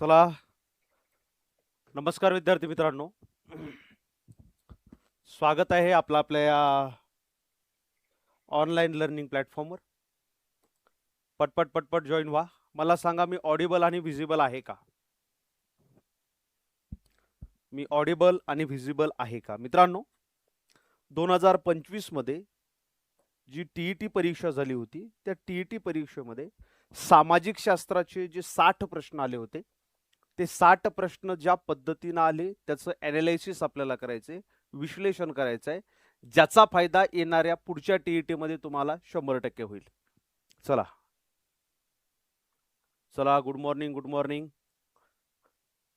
चला, नमस्कार विद्यार्थी मित्रांनो. स्वागत आहे आपलं आपल्या या ऑनलाईन लर्निंग प्लॅटफॉर्मवर. पटपट पटपट जॉईन व्हा. मला सांगा, मी ऑडिबल आणि व्हिजिबल आहे का? मी ऑडिबल आणि व्हिजिबल आहे का मित्रांनो? 2025 मध्ये जी टीईटी परीक्षा झाली होती, त्या टीईटी परीक्षेमध्ये सामाजिक शास्त्राचे जे 60 प्रश्न आले होते, ते 60 प्रश्न ज्या पद्धतीने आले त्याचं ॲनालिसिस आपल्याला करायचे, विश्लेषण करायचं आहे, ज्याचा फायदा येणाऱ्या पुढच्या टीईटी मध्ये तुम्हाला 100% होईल. चला चला, गुड मॉर्निंग गुड मॉर्निंग.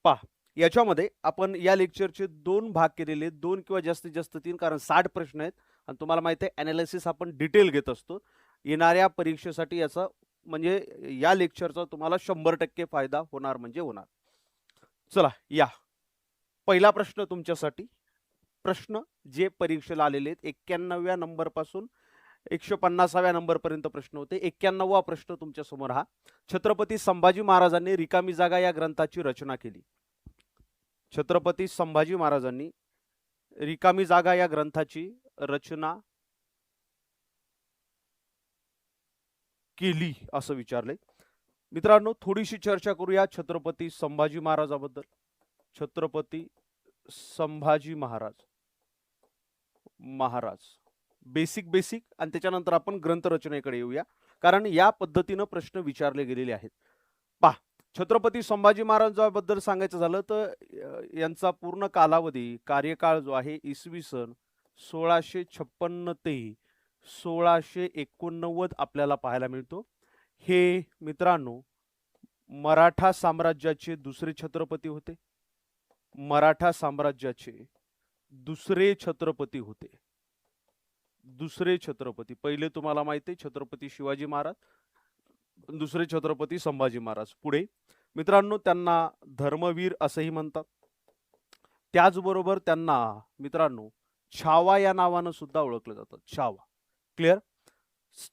पहा, याच्यामध्ये आपण या लेक्चरचे 2 भाग केलेले, 2 किंवा जास्तीत जास्त 3, कारण 60 प्रश्न आहेत आणि तुम्हाला माहिती आहे ॲनालिसिस आपण डिटेल घेत असतो. येणाऱ्या परीक्षेसाठी याचा म्हणजे या लेक्चरचा तुम्हाला 100% फायदा होणार म्हणजे होणार. चला या, पहिला प्रश्न तुमच्यासाठी. प्रश्न जे परीक्षेला आलेले आहेत 91व्या नंबर पासून 150व्या नंबर पर्यंत प्रश्न होते. 91वा प्रश्न तुमच्या समोर हा. छत्रपती संभाजी महाराजांनी रिकामी जागा या ग्रंथाची रचना केली. छत्रपती संभाजी महाराजांनी रिकामी जागा या ग्रंथाची रचना केली असं विचारले. मित्रांनो, थोडीशी चर्चा करूया छत्रपती संभाजी महाराजाबद्दल. छत्रपती संभाजी महाराज बेसिक आणि त्याच्यानंतर आपण ग्रंथरचनेकडे येऊया, कारण या पद्धतीने प्रश्न विचारले गेलेले आहेत. पहा, छत्रपती संभाजी महाराजांबद्दल सांगायचं झालं तर यांचा पूर्ण कालावधी, कार्यकाळ जो आहे इसवी सन 1656 ते 1689 आपल्याला पाहायला मिळतो. हे मित्रांनो मराठा साम्राज्याचे दुसरे छत्रपती होते. मराठा साम्राज्याचे दुसरे छत्रपती होते. दुसरे छत्रपती, पहिले तुम्हाला माहिती आहे छत्रपती शिवाजी महाराज, दुसरे छत्रपती संभाजी महाराज. पुढे मित्रांनो त्यांना धर्मवीर असंही म्हणतात. त्याचबरोबर त्यांना मित्रांनो छावा या नावानं सुद्धा ओळखलं जातं. छावा. क्लिअर?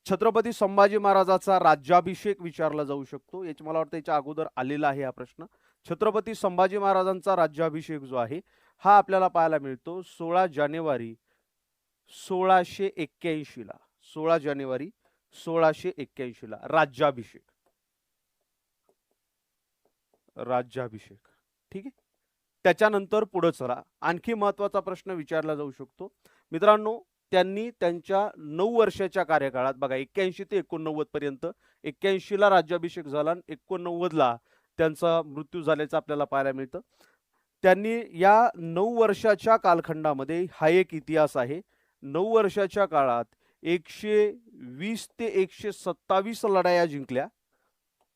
छत्रपती संभाजी महाराजाचा राज्याभिषेक विचारला जाऊ शकतो. याची मला वाटतं याच्या अगोदर आलेला आहे हा प्रश्न. छत्रपती संभाजी महाराजांचा राज्याभिषेक जो आहे हा आपल्याला पाहायला मिळतो 16 जानेवारी 1681 ला. 16 जानेवारी 1681 ला राज्याभिषेक. ठीक आहे. त्याच्यानंतर पुढे चला, आणखी महत्वाचा प्रश्न विचारला जाऊ शकतो. मित्रांनो, त्यांनी त्यांच्या 9 वर्षाच्या कार्यकाळात, बघा 81 ते 89 पर्यंत, 81 ला राज्याभिषेक झाला आणि 89 ला त्यांचा मृत्यू झाल्याचं आपल्याला पाहायला मिळतं. त्यांनी या 9 वर्षाच्या कालखंडामध्ये हा एक इतिहास आहे. 9 वर्षाच्या काळात 120 ते 127 लढाया जिंकल्या.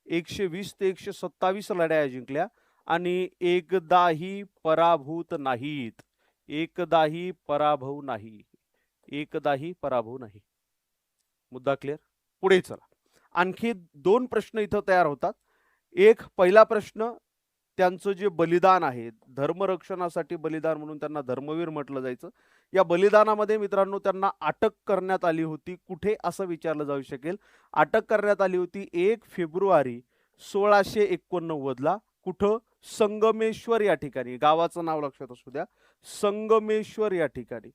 120 ते 127 लढाया जिंकल्या आणि एकदाही पराभूत नाहीत. एकदाही पराभव नाही. एकदाही पराभव नाही. मुद्दा क्लिअर? पुढे चला, आणखी 2 प्रश्न इथं तयार होतात. एक, पहिला प्रश्न, त्यांचं जे बलिदान आहे, धर्मरक्षणासाठी बलिदान म्हणून त्यांना धर्मवीर म्हटलं जायचं. या बलिदानामध्ये मित्रांनो त्यांना अटक करण्यात आली होती. कुठे असं विचारलं जाऊ शकेल. अटक करण्यात आली होती 1 फेब्रुवारी 1689 ला. कुठं? संगमेश्वर या ठिकाणी. गावाचं नाव लक्षात असू द्या, संगमेश्वर या ठिकाणी.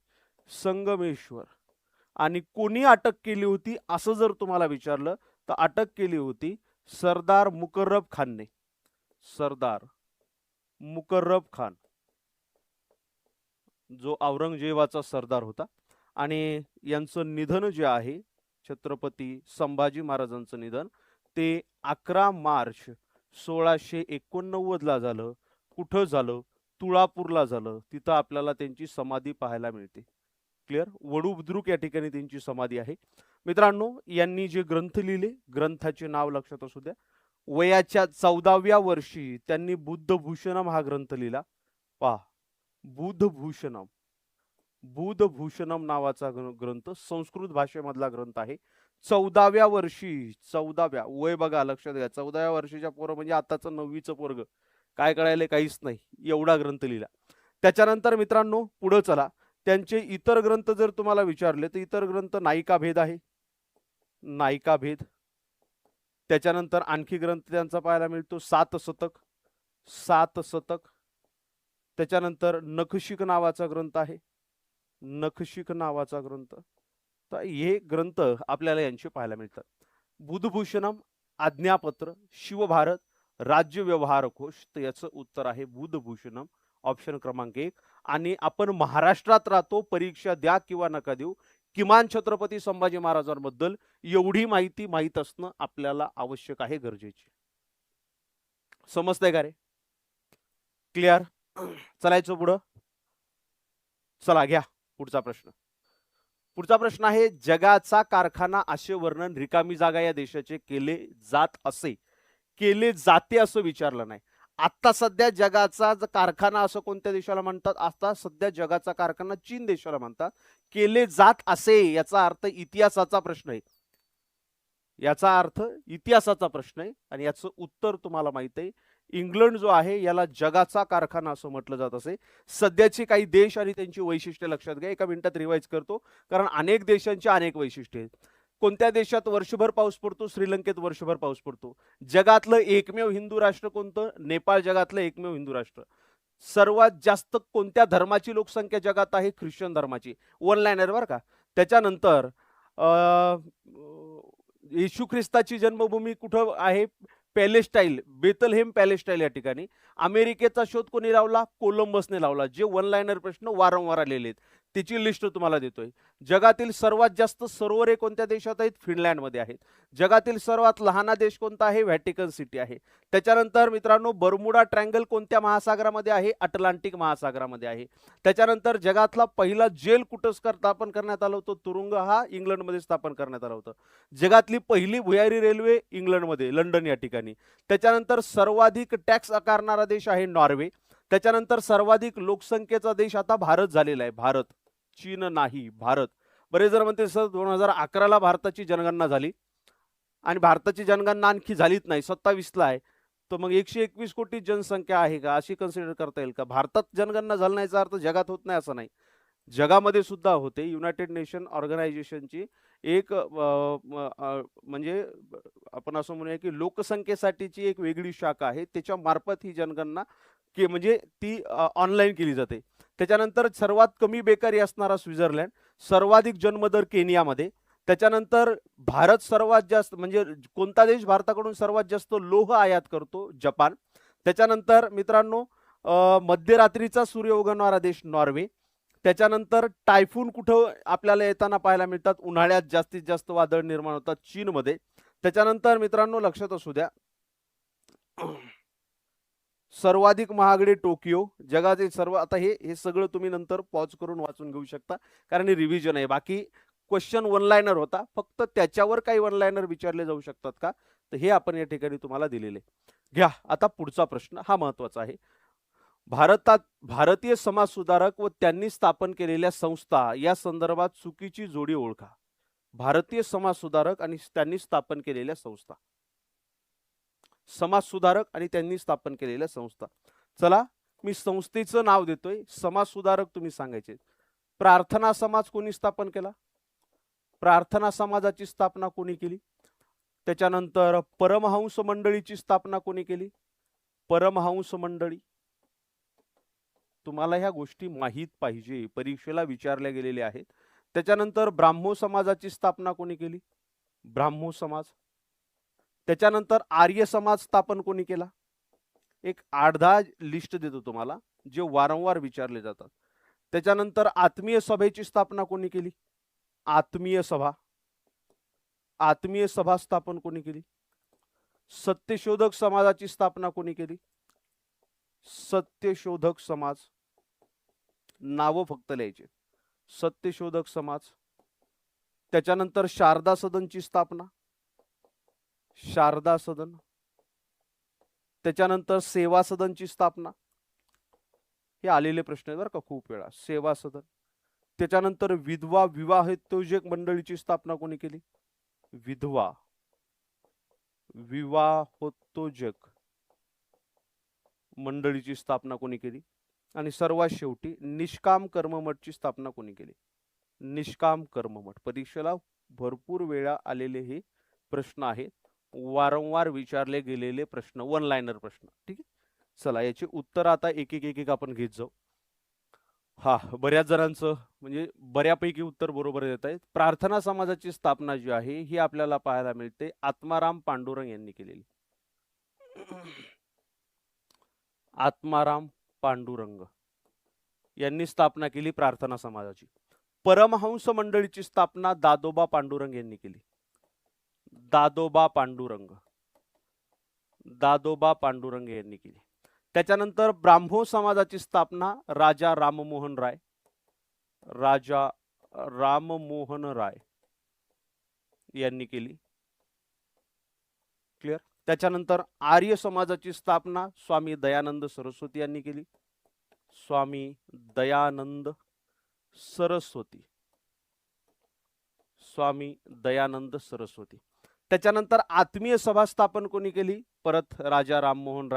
संगमेश्वर. आणि कोणी अटक केली होती असं जर तुम्हाला विचारलं तर अटक केली होती सरदार मुकर्रब खानने. सरदार मुकर्रब खान, जो औरंगजेबाचा सरदार होता. आणि यांचं निधन जे आहे, छत्रपती संभाजी महाराजांचं निधन, ते 11 मार्च 1689 ला झालं. कुठं झालं? तुळापूरला झालं. तिथं आपल्याला त्यांची समाधी पाहायला मिळते. क्लिअर? वडू बुद्रुक या ठिकाणी त्यांची समाधी आहे. मित्रांनो, यांनी जे ग्रंथ लिहिले, ग्रंथाचे नाव लक्षात असू द्या. वयाच्या 14व्या वर्षी त्यांनी बुद्धभूषणम हा ग्रंथ लिहिला. पहा, बुद्धभूषणम. बुद्धभूषणम नावाचा ग्रंथ संस्कृत भाषेमधला ग्रंथ आहे. 14व्या वर्षी, 14व्या, वय बघा लक्षात घ्या, 14व्या वर्षीच्या पोरं म्हणजे आताचं 9वीचं पोरग, काय कळायला काहीच नाही, एवढा ग्रंथ लिहिला. त्याच्यानंतर मित्रांनो पुढे चला, त्यांचे इतर ग्रंथ जर तुम्हाला विचारले तर इतर ग्रंथ नायिका भेद आहे. नायिका भेद. त्याच्यानंतर आणखी ग्रंथ त्यांचा पाहायला मिळतो 7 शतक. सात शतक. त्याच्यानंतर नखशिख नावाचा ग्रंथ आहे, नखशिख नावाचा ग्रंथ. तर हे ग्रंथ आपल्याला यांचे पाहायला मिळतात. बुधभूषणम, आज्ञापत्र, शिवभारत, राज्य व्यवहार कोश. तर याचं उत्तर आहे बुधभूषणम, ऑप्शन क्रमांक 1. आणि आपण महाराष्ट्रात राहतो, परीक्षा द्या किंवा नका देऊ, किमान छत्रपती संभाजी महाराजांबद्दल एवढी माहिती माहीत असणं आपल्याला आवश्यक आहे, गरजेची. समजतंय का रे? क्लिअर? चलायचं पुढं. चला घ्या पुढचा प्रश्न. पुढचा प्रश्न आहे, जगाचा कारखाना असे वर्णन रिकामी जागा या देशाचे केले जात असे, केले जाते असं विचारलं नाही. आता सध्या जगाचा कारखाना असं कोणत्या देशाला म्हणतात? आता सध्या जगाचा कारखाना चीन देशाला म्हणतात. केले जात असे याचा अर्थ इतिहासाचा प्रश्न आहे, याचा अर्थ इतिहासाचा प्रश्न आहे. आणि याचं उत्तर तुम्हाला माहित आहे, इंग्लंड जो आहे याला जगाचा कारखाना असं म्हटलं जात असे. सध्याचे काही देश आणि त्यांची वैशिष्ट्ये लक्षात घ्या, एका मिनिटात रिवाइज करतो, कारण अनेक देशांची अनेक वैशिष्ट्ये आहेत. कोणत्या देशात वर्षभर पाऊस पडतो? श्रीलंकेत वर्षभर पाऊस पडतो. जगातलं एकमेव हिंदू राष्ट्र कोणतं? नेपाळ जगातलं एकमेव हिंदू राष्ट्र. सर्वात जास्त कोणत्या धर्माची लोकसंख्या जगात आहे? ख्रिश्चन धर्माची. वन लाईनर बरं का. त्याच्यानंतर येशू ख्रिस्ताची जन्मभूमी कुठं आहे? पॅलेस्टाईन, बेथलहेम पॅलेस्टाईन या ठिकाणी. अमेरिकेचा शोध कोणी लावला? कोलंबसने लावला. जे वन लाईनर प्रश्न वारंवार आलेले आहेत त्याची लिस्ट तुम्हाला देतोय. जगातील सर्वात जास्त सरोवरे कोणत्या देशात आहेत? फिनलँडमध्ये आहेत. जगातील सर्वात लहान देश कोणता आहे? व्हॅटिकन सिटी आहे. त्याच्यानंतर मित्रांनो, बर्मुडा ट्रँगल कोणत्या महासागरामध्ये आहे? अटलांटिक महासागरामध्ये आहे. त्याच्यानंतर जगातला पहिला जेल कुठं स्थापन करण्यात आलं होतं? तुरुंग हा इंग्लंडमध्ये स्थापन करण्यात आला होता. जगातली पहिली भुयारी रेल्वे इंग्लंडमध्ये, लंडन या ठिकाणी. त्याच्यानंतर सर्वाधिक टॅक्स आकारणारा देश आहे नॉर्वे. त्याच्यानंतर सर्वाधिक लोकसंख्येचा देश आता भारत झालेला आहे. भारत, चीन नाही, भारत. बरेच जण म्हणते सर 2011ला भारताची जनगणना झाली आणि भारताची जनगणना आणखी झालीच नाही, 27ला आहे. तर मग 121 कोटी जनसंख्या आहे का, अशी कन्सिडर करता येईल का? भारतात जनगणना झाली नाही याचा अर्थ जगात होत नाही असं नाही, जगामध्ये सुद्धा होते. युनायटेड नेशन ऑर्गनायझेशनची एक म्हणजे आपण असं म्हणूया की लोकसंख्येसाठीची एक वेगळी शाखा आहे, त्याच्या मार्फत ही जनगणना की म्हणजे ती ऑनलाईन केली जाते. त्याच्यानंतर सर्वात कमी बेकारी असणारा स्वित्झर्लंड, सर्वाधिक जन्मदर केनियामध्ये. त्याच्यानंतर भारत सर्वात जास्त म्हणजे कोणता देश भारताकडून सर्वात जास्त लोह आयात करतो? जपान. त्याच्यानंतर मित्रांनो, मध्यरात्रीचा सूर्य उगवणारा देश नॉर्वे. त्याच्यानंतर टायफून कुठं आपल्याला येताना पाहायला मिळतात? उन्हाळ्यात जास्तीत जास्त वादळ निर्माण होतात चीनमध्ये. त्याच्यानंतर मित्रांनो लक्षात असू द्या, सर्वाधिक महागडे टोकियो, जगातील सर्व. आता हे सगळं तुम्ही नंतर पॉज करून वाचून घेऊ शकता, कारण हे रिव्हिजन आहे. बाकी क्वेश्चन वन लाईनर होता, फक्त त्याच्यावर काही वन लाईनर विचारले जाऊ शकतात का, तर हे आपण या ठिकाणी तुम्हाला दिलेले. घ्या आता पुढचा प्रश्न, हा महत्वाचा आहे. भारतीय समाज सुधारक व त्यांनी स्थापन केलेल्या संस्था या संदर्भात चुकीची जोडी ओळखा. भारतीय समाज सुधारक आणि त्यांनी स्थापन केलेल्या संस्था, समाज सुधारक आणि त्यांनी स्थापन केलेल्या संस्था. चला मी संस्थेचं नाव देतोय, समाज सुधारक तुम्ही सांगायचे. प्रार्थना समाज कोणी स्थापन केला? प्रार्थना समाजाची स्थापना कोणी केली? त्याच्यानंतर परमहंस मंडळीची स्थापना कोणी केली? परमहंस मंडळी. तुम्हाला ह्या गोष्टी माहीत पाहिजे, परीक्षेला विचारल्या गेलेल्या आहेत. त्याच्यानंतर ब्राह्मो समाजाची स्थापना कोणी केली? ब्राह्मो समाज. त्याच्यानंतर आर्य समाज स्थापन कोणी केला? एक 8-10 लिस्ट देतो तुम्हाला जे वारंवार विचारले जातात. त्याच्यानंतर आत्मीय सभेची स्थापना कोणी केली? आत्मीय सभा. आत्मीय सभा स्थापन कोणी केली? सत्यशोधक समाजाची स्थापना कोणी केली? सत्यशोधक समाज. नाव फक्त लिहायचे, सत्यशोधक समाज. त्याच्यानंतर शारदा सदनची स्थापना, शारदा सदन. त्याच्यानंतर सेवा सदनची स्थापना. हे आलेले प्रश्न आहेत बरं का खूप वेळा, सेवा सदन. त्याच्यानंतर विधवा विवाहोत्तेजक मंडळीची स्थापना कोणी केली? विधवा विवाहोत्तेजक मंडळीची स्थापना कोणी केली? आणि सर्वात शेवटी निष्काम कर्ममठची स्थापना कोणी केली? निष्काम कर्ममठ. परीक्षेला भरपूर वेळा आलेले हे प्रश्न आहेत, वारंवार विचारले गेलेले प्रश्न, वन लाईनर प्रश्न. ठीक आहे, चला याची उत्तर आता एक एक आपण घेत जाऊ. हा, बऱ्याच जणांचं म्हणजे बऱ्यापैकी उत्तर बरोबर येत आहे. प्रार्थना समाजाची स्थापना जी आहे ही आपल्याला पाहायला मिळते आत्माराम पांडुरंग यांनी केलेली. आत्माराम पांडुरंग यांनी स्थापना केली प्रार्थना समाजाची. परमहंस मंडळीची स्थापना दादोबा पांडुरंग यांनी केली. दादोबा पांडुरंग यांनी केली. त्याच्यानंतर ब्राह्मो समाजाची स्थापना राजा राममोहन राय यांनी केली. क्लिअर. त्याच्यानंतर आर्य समाजाची स्थापना स्वामी दयानंद सरस्वती यांनी केली. स्वामी दयानंद सरस्वती. त्याच्यानंतर आत्मीय सभा स्थापन कोणी केली? परत राजा राममोहन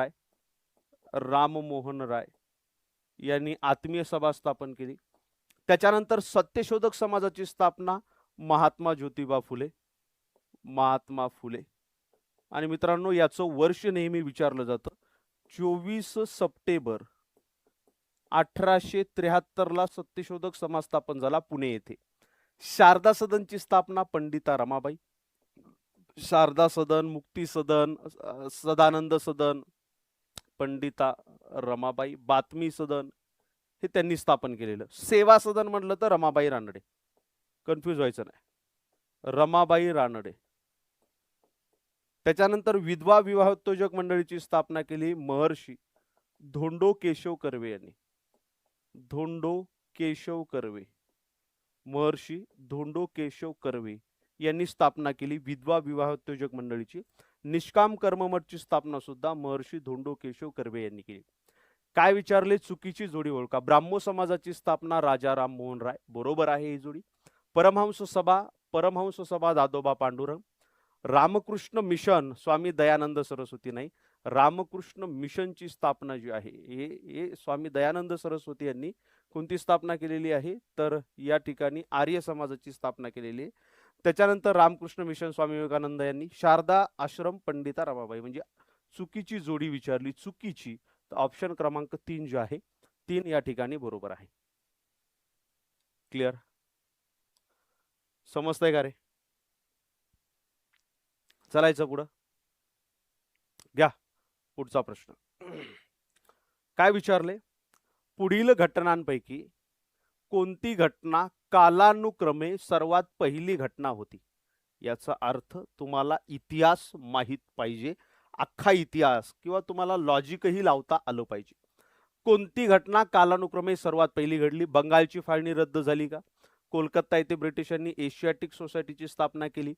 राय यांनी आत्मीय सभा स्थापन केली. त्याच्यानंतर सत्यशोधक समाजाची स्थापना महात्मा ज्योतिबा फुले. आणि मित्रांनो याचं वर्ष नेहमी विचारलं जातं. 24 सप्टेंबर 1873 ला सत्यशोधक समाज स्थापन झाला पुणे येथे. शारदा सदनची स्थापना पंडिता रमाबाई. शारदा सदन, मुक्ती सदन, सदानंद सदन, पंडिता रमाबाई. बातमी सदन हे त्यांनी स्थापन केलेलं. सेवा सदन म्हटलं तर रमाबाई रानडे, कन्फ्यूज व्हायचं नाही, रमाबाई रानडे. त्याच्यानंतर विधवा विवाहोत्तेजक मंडळीची स्थापना केली महर्षी धोंडो केशव कर्वे यांनी. महर्षी धोंडो केशव कर्वे यांनी स्थापना केली विधवा विवाहोत्तेजक मंडळीची. निष्काम कर्ममठची स्थापना सुद्धा महर्षी धोंडो केशव कर्वे यांनी केली. काय विचारले? चुकीची जोडी ओळखा. ब्राह्मो समाजाची स्थापना राजा राममोहन राय, बरोबर आहे ही जोडी. परमहंस सभा दादोबा पांडुरंग. रामकृष्ण मिशन स्वामी दयानंद सरस्वती नाही, रामकृष्ण मिशनची स्थापना जी आहे हे स्वामी दयानंद सरस्वती यांनी कोणती स्थापना केलेली आहे? तर या ठिकाणी आर्य समाजाची स्थापना केलेली आहे. त्याच्यानंतर रामकृष्ण मिशन स्वामी विवेकानंद यांनी. शारदा आश्रम पंडिता रमाबाई. म्हणजे चुकीची जोडी विचारली, चुकीची. तर ऑप्शन क्रमांक 3 जो आहे 3 या ठिकाणी बरोबर आहे. क्लिअर? समजतंय का रे? चलायचं पुढं. घ्या पुढचा प्रश्न. काय विचारले? पुढील घटनांपैकी कोणती घटना कालानुक्रमे सर्वात पहिली घटना होती? याचा अर्थ तुम्हाला इतिहास माहित पाहिजे, अख्खा इतिहास, किंवा तुम्हाला लॉजिकही लावता आलं पाहिजे. कोणती घटना कालानुक्रमे सर्वात पहिली घडली? बंगालची फाळणी रद्द झाली का? कोलकाता येथे ब्रिटिशांनी एशियाटिक सोसायटीची स्थापना केली.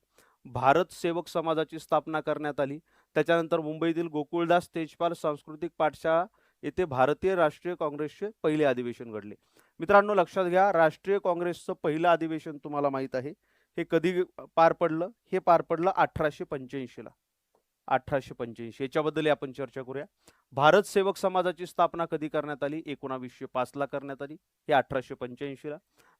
भारत सेवक समाजाची स्थापना करण्यात आली. त्याच्यानंतर मुंबईतील गोकुळदास तेजपाल सांस्कृतिक पाठशाळा येथे भारतीय राष्ट्रीय काँग्रेसचे पहिले अधिवेशन घडले. मित्रांनो लक्षात घ्या, राष्ट्रीय काँग्रेसचं पहिलं अधिवेशन तुम्हाला माहित आहे हे कधी पार पडलं? हे पार पडलं 1885 ला. 1885 याच्याबद्दल आपण चर्चा करूया. भारत सेवक समाजाची स्थापना कधी करण्यात आली? 1905 ला करण्यात आली, हे 1885 ला.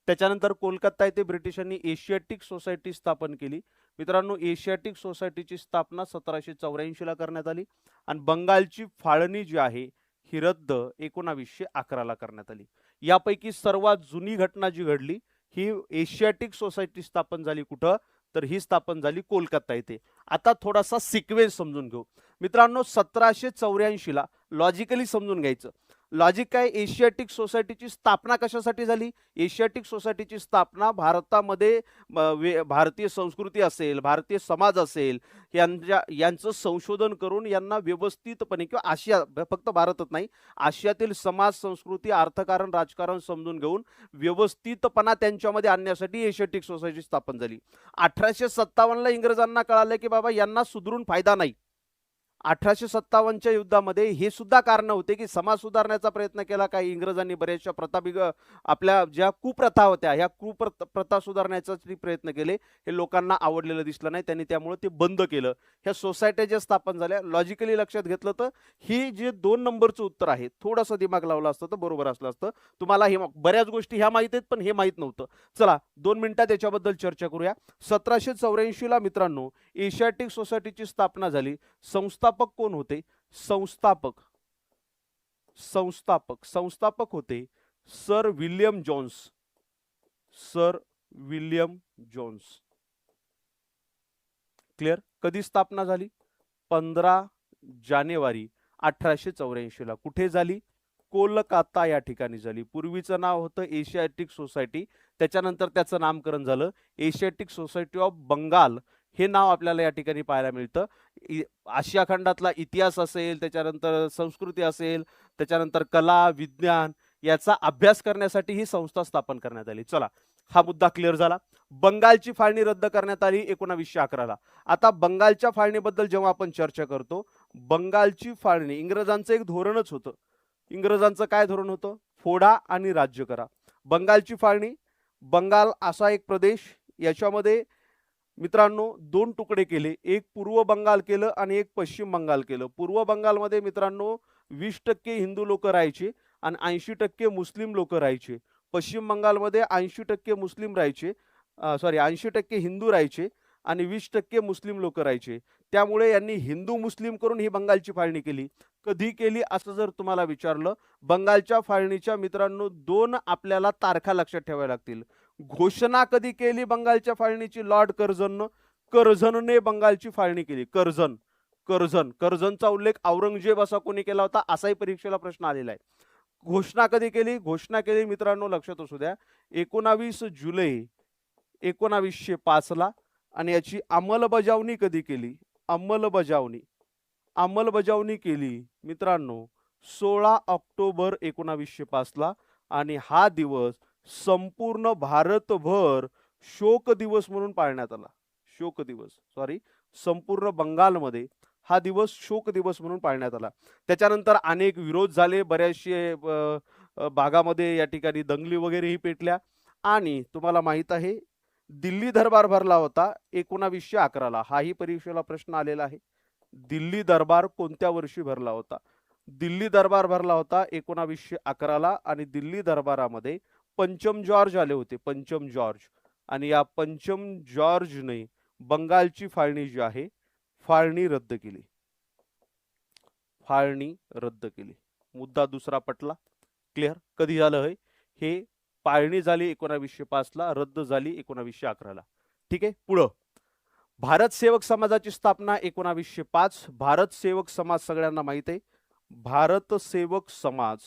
त्याच्यानंतर कोलकाता येथे ब्रिटिशांनी एशियाटिक सोसायटी स्थापन केली. मित्रांनो एशियाटिक सोसायटीची स्थापना 1784 ला करण्यात आली. आणि बंगालची फाळणी जी आहे ही रद्द 1911 ला करण्यात आली. यापैकी सर्वात जुनी घटना जी घडली ही एशियाटिक सोसायटी स्थापन झाली कुठं? तर ही स्थापन झाली कोलकाता येथे. आता थोडासा सिक्वेन्स समजून घेऊ मित्रांनो. 1784 ला लॉजिकली समजून घ्यायचं. लॉजिक काय? एशियाटिक सोसायटीची स्थापना कशासाठी झाली? एशियाटिक सोसायटीची स्थापना भारतामध्ये भारतीय संस्कृती असेल, भारतीय समाज असेल, यांचं संशोधन करून यांना व्यवस्थितपणे, किंवा आशिया, फक्त भारतच नाही, आशियातील समाज, संस्कृती, अर्थकारण, राजकारण समजून घेऊन व्यवस्थितपणा त्यांच्यामध्ये आणण्यासाठी एशियाटिक सोसायटी स्थापन झाली. 1857 ला इंग्रजांना कळालं की बाबा यांना सुधरून फायदा नाही. 1857च्या युद्धामध्ये हे सुद्धा कारण होते की समाज सुधारण्याचा प्रयत्न केला काही इंग्रजांनी. बऱ्याचशा प्रथा, आपल्या ज्या कुप्रथा होत्या ह्या कुप्रथा सुधारण्याचा प्रयत्न केले. हे लोकांना आवडलेलं दिसलं नाही, त्यांनी त्यामुळे ते बंद केलं. ह्या सोसायट्या ज्या स्थापन झाल्या, लॉजिकली लक्षात घेतलं तर ही जे 2 नंबरचं उत्तर आहे, थोडंसं दिमाग लावलं असतं तर बरोबर असलं असतं. तुम्हाला हे बऱ्याच गोष्टी ह्या माहित आहेत पण हे माहित नव्हतं. चला 2 मिनिटात याच्याबद्दल चर्चा करूया. 1784 ला मित्रांनो एशियाटिक सोसायटीची स्थापना झाली. संस्थापक कोण होते? संस्थापक संस्थापक संस्थापक होते sir William Jones. Sir William Jones. Clear. कधी स्थापना झाली? 15 जानेवारी 1884 ला. कुठे झाली? कोलकाता या ठिकाणी झाली. पूर्वीचं नाव होतं एशियाटिक सोसायटी, त्याच्यानंतर त्याचं नामकरण झालं एशियाटिक सोसायटी ऑफ बंगाल. हे नाव आपल्याला या ठिकाणी पाहायला मिळतं. आशिया खंडातला इतिहास असेल, त्याच्यानंतर संस्कृती असेल, त्याच्यानंतर कला विज्ञान याचा अभ्यास करण्यासाठी ही संस्था स्थापन करण्यात आली. चला, हा मुद्दा क्लिअर झाला. बंगालची फाळणी रद्द करण्यात आली 1911 ला. आता बंगालच्या फाळणीबद्दल जेव्हा आपण चर्चा करतो, बंगालची फाळणी इंग्रजांचं एक धोरणच होतं. इंग्रजांचं काय धोरण होतं? फोडा आणि राज्य करा. बंगालची फाळणी, बंगाल असा एक प्रदेश, याच्यामध्ये मित्रांनो 2 तुकडे केले. एक पूर्व बंगाल केलं आणि एक पश्चिम बंगाल केलं. पूर्व बंगालमध्ये मित्रांनो 20% हिंदू लोक राहायचे आणि 80% मुस्लिम लोक राहायचे. पश्चिम बंगालमध्ये 80% मुस्लिम राहायचे, 80% हिंदू राहायचे आणि 20% मुस्लिम लोक राहायचे. त्यामुळे यांनी हिंदू मुस्लिम करून ही बंगालची फाळणी केली. कधी केली असं जर तुम्हाला विचारलं, बंगालच्या फाळणीच्या मित्रांनो 2 आपल्याला तारखा लक्षात ठेवाव्या लागतील. घोषणा कधी केली बंगालच्या फाळणीची? लॉर्ड कर्झननं. कर्झनने बंगालची फाळणी केली. कर्झनचा उल्लेख औरंगजेब असा कोणी केला होता, असाही परीक्षेला प्रश्न आलेला आहे. घोषणा कधी केली? घोषणा केली मित्रांनो, लक्षात असू द्या, 19 जुलै 1905 ला. आणि याची अंमलबजावणी कधी केली? अंमलबजावणी केली मित्रांनो 16 ऑक्टोबर 1905 ला. आणि हा दिवस संपूर्ण भारतभर शोक दिवस म्हणून पाळण्यात आला. संपूर्ण बंगालमध्ये हा दिवस शोक दिवस म्हणून पाळण्यात आला. त्याच्यानंतर अनेक विरोध झाले, बऱ्याचशे भागामध्ये या ठिकाणी दंगली वगैरेही पेटल्या. आणि तुम्हाला माहित आहे दिल्ली दरबार भरला होता 1911 ला. हाही परीक्षेला प्रश्न आलेला आहे. दिल्ली दरबार कोणत्या वर्षी भरला होता? दिल्ली दरबार भरला होता 1911 ला. आणि दिल्ली दरबारामध्ये पंचम जॉर्ज आले होते, पंचम जॉर्ज. आणि या पंचम जॉर्जने बंगालची फाळणी जी आहे, फाळणी रद्द केली. मुद्दा दुसरा पटला. क्लिअर. कधी झालं हे? फाळणी झाली 1905 ला, रद्द झाली 1911 ला. ठीक आहे. पुढं भारत सेवक समाजाची स्थापना 1905. भारत सेवक समाज सगळ्यांना माहित आहे. भारत सेवक समाज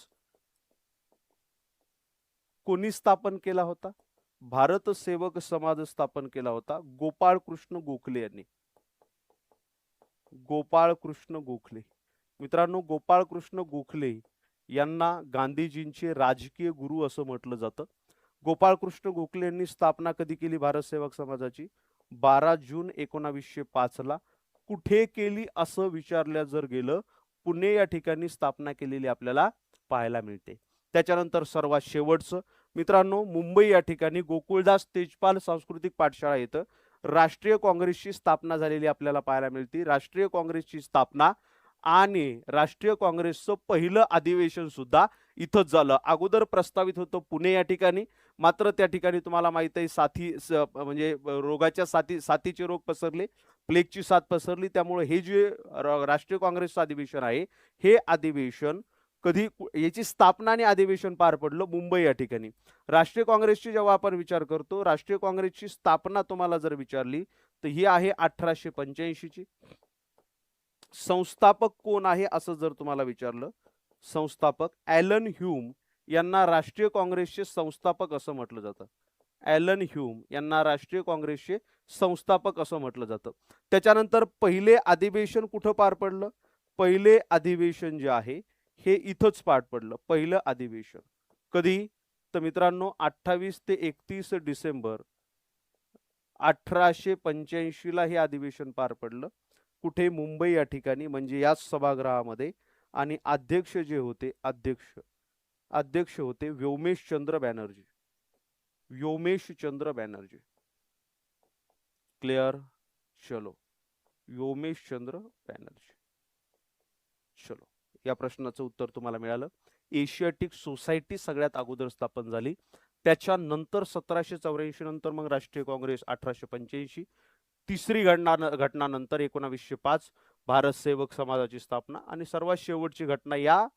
कोणी स्थापन केला होता? भारत सेवक समाज स्थापन केला होता गोपाळ कृष्ण गोखले यांनी. गोपाळ कृष्ण गोखले. मित्रांनो, गोपाळ कृष्ण गोखले यांना गांधीजींचे राजकीय गुरु असं म्हटलं जातं. गोपाळ कृष्ण गोखले यांनी स्थापना कधी केली भारत सेवक समाजाची? 12 जून 1905 ला. कुठे केली असं विचारल्या जर गेलं, पुणे या ठिकाणी स्थापना केलेली आपल्याला पाहायला मिळते. त्याच्यानंतर सर्वात शेवटचं मित्रांनो, मुंबई या ठिकाणी गोकुळदास तेजपाल सांस्कृतिक पाठशाळा येतं राष्ट्रीय काँग्रेसची स्थापना झालेली आपल्याला पाहायला मिळते. राष्ट्रीय काँग्रेसची स्थापना आणि राष्ट्रीय काँग्रेसचं पहिलं अधिवेशन सुद्धा इथंच झालं. अगोदर प्रस्तावित होतं पुणे या ठिकाणी, मात्र त्या ठिकाणी तुम्हाला माहित आहे म्हणजे रोगाच्या साथीचे रोग पसरले, प्लेगची साथ पसरली. त्यामुळे हे जे राष्ट्रीय काँग्रेसचं अधिवेशन आहे, हे अधिवेशन कधी, याची स्थापना आणि अधिवेशन पार पडलं मुंबई या ठिकाणी. राष्ट्रीय काँग्रेसची जेव्हा आपण विचार करतो, राष्ट्रीय काँग्रेसची स्थापना तुम्हाला जर विचारली तर ही आहे 1885 ची. संस्थापक कोण आहे असं जर तुम्हाला विचारलं, संस्थापक ॲलन ह्यूम यांना राष्ट्रीय काँग्रेसचे संस्थापक असं म्हटलं जातं. ॲलन ह्यूम यांना राष्ट्रीय काँग्रेसचे संस्थापक असं म्हटलं जातं. त्याच्यानंतर पहिले अधिवेशन कुठं पार पडलं? पहिले अधिवेशन जे आहे हे इथंच पार पडलं. पहिलं अधिवेशन कधी? तर मित्रांनो 28 ते 31 डिसेंबर 1885 ला हे अधिवेशन पार पडलं. कुठे? मुंबई या ठिकाणी, म्हणजे याच सभागृहामध्ये. आणि अध्यक्ष जे होते, अध्यक्ष होते व्योमेशचंद्र बॅनर्जी. क्लिअर. चलो, व्योमेशचंद्र बॅनर्जी. चलो, या प्रश्नाचं उत्तर तुम्हाला मिळालं. एशियाटिक सोसायटी सगळ्यात अगोदर स्थापन झाली. त्याच्यानंतर 1784 नंतर मग राष्ट्रीय काँग्रेस 1885. तिसरी घटना नंतर 1905 भारत सेवक समाजाची स्थापना. आणि सर्वात शेवटची घटना या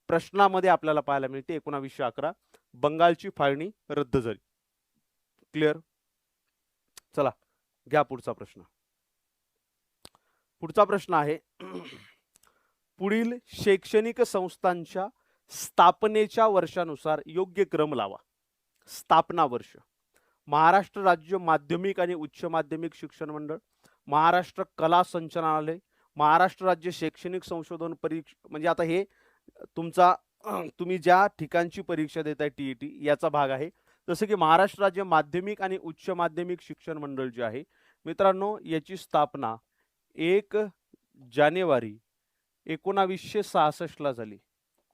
प्रश्नामध्ये आपल्याला पाहायला मिळते 1911 बंगालची फाळणी रद्द झाली. क्लिअर. चला घ्या पुढचा प्रश्न. पुढचा प्रश्न आहे पुढील शैक्षणिक संस्थांच्या स्थापनेच्या वर्षानुसार योग्य क्रम लावा. स्थापना वर्ष: महाराष्ट्र राज्य माध्यमिक आणि उच्च माध्यमिक शिक्षण मंडळ, महाराष्ट्र कला संचालनालय, महाराष्ट्र राज्य शैक्षणिक संशोधन परीक्षा. म्हणजे आता हे तुमचा तुम्ही ज्या ठिकाणची परीक्षा देताय टीईटी याचा भाग आहे. जसं की महाराष्ट्र राज्य माध्यमिक आणि उच्च माध्यमिक शिक्षण मंडळ जे आहे मित्रांनो, याची स्थापना 1 जानेवारी 1966 ला झाली.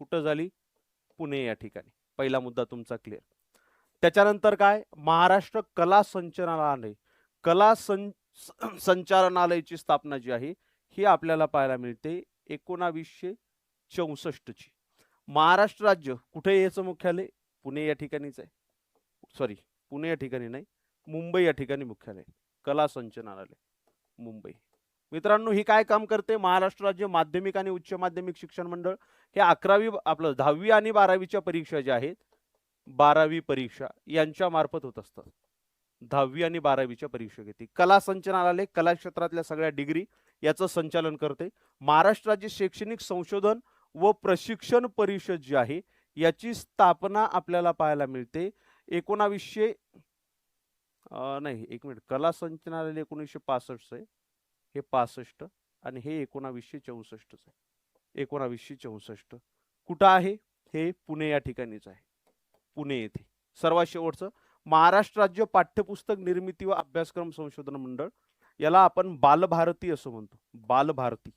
कुठं झाली? पुणे या ठिकाणी. पहिला मुद्दा तुमचा क्लिअर. त्याच्यानंतर काय? महाराष्ट्र कला संचालनालय, संचालनालयाची स्थापना जी आहे ही आपल्याला पाहायला मिळते 1964 ची. महाराष्ट्र राज्य कुठे याचं मुख्यालय? पुणे या ठिकाणीच आहे. सॉरी, पुणे या ठिकाणी नाही, मुंबई या ठिकाणी मुख्यालय. कला संचालनालय मुंबई. मित्रांनो, ही काय काम करते? महाराष्ट्र राज्य माध्यमिक आणि उच्च माध्यमिक शिक्षण मंडळ हे 11वी आपलं 10वी आणि 12वीच्या परीक्षा ज्या आहेत 12वी परीक्षा यांच्या मार्फत होत असतात. 10वी आणि 12वीच्या परीक्षा घेते. कला संचालनालय कला क्षेत्रातल्या सगळ्या डिग्री याचं संचालन करते. महाराष्ट्र राज्य शैक्षणिक संशोधन व प्रशिक्षण परिषद जी आहे याची स्थापना आपल्याला पाहायला मिळते 1900 नाही, एक मिनिट, कला संचालनालय 1965 आहे, हे 65 आणि हे 1964 आहे. 1964 कुठं आहे? हे पुणे या ठिकाणीच आहे, पुणे येथे. सर्वात शेवटचं महाराष्ट्र राज्य पाठ्यपुस्तक निर्मिती व अभ्यासक्रम संशोधन मंडळ, याला आपण बालभारती असं म्हणतो. बालभारती.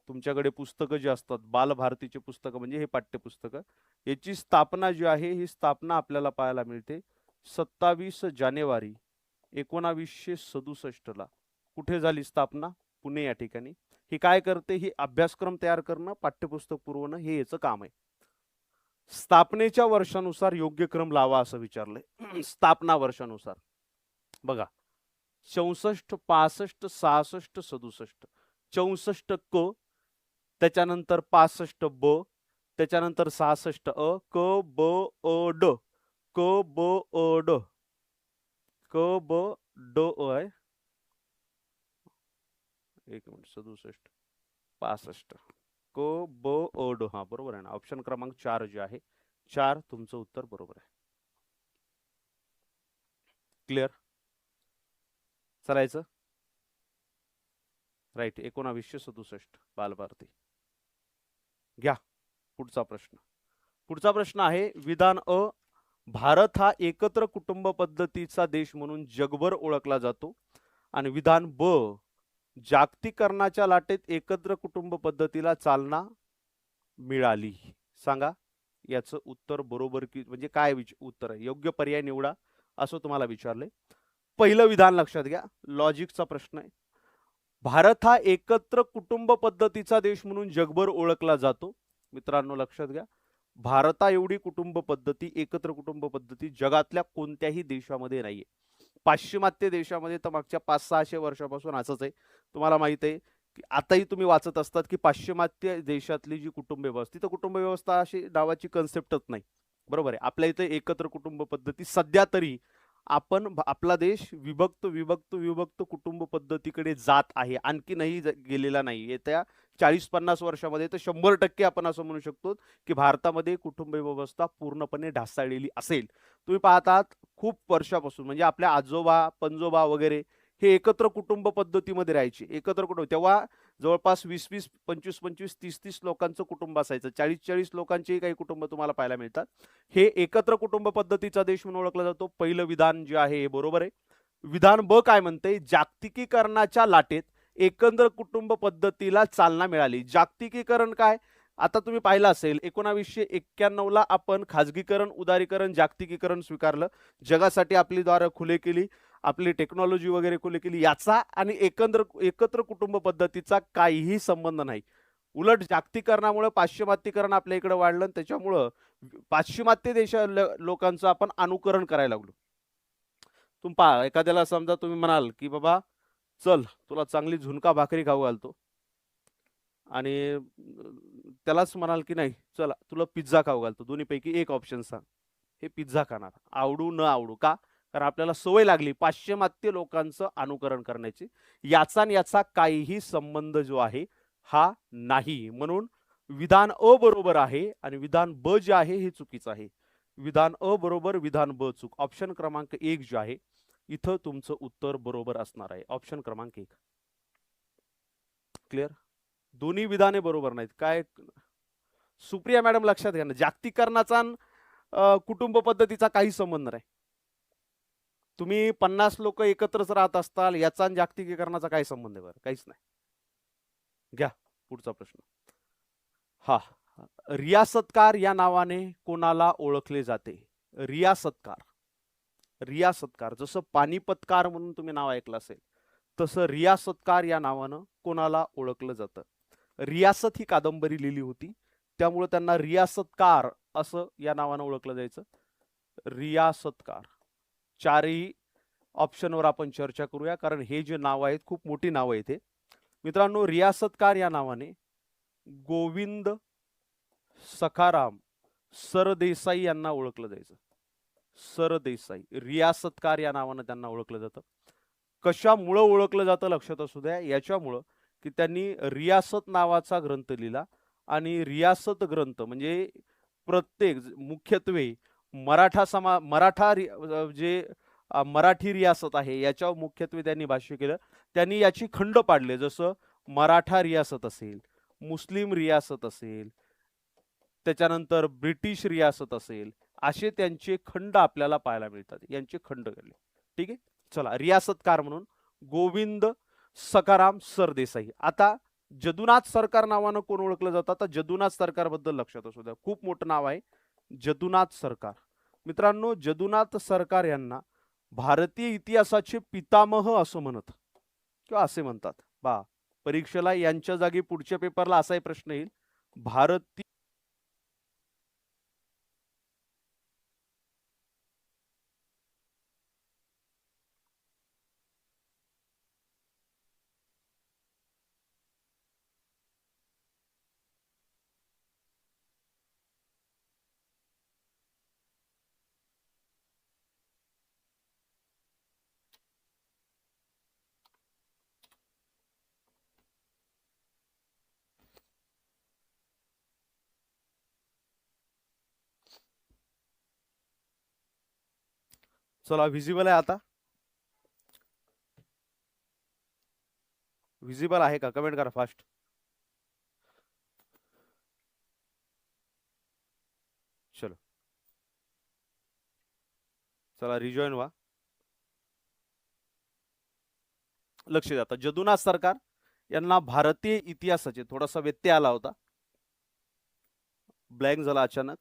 तुमच्याकडे पुस्तकं जे असतात बालभारतीचे पुस्तकं म्हणजे हे पाठ्यपुस्तकं, याची स्थापना जी आहे ही स्थापना आपल्याला पाहायला मिळते 27 जानेवारी 1967 ला. कुठे झाली स्थापना? पुणे या ठिकाणी. ही काय करते? ही अभ्यासक्रम तयार करणं, पाठ्यपुस्तक पुरवणं हे याचं काम आहे. स्थापनेच्या वर्षानुसार योग्य क्रम लावा असं विचारलंय. स्थापना वर्षानुसार बघा, 64, 65, 66, 67. 64 क, त्याच्यानंतर 65 ब, त्याच्यानंतर 66 अ, क ब अ ड, क ब अ ड, क ब ड अ, एक मिनिट, 67, 65, क ब अ ड. हा बरोबर आहे ना. ऑप्शन क्रमांक 4 जे आहे 4 तुमचं उत्तर बरोबर आहे. क्लिअर. चालायचं राईट. 1967 बालभारती. घ्या पुढचा प्रश्न. पुढचा प्रश्न आहे विधान अ, भारत हा एकत्र कुटुंब पद्धतीचा देश म्हणून जगभर ओळखला जातो. आणि विधान ब, जागतिकीकरणाच्या लाटेत एकत्र कुटुंब पद्धतीला चालना मिळाली. सांगा याचं उत्तर बरोबर की म्हणजे काय उत्तर आहे? योग्य पर्याय निवडा असं तुम्हाला विचारले. पहिलं विधान लक्षात घ्या, लॉजिकचा प्रश्न आहे. भारत हा एकत्र कुटुंब पद्धतीचा देश म्हणून जगभर ओळखला जातो. मित्रांनो लक्षात घ्या, भारता एवढी कुटुंब पद्धती, एकत्र कुटुंब पद्धती जगातल्या कोणत्याही देशामध्ये नाहीये. पाश्चिमात्य देशामध्ये तर मागच्या 500-600 वर्षापासून असंच आहे. तुम्हाला माहित आहे की आताही तुम्ही वाचत असतात की पाश्चिमात्य देशातली जी कुटुंब व्यवस्था, तर कुटुंब व्यवस्था अशी नावाची कन्सेप्टच नाही. बरोबर आहे. आपल्या इथे एकत्र कुटुंब पद्धती सध्या तरी आपण आपला देश विभक्त विभक्त विभक्त कुटुंब पद्धतीकडे जात आहे, आणखी नाही गेलेला नाही. येत्या 40-50 वर्षामध्ये तर 100% आपण असं म्हणू शकतो की भारतामध्ये कुटुंब व्यवस्था पूर्णपणे ढासळलेली असेल. तुम्ही पाहतात खूप वर्षापासून म्हणजे आपल्या आजोबा पणजोबा वगैरे हे एकत्र कुटुंब पद्धतीमध्ये राहायचे. एकत्र कुटुंब तेव्हा जवळपास 20-20, 25-25, 30-30 लोकांचं कुटुंब असायचं. 40-40 लोकांचेही काही कुटुंब तुम्हाला पाहायला मिळतात. हे एकत्र कुटुंब पद्धतीचा देश म्हणून ओळखला जातो. पहिलं विधान जे आहे हे बरोबर आहे. विधान ब काय म्हणते? जागतिकीकरणाच्या लाटेत एकंदर कुटुंब पद्धतीला चालना मिळाली. जागतिकीकरण काय? आता तुम्ही पाहिलं असेल 1991 ला आपण खाजगीकरण, उदारीकरण, जागतिकीकरण स्वीकारलं. जगासाठी आपली दारं खुले केली, आपली टेक्नॉलॉजी वगैरे खुली केली. याचा आणि एकत्र कुटुंब पद्धतीचा काहीही संबंध नाही. उलट जागतिकीकरणामुळे पाश्चिमात्यकरण आपल्या इकडे वाढलं आणि त्याच्यामुळं पाश्चिमात्य देशा लोकांचं आपण अनुकरण करायला लागलो. तुम्ही पहा, एखाद्याला समजा तुम्ही म्हणाल की बाबा चल तुला चांगली झुणका भाकरी खाऊ घालतो आणि त्यालाच म्हणाल की नाही चला तुला पिझ्झा खाऊ घालतो, दोन्हीपैकी एक ऑप्शन सांग, हे पिझ्झा खाणार, आवडू न आवडू. का? कारण आपल्याला सवय लागली पाश्चिमात्य लोकांचं अनुकरण करण्याची. याचा आणि याचा काहीही संबंध जो आहे हा नाही. म्हणून विधान अ बरोबर आहे आणि विधान ब जे आहे हे चुकीचं आहे. विधान अ बरोबर, विधान ब चूक. ऑप्शन क्रमांक 1 जे आहे इथं तुमचं उत्तर बरोबर असणार आहे. ऑप्शन क्रमांक 1. क्लिअर? दोन्ही विधाने बरोबर नाहीत. काय सुप्रिया मॅडम लक्षात घ्या ना, जागतिकीकरणाचा कुटुंब पद्धतीचा काही संबंध नाही. तुम्ही 50 लोक एकत्रच राहत असताल, याचा आणि जागतिकीकरणाचा काय संबंध आहे बरं? काहीच नाही. घ्या पुढचा प्रश्न. हा, रियासतकार या नावाने कोणाला ओळखले जाते? रियासतकार. रियासतकार जसं पानिपतकार म्हणून तुम्ही नाव ऐकलं असेल, तसं रियासतकार या नावानं कोणाला ओळखलं जातं? रियासत ही कादंबरी लिहिली होती, त्यामुळे त्यांना रियासतकार असं या नावानं ओळखलं जायचं. रियासतकार. चारही ऑप्शनवर आपण चर्चा करूया, कारण हे जे नाव आहेत खूप मोठी नाव आहेत. मित्रांनो, रियासतकार या नावाने गोविंद सखाराम सरदेसाई यांना ओळखलं जायचं. सरदेसाई, रियासतकार या नावानं त्यांना ओळखलं जातं. कशामुळं ओळखलं जातं लक्षात असू द्या, याच्यामुळं की त्यांनी रियासत नावाचा ग्रंथ लिहिला आणि रियासत ग्रंथ म्हणजे प्रत्येक मुख्यत्वे मराठी रियासत आहे याच्यावर मुख्यत्वे त्यांनी भाष्य केलं. त्यांनी याची खंड पाडले, जसं मराठा रियासत असेल, मुस्लिम रियासत असेल, त्याच्यानंतर ब्रिटिश रियासत असेल, असे त्यांचे खंड आपल्याला पाहायला मिळतात. यांचे खंड केले. ठीक आहे, चला रियासतकार म्हणून गोविंद सखाराम सरदेसाई. आता जदुनाथ सरकार नावानं कोण ओळखलं जातं? आता जदुनाथ सरकार बद्दल लक्षात असू द्या, खूप मोठं नाव आहे जदुनाथ सरकार. मित्रांनो, जदुनाथ सरकार यांना भारतीय इतिहासाचे पितामह असं म्हणत किंवा असे म्हणतात. परीक्षेला यांच्या जागी पुढच्या पेपरला असाही प्रश्न येईल, भारतीय चला व्हिजिबल आहे आता? व्हिजिबल आहे का? कमेंट करा फास्ट. चलो चला रिजॉइन व्हा. लक्ष द्या, आता जदुनाथ सरकार यांना भारतीय इतिहासाचे थोडासा व्यत्यय आला होता, ब्लँक झाला अचानक.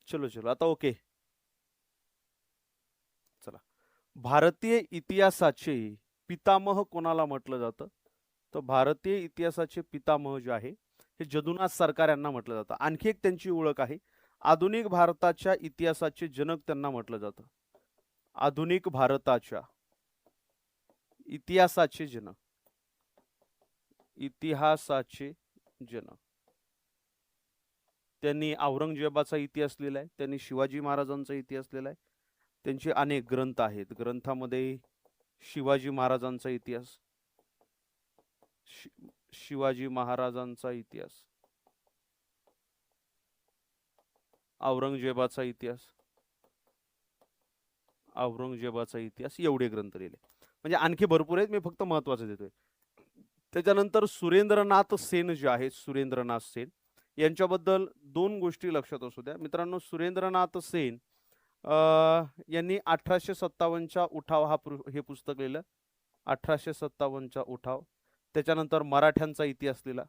चलो चलो आता ओके. चला, भारतीय इतिहासाचे पितामह कोणाला म्हटलं जातं? तर भारतीय इतिहासाचे पितामह जे आहे हे जदुनाथ सरकार यांना म्हटलं जातं. आणखी एक त्यांची ओळख आहे, आधुनिक भारताच्या इतिहासाचे जनक त्यांना म्हटलं जातं. आधुनिक भारताच्या इतिहासाचे जनक, इतिहासाचे जनक. त्यांनी औरंगजेबाचा इतिहास लिहिलाय, त्यांनी शिवाजी महाराजांचा इतिहास लिहिलाय, त्यांचे अनेक ग्रंथ आहेत. ग्रंथामध्ये शिवाजी महाराजांचा इतिहास, शिवाजी महाराजांचा इतिहास, औरंगजेबाचा इतिहास, औरंगजेबाचा इतिहास, एवढे ग्रंथ लिहिले. म्हणजे आणखी भरपूर आहेत, मी फक्त महत्वाचे देतोय. त्याच्यानंतर सुरेंद्रनाथ सेन जे आहेत, सुरेंद्रनाथ सेन यांच्याबद्दल दोन गोष्टी लक्षात असू द्या. मित्रांनो, सुरेंद्रनाथ सेन यांनी 1857च्या उठाव हे पुस्तक लिहिलं. 1857चा उठाव. त्याच्यानंतर मराठ्यांचा इतिहास लिहिला,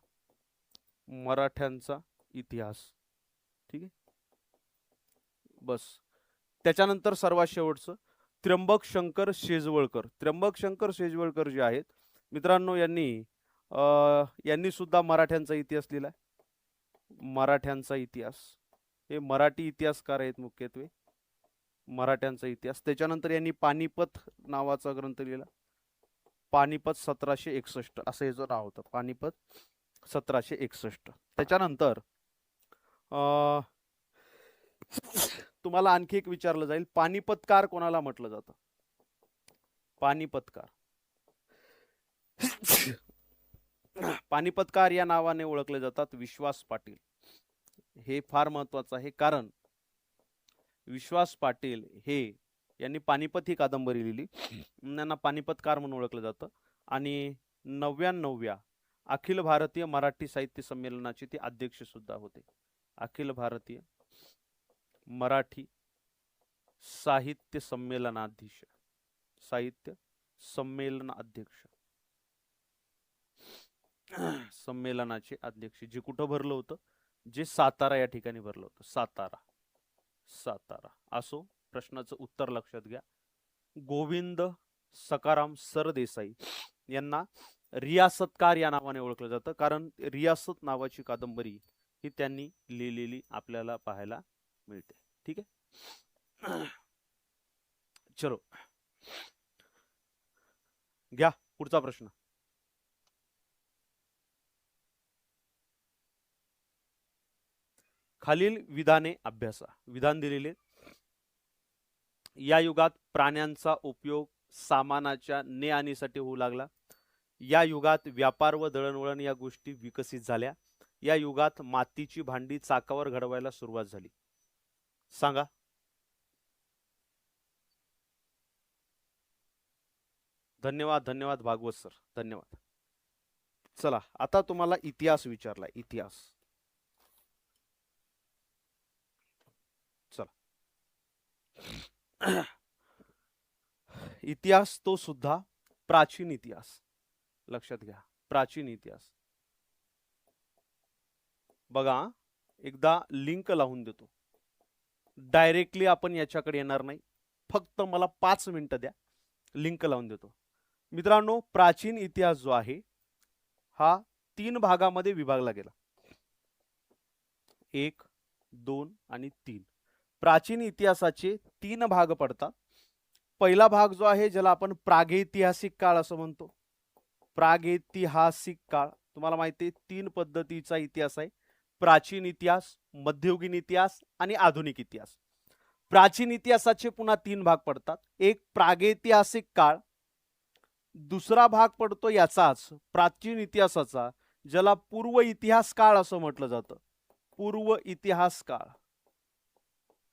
मराठ्यांचा इतिहास. ठीक आहे, बस. त्याच्यानंतर सर्वात शेवटचं त्र्यंबक शंकर शेजवळकर. त्र्यंबक शंकर शेजवळकर जे आहेत मित्रांनो, यांनी सुद्धा मराठ्यांचा इतिहास लिहिलाय. मराठ्यांचा इतिहास, हे मराठी इतिहासकार आहेत मुख्यत्वे, मराठ्यांचा इतिहास. त्याच्यानंतर यांनी पानिपत नावाचा ग्रंथ लिहिला. पानिपत 1761 असं याचं नाव होतं, पानिपत 1761. त्याच्यानंतर तुम्हाला आणखी एक विचारलं जाईल, पानिपतकार कोणाला म्हटलं जातं? पानिपतकार. पानिपतकार या नावाने ओळखले जातात विश्वास पाटील. हे फार महत्वाचं आहे, कारण विश्वास पाटील हे यांनी पानिपत ही कादंबरी लिहिली, त्यांना पानिपतकार म्हणून ओळखलं जातं. आणि 99व्या अखिल भारतीय मराठी साहित्य संमेलनाचे ते अध्यक्ष सुद्धा होते. अखिल भारतीय मराठी साहित्य संमेलनाध्यक्ष, साहित्य संमेलन अध्यक्ष, संमेलनाचे अध्यक्ष. जे कुठं भरलं होतं? जे सातारा या ठिकाणी भरलं होतं. सातारा. सातारा असो. प्रश्नाचं उत्तर लक्षात घ्या. गोविंद सकाराम सरदेसाई यांना रियासतकार या नावाने ओळखलं जातं, कारण रियासत नावाची कादंबरी ही त्यांनी लिहिलेली आपल्याला पाहायला मिळते. ठीक आहे, चलो घ्या पुढचा प्रश्न. खालील विधाने अभ्यासा. विधान दिलेले: या युगात प्राण्यांचा उपयोग सामानाच्या ने आणीसाठी होऊ लागला. या युगात व्यापार व दळणवळण या गोष्टी विकसित झाल्या. या युगात मातीची भांडी चाकावर घडवायला सुरुवात झाली. सांगा. धन्यवाद, धन्यवाद भागवत सर, धन्यवाद. चला आता तुम्हाला इतिहास विचारला. इतिहास. चला इतिहास तो सुद्धा प्राचीन इतिहास. लक्षात घ्या, प्राचीन इतिहास. बघा, एकदा लिंक लावून देतो. डायरेक्टली आपण याच्याकडे येणार नाही, फक्त मला 5 मिनिटं द्या, लिंक लावून देतो. मित्रांनो, प्राचीन इतिहास जो आहे हा 3 भागामध्ये विभागला गेला. 1, 2 आणि 3. प्राचीन इतिहासाचे 3 भाग पडतात. पहिला भाग जो आहे, ज्याला आपण प्रागैतिहासिक काळ असं म्हणतो. प्रागैतिहासिक काळ तुम्हाला माहिती आहे 3 पद्धतीचा इतिहास आहे: प्राचीन इतिहास, मध्ययुगीन इतिहास आणि आधुनिक इतिहास. प्राचीन इतिहासाचे पुन्हा 3 भाग पडतात. एक प्रागैतिहासिक काळ, दुसरा भाग पडतो याचाच प्राचीन इतिहासाचा, ज्याला पूर्व इतिहास काळ असं म्हटलं जातं. पूर्व इतिहास काळ,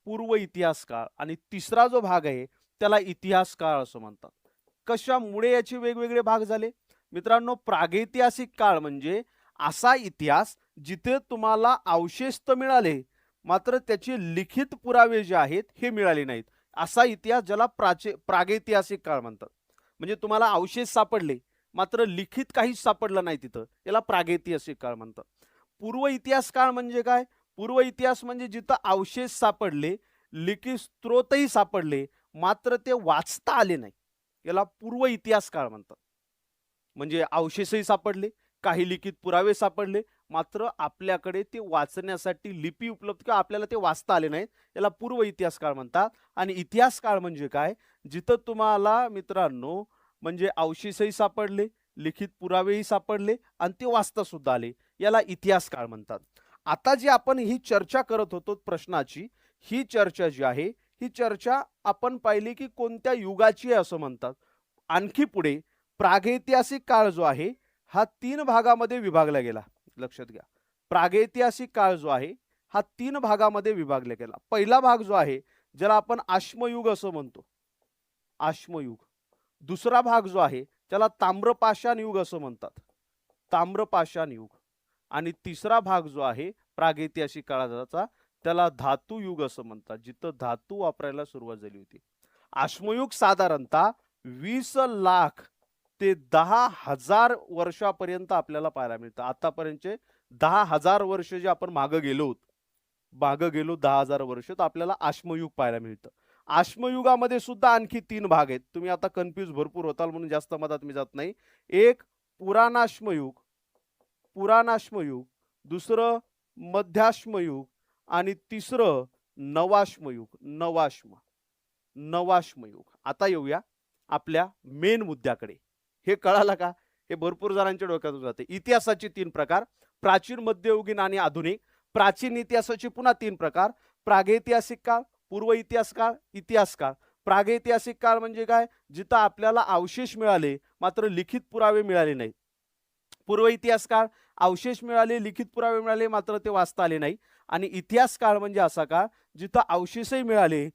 पूर्व इतिहास काळ. आणि तिसरा जो भाग आहे त्याला इतिहास काळ असं म्हणतात. कशामुळे याचे वेगवेगळे भाग झाले? मित्रांनो, प्रागैतिहासिक काळ म्हणजे असा इतिहास जिथे तुम्हाला अवशेष तर मिळाले, मात्र त्याचे लिखित पुरावे जे आहेत हे मिळाले नाहीत, असा इतिहास ज्याला प्रागैतिहासिक काळ म्हणतात. म्हणजे तुम्हाला अवशेष सापडले, मात्र लिखित काहीच सापडलं नाही तिथं, याला प्रागैतिहासिक काळ म्हणतात. पूर्व इतिहास काळ म्हणजे काय? पूर्व इतिहास म्हणजे जिथं अवशेष सापडले, लिखित स्त्रोतही सापडले, मात्र ते वाचता आले नाही, याला पूर्व इतिहास काळ म्हणतात. म्हणजे अवशेषही सापडले, काही लिखित पुरावे सापडले, मात्र आपल्याकडे ते वाचण्यासाठी लिपी उपलब्ध किंवा आपल्याला ते वाचता आले नाहीत, याला पूर्व इतिहास काळ म्हणतात. आणि इतिहास काळ म्हणजे काय? जिथं तुम्हाला मित्रांनो म्हणजे अवशेषही सापडले, लिखित पुरावेही सापडले आणि ते वाचता सुद्धा आले, याला इतिहास काळ म्हणतात. आता जी आपण ही चर्चा करत होतो प्रश्नाची, ही चर्चा जी आहे ही चर्चा आपण पाहिली की कोणत्या युगाची आहे असं म्हणतात. आणखी पुढे प्रागैतिहासिक काळ जो आहे हा 3 भागामध्ये विभागला गेला. लक्षात घ्या, प्रागैतिहासिक काळ जो आहे हा 3 भागामध्ये विभागला गेला. पहिला भाग जो आहे ज्याला आपण अश्मयुग असं म्हणतो, अश्मयुग. दुसरा भाग जो आहे त्याला ताम्रपाषाण युग असं म्हणतात, ताम्रपाषाण युग. आणि तिसरा भाग जो आहे प्रागैतिहासिक काळाचा त्याला धातू युग असं म्हणतात, जिथं धातू वापरायला सुरुवात झाली होती. अश्मयुग साधारणतः 20 लाख ते 10,000 वर्षापर्यंत आपल्याला पाहायला मिळतं. आतापर्यंतचे 10,000 वर्ष जे आपण मागे गेलो 10,000 वर्ष, तर आपल्याला अश्मयुग पाहायला मिळतं. अश्मयुगामध्ये सुद्धा आणखी 3 भाग आहेत. तुम्ही आता कन्फ्यूज भरपूर होताल म्हणून जास्त मधात मी जात नाही. एक पुराणाश्मयुग, पुराणाश्मयुग, दुसरं मध्याश्मयुग आणि तिसरं नवाश्मयुग, नवाश्मयुग. आता येऊया आपल्या मेन मुद्द्याकडे. हे कळालं का? हे भरपूर जणांच्या डोक्यातून जाते. इतिहासाचे 3 प्रकार, प्राचीन, मध्ययुगीन आणि आधुनिक. प्राचीन इतिहासाचे पुन्हा 3 प्रकार, प्रागैतिहासिक काळ, पूर्व इतिहास काळ, इतिहास काळ. प्रागैतिहासिक काळ म्हणजे काय? जिथं आपल्याला अवशेष मिळाले मात्र लिखित पुरावे मिळाले नाहीत. पूर्व इतिहास काळ, अवशेष मिळाले, लिखित पुरावे मिळाले मात्र ते वाचता आले नाही. आणि इतिहास काळ म्हणजे असा काळ जिथं अवशेषही मिळाले,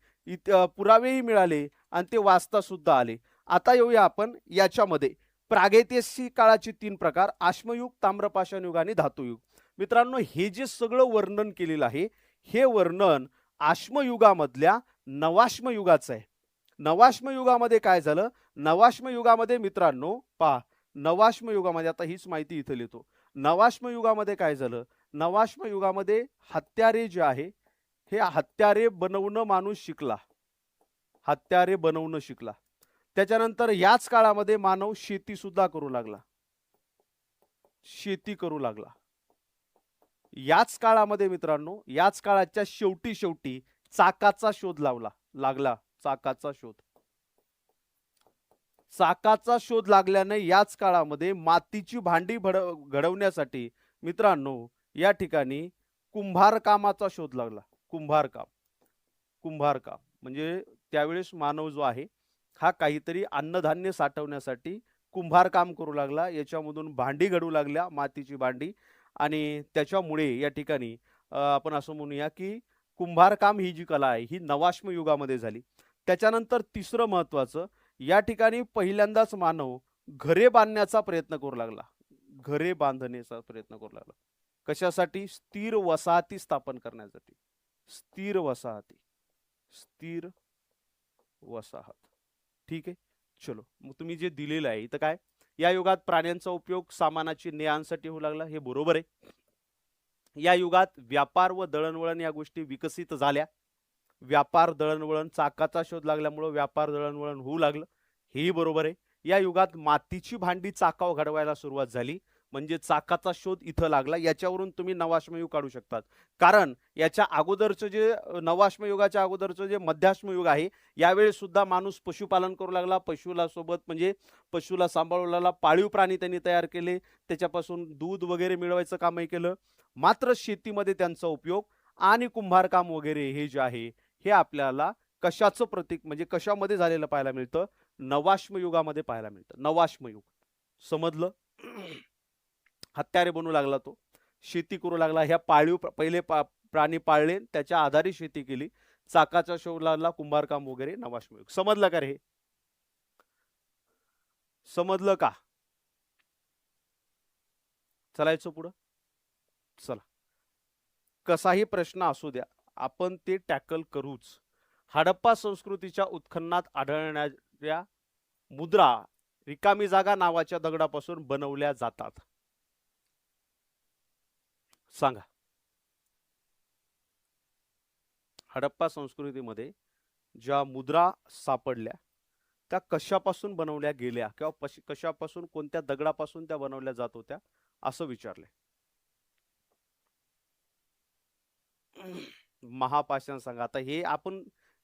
पुरावेही मिळाले आणि ते वाचता सुद्धा आले. आता येऊया आपण याच्यामध्ये प्रागैतिहासिक काळाचे 3 प्रकार, अश्मयुग, ताम्रपाषाण युग आणि धातुयुग. मित्रांनो, हे जे सगळं वर्णन केलेलं आहे हे वर्णन अश्मयुगामधल्या नवाश्म युगाचं आहे. नवाश्म युगामध्ये काय झालं? नवाश्म युगामध्ये मित्रांनो पहा, नवाश्म युगामध्ये आता हीच माहिती इथं लिहितो. नवाश्म युगामध्ये काय झालं? नवाश्म युगामध्ये हत्यारे जे आहे हे हत्यारे बनवणं माणूस शिकला. हत्यारे बनवणं शिकला. त्याच्यानंतर याच काळामध्ये मानव शेती सुद्धा करू लागला. शेती करू लागला. याच काळामध्ये मित्रांनो, याच काळाच्या शेवटी चाकाचा शोध लागला. चाकाचा शोध. चाकाचा शोध लागल्याने याच काळामध्ये मातीची भांडी घडवण्यासाठी मित्रांनो या ठिकाणी कुंभार कामाचा शोध लागला. कुंभार काम म्हणजे त्यावेळेस मानव जो आहे हा काहीतरी अन्नधान्य साठवण्यासाठी कुंभार काम करू लागला. याच्यामधून भांडी घडू लागल्या, मातीची भांडी. आणि त्याच्यामुळे या ठिकाणी आपण असं म्हणूया की कुंभार काम ही जी कला आहे ही नवाश्म युगामध्ये झाली. त्याच्यानंतर तिसरं महत्वाचं, या ठिकाणी पहिल्यांदाच मानव घरे बांधण्याचा प्रयत्न करू लागला. घरे बांधण्याचा प्रयत्न करू लागला. कशासाठी? स्थिर वसाहती स्थापन करण्यासाठी. स्थिर वसाहत. ठीक आहे. चलो, मग तुम्ही जे दिलेलं आहे इथं काय, या युगात प्राण्यांचा उपयोग सामानाची ने-आणसाठी होऊ लागला. हे बरोबर आहे. या युगात व्यापार व दळणवळण या गोष्टी विकसित झाल्या. व्यापार दळणवळण, चाकाचा शोध लागल्यामुळे व्यापार दळणवळण होऊ लागलं. हेही बरोबर आहे. या युगात मातीची भांडी चाकावर घडवायला सुरुवात झाली, म्हणजे चाकाचा शोध इथं लागला. याच्यावरून तुम्ही नवाश्मयुग काढू शकतात. कारण याच्या अगोदरचं जे नवाश्म युगाच्या अगोदरचं जे मध्याश्म युग आहे यावेळेस सुद्धा माणूस पशुपालन करू लागला. पशुला सोबत म्हणजे पशुला सांभाळू लागला. पाळीव प्राणी त्यांनी तयार केले, त्याच्यापासून दूध वगैरे मिळवायचं कामही केलं. मात्र शेतीमध्ये त्यांचा उपयोग आणि कुंभारकाम वगैरे हे जे आहे हे आपल्याला कशाचं प्रतीक म्हणजे कशामध्ये झालेलं पाहायला मिळतं? नवाश्म युगामध्ये पाहायला मिळतं. नवाश्म युग. समजलं? हत्यारे बनवू लागला, तो शेती करू लागला. ह्या पाळीव पहिले प्राणी पाळले, त्याच्या आधारे शेती केली. चाकाचा शोध लागला, कुंभारकाम वगैरे, नवाश्म युग. समजलं का रे? समजलं का? चलायचं पुढं. चला, कसाही प्रश्न असू द्या आपण ते टॅकल करूच. हडप्पा संस्कृतीच्या उत्खननात आढळणाऱ्या मुद्रा रिकामी जागा नावाच्या दगडापासून बनवल्या जातात. सांगा. हडप्पा संस्कृतीमध्ये ज्या मुद्रा सापडल्या त्या कशापासून बनवल्या गेल्या किंवा कशापासून, कोणत्या दगडापासून त्या बनवल्या जात होत्या असं विचारले. महापाषाण सांगा. आता हे आपण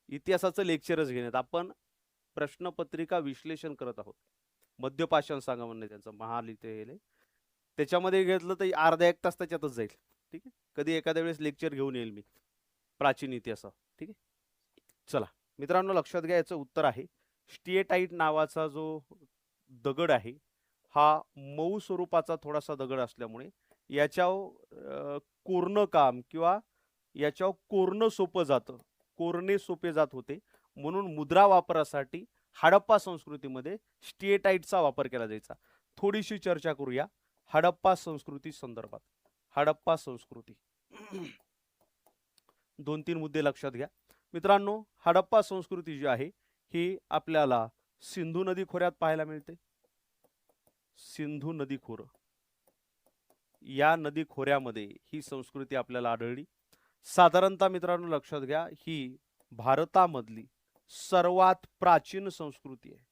इतिहासाचं लेक्चरच घेण्यात, आपण प्रश्नपत्रिका विश्लेषण करत आहोत. मध्यपाषाण सांगा म्हणणे त्यांचं महालिथे, त्याच्यामध्ये घेतलं तर अर्धा एक तास त्याच्यातच जाईल. ठीक आहे. कधी एखाद्या वेळेस लेक्चर घेऊन येईल मी प्राचीन इतिहास. ठीक आहे. चला मित्रांनो, लक्षात घ्या याचं उत्तर आहे स्टिएटाईट नावाचा जो दगड आहे हा मऊ स्वरूपाचा थोडासा दगड असल्यामुळे याच्यावर कोरणं काम किंवा याच्यावर कोरणं सोपं जातं, कोरणे सोपे जात होते. म्हणून मुद्रा वापरासाठी हडप्पा संस्कृतीमध्ये स्टिएटाईटचा वापर केला जायचा. थोडीशी चर्चा करूया हडप्पा संस्कृती संदर्भात. हडप्पा संस्कृती 2-3 मुद्दे लक्षात घ्या मित्रांनो. हडप्पा संस्कृती जी आहे ही आपल्याला सिंधू नदी खोऱ्यात पाहायला मिळते. सिंधू नदी खोरं, या नदी खोऱ्यामध्ये ही संस्कृती आपल्याला आढळली. साधारणतः मित्रांनो लक्षात घ्या ही भारतामधली सर्वात प्राचीन संस्कृती आहे.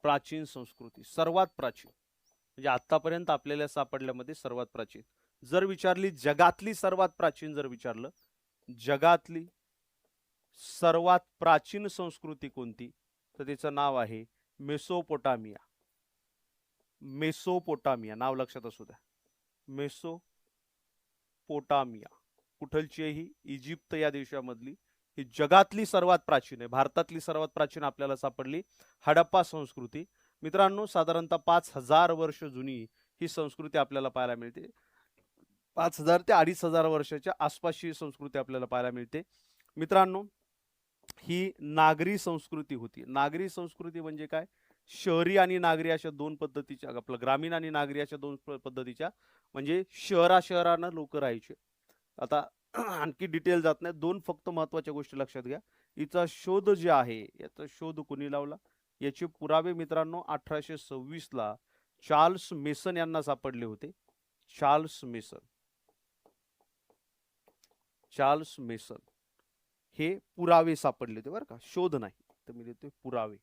प्राचीन संस्कृती, सर्वात प्राचीन म्हणजे आतापर्यंत आपल्याला सापडल्यामध्ये सर्वात प्राचीन. जर विचारली जगातली सर्वात प्राचीन, जर विचारलं जगातली सर्वात प्राचीन संस्कृती कोणती, तर त्याचं नाव आहे मेसोपोटामिया. मेसोपोटामिया नाव लक्षात असू द्या. मेसोपोटामिया कुठलची आहे ही? इजिप्त या देशामधली. ही जगातली सर्वात प्राचीन आहे. भारतातली सर्वात प्राचीन आपल्याला सापडली हडप्पा संस्कृती. मित्रांनो साधारणतः 5000 वर्ष जुनी ही संस्कृती आपल्याला पाहायला मिळते. 5000 ते 2500 वर्षाच्या आसपासची संस्कृती आपल्याला पाहायला मिळते. मित्रांनो ही नागरी संस्कृती होती. नागरी संस्कृती म्हणजे काय? शहरी आणि नागरी अशा दोन पद्धतीच्या, आपलं ग्रामीण आणि नागरी अशा दोन पद्धतीच्या, म्हणजे शहरानं लोक राहायचे. आता आणखी डिटेल जात नाही. दोन फक्त महत्वाच्या गोष्टी लक्षात घ्या. हिचा शोध जे आहे याचा शोध कोणी लावला? याचे पुरावे मित्रांनो 1826 ला चार्ल्स मेसन यांना सापडले होते. चार्ल्स मेसन हे पुरावे सापडले होते बरं का, शोध नाही. तर मी देतोय पुरावे.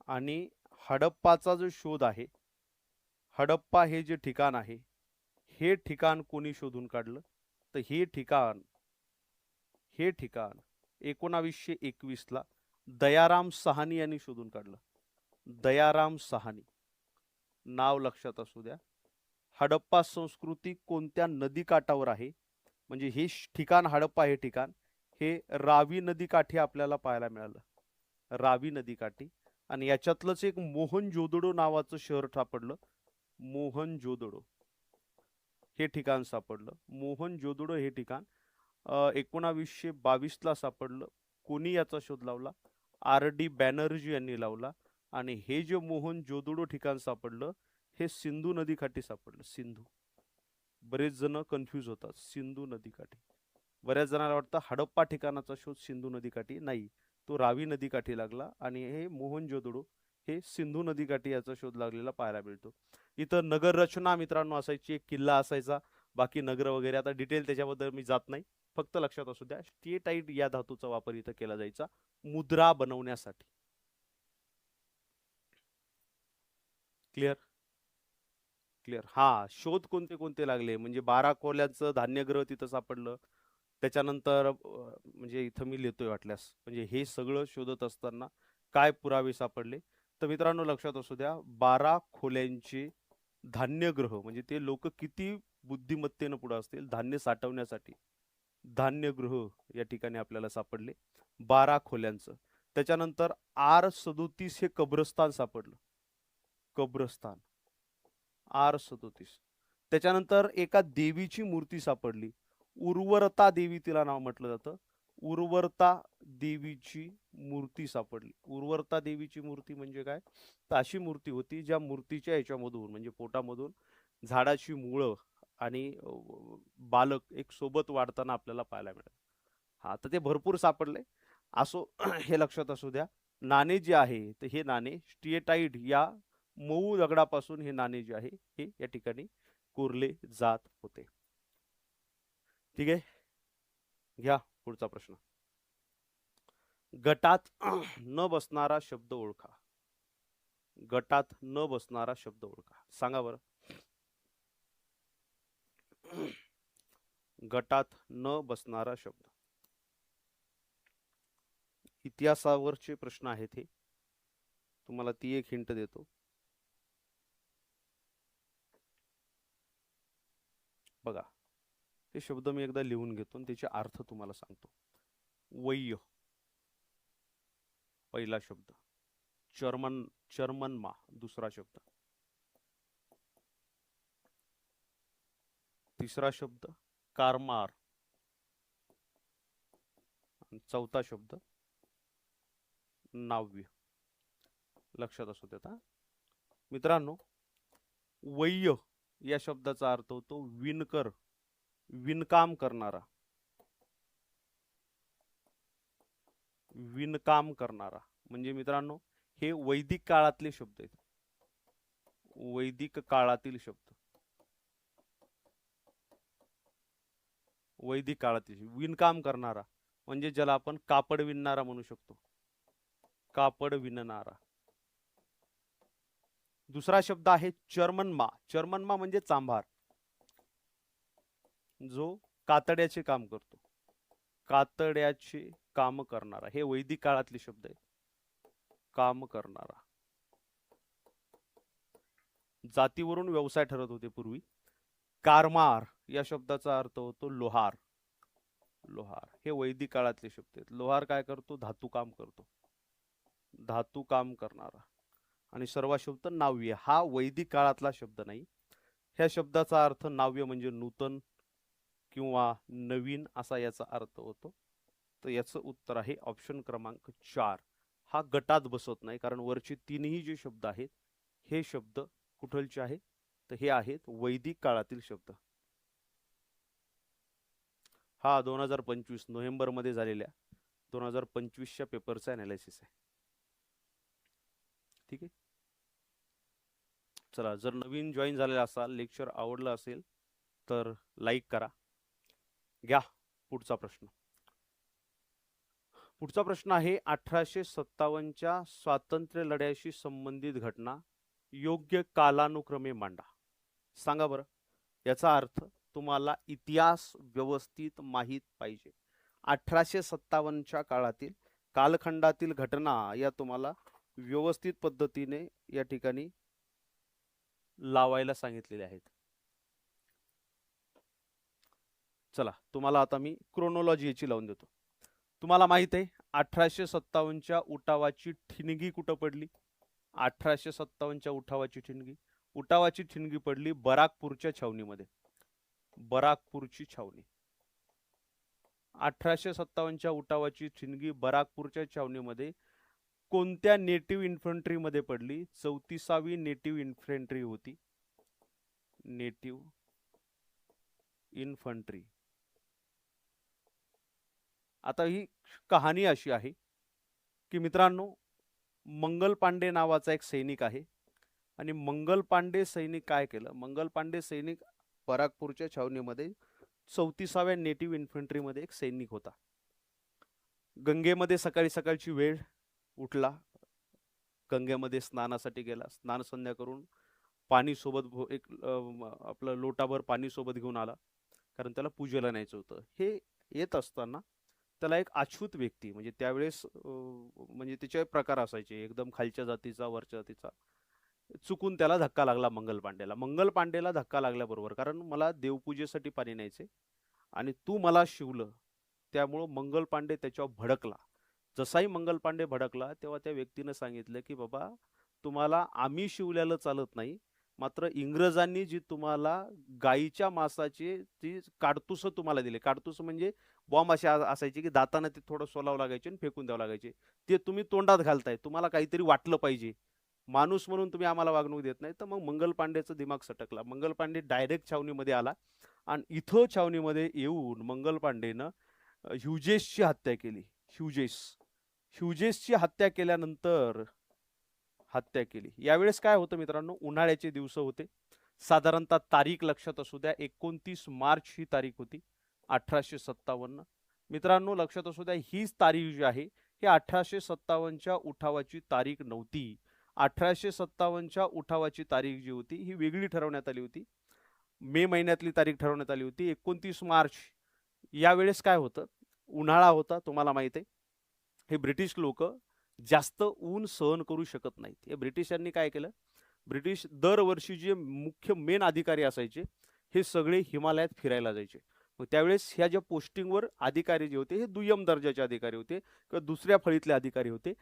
आणि हडप्पाचा जो शोध आहे, हडप्पा हे जे ठिकाण आहे, हे ठिकाण कोणी शोधून काढलं? तर हे ठिकाण 1921 ला दयाराम सहानी यांनी शोधून काढलं. दयाराम सहानी नाव लक्षात असू द्या. हडप्पा संस्कृती कोणत्या नदीकाठावर आहे? म्हणजे हे ठिकाण, हडप्पा हे ठिकाण हे रावी नदीकाठी आपल्याला पाहायला मिळालं. रावी नदीकाठी. आणि याच्यातलंच एक मोहनजोदडो नावाचं शहर सापडलं. मोहनजोदडो हे ठिकाण सापडलं. मोहनजोदडो हे ठिकाण 1922 ला सापडलं. कोणी याचा शोध लावला? RD बॅनर्जी यांनी लावला. आणि हे जे मोहनजोदडो ठिकाण सापडलं हे सिंधू नदीकाठी सापडलं. सिंधू. बरेच जण कन्फ्यूज होतात. सिंधू नदीकाठी. बऱ्याच जणांना वाटतं हडप्पा ठिकाणाचा शोध सिंधू नदीकाठी, नाही, तो रावी नदीकाठी लागला. आणि हे मोहनजोदडो हे सिंधू नदीकाठी याचा शोध लागलेला पाहायला मिळतो. इथं नगर रचना मित्रांनो असायची, एक किल्ला असायचा, बाकी नगर वगैरे. आता डिटेल त्याच्याबद्दल मी जात नाही. फक्त लक्षात असू द्या स्टेटाईट या धातूचा वापर इथं केला जायचा मुद्रा बनवण्यासाठी. क्लिअर? हा, शोध कोणते कोणते लागले म्हणजे 12 खोल्यांचं धान्यगृह तिथं सापडलं. त्याच्यानंतर म्हणजे इथं मी लिहितोय वाटल्यास, म्हणजे हे सगळं शोधत असताना काय पुरावे सापडले? तर मित्रांनो लक्षात असू द्या 12 खोल्यांचे धान्यगृह, म्हणजे ते लोक किती बुद्धिमत्तेनं पुढे असतील धान्य साठवण्यासाठी. धान्यगृह या ठिकाणी आपल्याला सापडले 12 खोल्यांचं. त्याच्यानंतर R37 हे कब्रस्तान सापडलं. कब्रस्तान R37. त्याच्यानंतर एका देवीची मूर्ती सापडली. उर्वरता देवी तिला नाव म्हटलं जातं. उर्वरता देवीची मूर्ती सापडली. उर्वरता देवीची मूर्ती म्हणजे काय? तर अशी मूर्ती होती ज्या मूर्तीच्या याच्यामधून म्हणजे पोटामधून झाडाची मुळं आणि बालक एक सोबत वाढताना आपल्याला पाहायला मिळेल. हा, तर ते भरपूर सापडले. असो हे लक्षात असू द्या. नाणे जे आहे तर हे नाणे स्टिएटाईड या मऊ दगडापासून हे नाणे जे आहे हे या ठिकाणी कोरले जात होते. ठीक आहे, घ्या पुढचा प्रश्न. गटात न बसणारा शब्द ओळखा. गटात न बसणारा शब्द ओळखा. सांगा बरं. गटात न बसणारा शब्द. इतिहासावरचे प्रश्न आहेत हे. तुम्हाला ती एक हिंट देतो. बघा, ते शब्द मी एकदा लिहून घेतो आणि त्याचे अर्थ तुम्हाला सांगतो. वय्य पहिला शब्द. चर्मनमा दुसरा शब्द. तिसरा शब्द कारमार. चौथा शब्द नाव्य. लक्षात असू देत. मित्रांनो वय्य या शब्दाचा अर्थ होतो विणकर, विणकाम करणारा. विणकाम करणारा म्हणजे मित्रांनो हे वैदिक काळातले शब्द आहेत. वैदिक काळातील शब्द. वैदिक काळातील विणकाम करणारा म्हणजे ज्याला आपण कापड विणणारा म्हणू शकतो. कापड विणणारा. दुसरा शब्द आहे चर्मनमा. चर्मनमा म्हणजे चांभार, जो कातड्याचे काम करतो. कातड्याचे काम करणारा. हे वैदिक काळातले शब्द आहेत. काम करणारा. जातीवरून व्यवसाय ठरत होते पूर्वी. कारमार या शब्दाचा अर्थ होतो लोहार. लोहार हे वैदिक काळातले शब्द आहेत. लोहार काय करतो? धातू काम करतो. धातू काम करणारा. आणि सर्व शब्द नाव्य हा वैदिक काळातला शब्द नाही. ह्या शब्दाचा अर्थ नाव्य म्हणजे नूतन किंवा नवीन असा याचा अर्थ होतो. तर याचं उत्तर आहे ऑप्शन क्रमांक 4. हा गटात बसत नाही कारण वरचे तीनही जे शब्द आहेत हे शब्द कुठलचे आहेत? तर हे आहेत वैदिक काळातील शब्द. हा 2025 नोव्हेंबर मध्ये झालेल्या 2025च्या पेपरचा अनालिसिस आहे. ठीक आहे. चला, जर नवीन जॉईन झालेला असाल, लेक्चर आवडलं असेल तर लाईक करा. घ्या पुढचा प्रश्न. पुढचा प्रश्न आहे 1857च्या स्वातंत्र्य लढ्याशी संबंधित घटना योग्य कालानुक्रमे मांडा. सांगा बरं. याचा अर्थ तुम्हाला इतिहास व्यवस्थित माहीत पाहिजे. 1857च्या काळातील कालखंडातील घटना या तुम्हाला व्यवस्थित पद्धतीने या ठिकाणी लावायला सांगितलेले आहेत. चला, तुम्हाला आता मी क्रोनॉलॉजी याची लावून देतो. तुम्हाला माहित आहे 1857च्या उठावाची ठिणगी कुठं पडली? 1857च्या उठावाची ठिणगी पडली बराकपूरच्या छावणीमध्ये. बराकपूरची छावणी. 1857च्या उठावाची ठिणगी बराकपूरच्या छावणीमध्ये कोणत्या नेटिव्ह इन्फंट्री मध्ये पडली? 34वी नेटिव्ह इन्फंट्री होती. Native infantry. आता ही कहाणी अशी आहे की मित्रांनो, मंगल पांडे नावाचा एक सैनिक आहे आणि मंगल पांडे सैनिक काय केलं? मंगल पांडे सैनिक बराकपूरच्या छावणीमध्ये 34व्या नेटिव्ह इन्फंट्री मध्ये एक सैनिक होता. गंगेमध्ये सकाळची वेळ उठला, गंगेमध्ये स्नानासाठी गेला. स्नान संध्या करून पाणी सोबत एक आपलं लोटाभर पाणी सोबत घेऊन आला कारण त्याला पूजेला न्यायचं होतं. हे येत असताना त्याला एक अछूत व्यक्ती, म्हणजे त्यावेळेस म्हणजे त्याचे प्रकार असायचे, एकदम खालच्या जातीचा, वरच्या जातीचा, चुकून त्याला धक्का लागला मंगल पांडेला. मंगल पांडेला धक्का लागल्याबरोबर, कारण मला देवपूजेसाठी पाणी न्यायचे आणि तू मला शिवलं, त्यामुळं मंगल पांडे त्याच्यावर भडकला. जसाही मंगल पांडे भडकला तेव्हा त्या व्यक्तीने सांगितलं की बाबा, तुम्हाला आम्ही शिवल्याला चालत नाही, मात्र इंग्रजांनी जी तुम्हाला गाईच्या मांसाची ती काडतूस तुम्हाला दिले. काडतूस म्हणजे बॉम्ब असे असायचे की दाताने ते थोडं सोलावं लागायचे आणि फेकून द्यावं लागायचे. ते तुम्ही तोंडात घालताय, तुम्हाला काहीतरी वाटलं पाहिजे, माणूस म्हणून तुम्ही आम्हाला वागणूक देत नाही. तर मग मंगल पांडेचं दिमाग सटकला. मंगल पांडे डायरेक्ट छावणीमध्ये आला आणि इथं छावणीमध्ये येऊन मंगल पांडेनं ह्युजेसची हत्या केली. ह्युजेसची हत्या केल्यानंतर यावेळेस काय होतं मित्रांनो, उन्हाळ्याचे दिवस होते. साधारणतः तारीख लक्षात असू द्या, 29 मार्च ही तारीख होती 1857. मित्रांनो लक्षात असू द्या, हीच तारीख जी आहे ही 1857च्या उठावाची तारीख नव्हती. 1857च्या उठावाची तारीख जी होती ही वेगळी ठरवण्यात आली होती. मे महिन्यातली तारीख ठरवण्यात आली होती 29 मार्च. यावेळेस काय होतं, उन्हाळा होता, तुम्हाला माहिती आहे. हे ब्रिटिश लोक जास्त ऊन सहन करू शकत नाहीत. हे ब्रिटिशांनी काय केलं, ब्रिटिश दरवर्षी जे मुख्य मेन अधिकारी असायचे हे सगळे हिमालयात फिरायला जायचे. मग त्यावेळेस ह्या ज्या पोस्टिंगवर अधिकारी जे होते हे दुय्यम दर्जाचे अधिकारी होते किंवा दुसऱ्या फळीतले अधिकारी होते.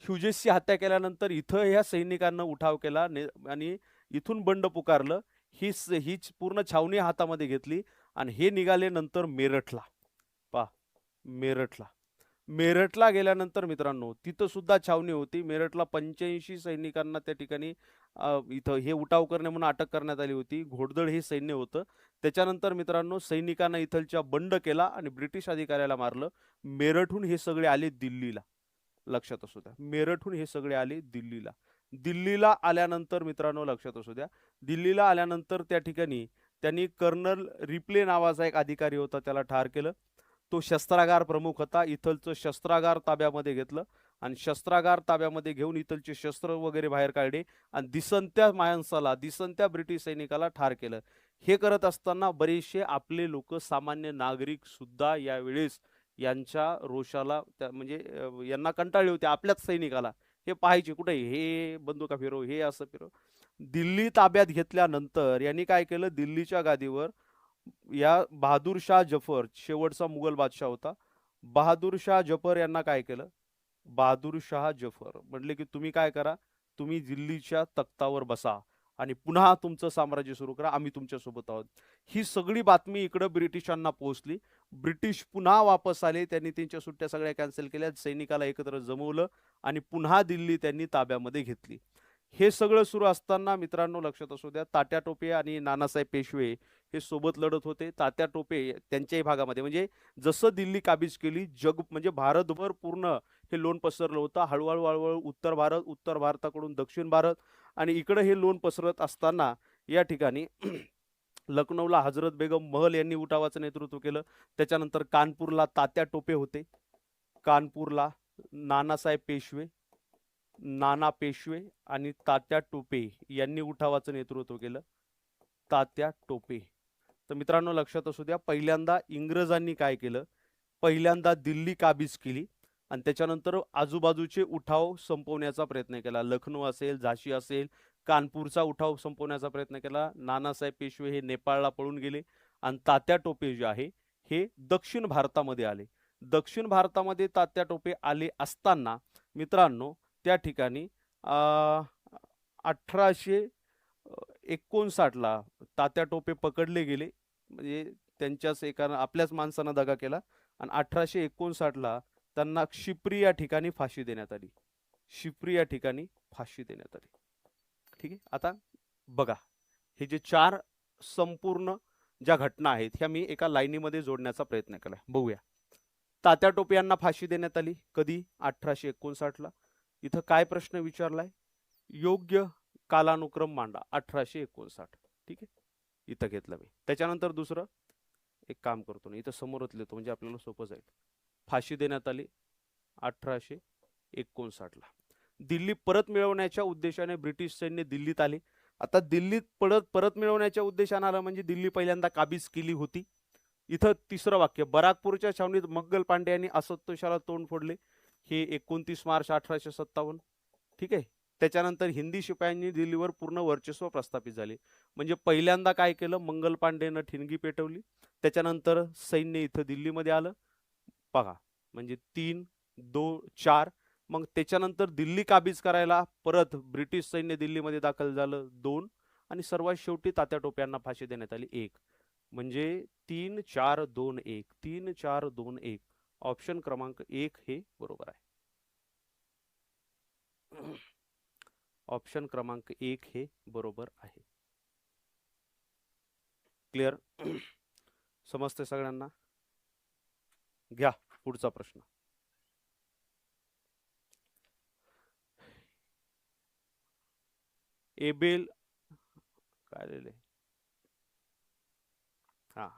ह्युजेसची हत्या केल्यानंतर इथं ह्या सैनिकांना उठाव केला आणि इथून बंड पुकारलं. हीच पूर्ण छावणी हातामध्ये घेतली आणि हे निघाले नंतर मेरठला. मेरठला गेल्यानंतर मित्रांनो तिथं सुद्धा छावणी होती. मेरठला 85 सैनिकांना त्या ठिकाणी इथं हे उठाव करणे म्हणून अटक करण्यात आली होती. घोडदळ हे सैन्य होतं. त्याच्यानंतर मित्रांनो सैनिकांना इथलच्या बंड केला आणि ब्रिटिश अधिकाऱ्याला मारलं. मेरठहून हे सगळे आले दिल्लीला. लक्षात असू द्या, मेरठहून हे सगळे आले दिल्लीला. दिल्लीला आल्यानंतर मित्रांनो लक्षात असू द्या, दिल्लीला आल्यानंतर त्या ठिकाणी त्यांनी कर्नल रिप्ले नावाचा एक अधिकारी होता, त्याला ठार केलं. तो शस्त्रागार प्रमुख होता. इथलचं शस्त्रागार ताब्यामध्ये घेतलं आणि शस्त्रागार ताब्यामध्ये घेऊन इथलचे शस्त्र वगैरे बाहेर काढले आणि दिसंत्या ब्रिटिश सैनिकाला ठार केलं. हे करत असताना बरेचसे आपले लोक, सामान्य नागरिक सुद्धा यावेळेस यांच्या रोषाला म्हणजे यांना कंटाळले होते आपल्याच सैनिकाला. हे पाहायचे कुठे हे बंदुका फिरव, हे असं फिरव. दिल्ली ताब्यात घेतल्यानंतर यांनी काय केलं, दिल्लीच्या गादीवर या बहादूर शाह जफर, शेवटचा मुघल बादशाह होता, बहादूर शाह जफर यांना काय केलं, बहादूर शाह जफर म्हटले की तुम्ही काय करा, तुम्ही दिल्लीच्या तख्तावर बसा आणि पुन्हा तुमचं साम्राज्य सुरू करा, आम्ही तुमच्या सोबत आहोत. ही सगळी बातमी इकडे ब्रिटिशांना पोहोचली. ब्रिटिश पुन्हा वापस आले, त्यांनी त्यांच्या सुट्ट्या सगळ्या कॅन्सल केल्या, सैनिकाला एकत्र जमवलं आणि पुन्हा दिल्ली त्यांनी ताब्यामध्ये घेतली. हे सगळं सुरू असताना मित्रांनो लक्षात असू द्या, तात्या टोपे आणि नानासाहेब पेशवे हे सोबत लढत होते. तात्या टोपे त्यांच्याही भागामध्ये, म्हणजे जसं दिल्ली काबीज केली, जग म्हणजे भारतभर पूर्ण हे लोण पसरलं होतं. हळूहळू हळूहळू उत्तर भारताकडून दक्षिण भारत आणि इकडे हे लोण पसरत असताना या ठिकाणी लखनौला हजरत बेगम महल यांनी उठावाचं नेतृत्व केलं. त्याच्यानंतर कानपूरला तात्या टोपे होते, कानपूरला नानासाहेब पेशवे, नाना पेशवे आणि तात्या टोपे यांनी उठावाचं नेतृत्व केलं. तात्या टोपे. तर मित्रांनो लक्षात असू द्या, पहिल्यांदा इंग्रजांनी काय केलं, पहिल्यांदा दिल्ली काबीज केली आणि त्याच्यानंतर आजूबाजूचे उठाव संपवण्याचा प्रयत्न केला. लखनौ असेल, झाशी असेल, कानपूरचा उठाव संपवण्याचा प्रयत्न केला. नानासाहेब पेशवे हे नेपाळला पळून गेले आणि तात्या टोपे जे आहे हे दक्षिण भारतामध्ये आले. दक्षिण भारतामध्ये तात्या टोपे आले असताना मित्रांनो त्या ठिकाणी 1859ला तात्या टोपे पकडले गेले, म्हणजे त्यांच्याच एका आपल्याच माणसानं दगा केला आणि 1859ला त्यांना शिप्री या ठिकाणी फाशी देण्यात आली. शिप्री या ठिकाणी फाशी देण्यात आली. ठीक आहे. आता बघा, हे जे 4 संपूर्ण ज्या घटना आहेत ह्या मी एका लाईनीमध्ये जोडण्याचा प्रयत्न केला. बघूया. तात्या टोपे यांना फाशी देण्यात आली कधी, 1859ला. इथं काय प्रश्न विचारलाय, योग्य कालानुक्रम मांडा, 1859. ठीक आहे, इथं घेतलं मी. त्याच्यानंतर दुसरं एक काम करतो ना, इथं समोरच लिहितो म्हणजे आपल्याला सोपं जाईल. फाशी देण्यात आली 1859ला. दिल्ली परत मिळवण्याच्या उद्देशाने ब्रिटिश सैन्य दिल्लीत आले. आता दिल्लीत परत मिळवण्याच्या उद्देशाने आलं म्हणजे दिल्ली पहिल्यांदा काबीज केली होती. इथं तिसरं वाक्य, बराकपूरच्या छावणीत मंगल पांडे यांनी असंतोषाला तोंड फोडले, हे 29 मार्च 1857. ठीक आहे. त्याच्यानंतर हिंदी शिपायांनी दिल्लीवर पूर्ण वर्चस्व प्रस्थापित झाले. म्हणजे पहिल्यांदा काय केलं, मंगल पांडेनं ठिणगी पेटवली, त्याच्यानंतर सैन्य इथं दिल्लीमध्ये आलं. बघा म्हणजे 3, 2, 4. मग त्याच्यानंतर दिल्ली काबीज करायला परत ब्रिटिश सैन्य दिल्लीमध्ये दाखल झालं 2 आणि सर्वात शेवटी तात्या टोपे यांना फाशी देण्यात आली 1. म्हणजे 3, 4, 2, 1, 3, 4, 2, 1. ऑप्शन क्रमांक 1 हे बरोबर आहे. ऑप्शन क्रमांक 1 हे बरोबर आहे. क्लिअर? समजते सगळ्यांना? घ्या पुढचा प्रश्न. एबेल काय लिहिले, हा,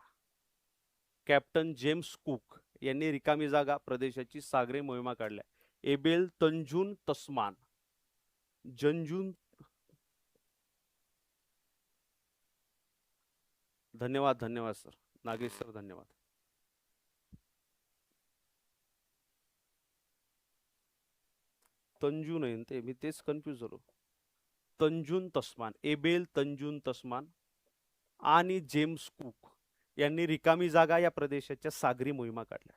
कॅप्टन जेम्स कुक यांनी रिकामी जागा प्रदेशाची सागरी मोहिमा काढल्या. एबेल तंजून तस्मान, जंजून. धन्यवाद धन्यवाद सर, नागेश सर धन्यवाद. तंजून आहे ते, मी तेच कन्फ्यूज झालो. तंजून तस्मान, एबेल तंजून तस्मान आणि जेम्स कुक यांनी रिकामी जागा या प्रदेशाच्या सागरी मोहिमा काढल्या.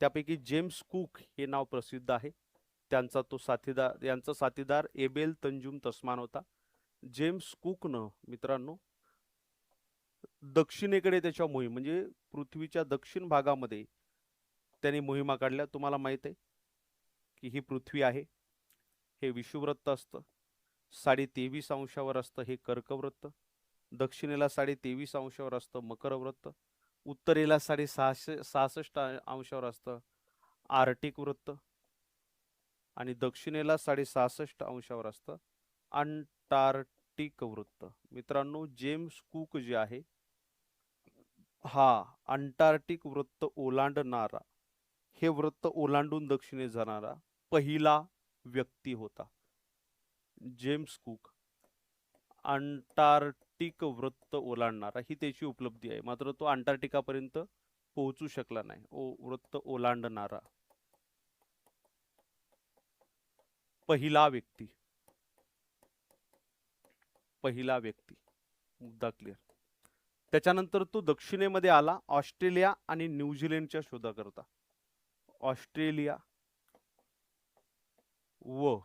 त्यापैकी जेम्स कुक हे नाव प्रसिद्ध आहे. त्यांचा तो साथीदार, यांचा साथीदार एबेल तंजूम तस्मान होता. जेम्स कुकनं मित्रांनो दक्षिणेकडे त्याच्या मोहीम, म्हणजे पृथ्वीच्या दक्षिण भागामध्ये त्यांनी मोहिमा काढल्या. तुम्हाला माहित आहे की ही पृथ्वी आहे, हे विषुववृत्त असतं, 23.5 अंशावर असतं हे कर्कवृत्त, दक्षिणेला 23.5 अंशावर असतं मकरवृत्त, उत्तरेला 66 अंशावर असतं आर्टिक वृत्त आणि दक्षिणेला 66 अंशावर असतं अंटार्क्टिक वृत्त. मित्रांनो जेम्स कुक जे आहे हा अंटार्क्टिक वृत्त ओलांडणारा, हे वृत्त ओलांडून दक्षिणेस जाणारा पहिला व्यक्ती होता. जेम्स कुक अंटार्क्टिक वृत्त ओलांडणारा ही त्याची उपलब्धी आहे, मात्र तो अंटार्क्टिकापर्यंत पोहोचू शकला नाही. वृत्त ओलांडणारा. पहिला व्यक्ती, पहिला व्यक्ती, मुद्दा क्लिअर. त्याच्यानंतर तो दक्षिणेमध्ये आला ऑस्ट्रेलिया आणि न्यूझीलंडच्या शोधाकरता. ऑस्ट्रेलिया व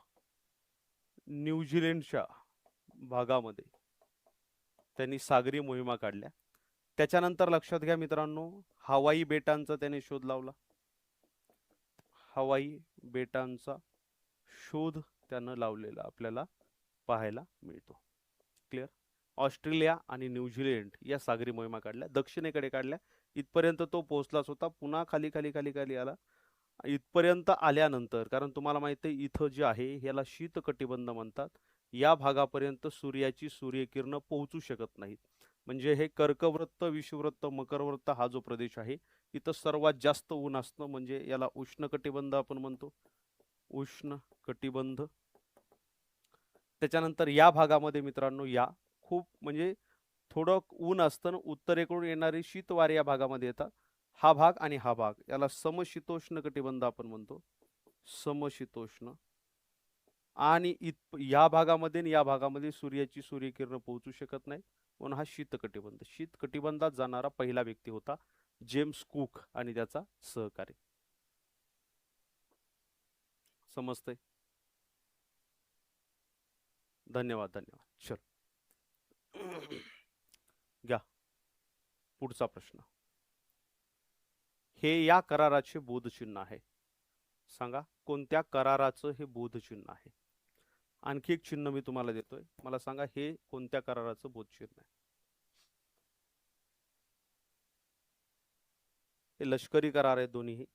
न्यूझीलंडच्या भागामध्ये त्यांनी सागरी मोहिमा काढल्या. त्याच्यानंतर लक्षात घ्या मित्रांनो, हवाई बेटांचा त्याने शोध लावला. हवाई बेटांचा शोध त्यानं लावलेला आपल्याला पाहायला मिळतो. क्लिअर. ऑस्ट्रेलिया आणि न्यूझीलंड या सागरी मोहिमा काढल्या, दक्षिणेकडे काढल्या. इथपर्यंत तो पोहोचलाच होता. पुन्हा खाली खाली खाली खाली आला. इथपर्यंत आल्यानंतर, कारण तुम्हाला माहिती आहे इथं जे आहे याला शीत कटिबंध म्हणतात, या भागापर्यंत सूर्याची सूर्यकिरण पोहोचू शकत नाहीत. म्हणजे हे कर्कवृत्त, विषुवृत्त, मकरवृत्त हा जो प्रदेश आहे इथं सर्वात जास्त ऊन असतं, म्हणजे याला उष्ण कटिबंध आपण म्हणतो, उष्ण कटिबंध. त्याच्यानंतर या भागामध्ये मित्रांनो या खूप म्हणजे थोडं ऊन असतं, उत्तरेकडून येणारी शीत वारे या भागामध्ये येतात. हा भाग आणि हा भाग याला समशीतोष्ण कटिबंध आपण म्हणतो, समशीतोष्ण. आणि या भागामध्ये या भागामध्ये सूर्याची सूर्यकिरण पोहोचू शकत नाही, म्हणून हा शीत कटिबंध. शीत कटिबंधात जाणारा पहिला व्यक्ती होता जेम्स कुक आणि त्याचा सहकारी. समजतंय? धन्यवाद धन्यवाद. चल घ्या पुढचा प्रश्न. हे या कराराचे बोधचिन्ह आहे. सांगा कोणत्या कराराचं हे बोधचिन्ह आहे. आणखी एक चिन्ह मी तुम्हाला देतोय, मला सांगा हे कोणत्या कराराचं बोधचिन्ह आहे. हे लष्करी करार आहे दोन्ही.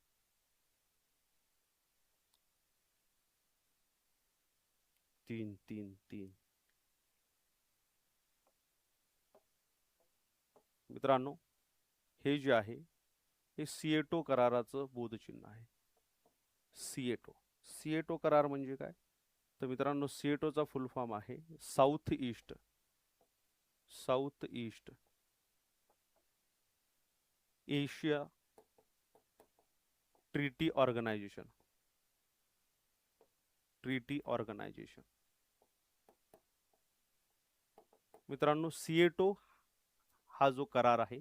तीन तीन तीन. मित्रांनो हे जे आहे हे सिएटो कराराचं बोधचिन्ह आहे. सिएटो. सिएटो करार म्हणजे काय तर मित्रांनो, सिएटोचा फुल फॉर्म आहे south east, south east Asia treaty organisation, treaty organisation. मित्रांनो सिएटो हा जो करार आहे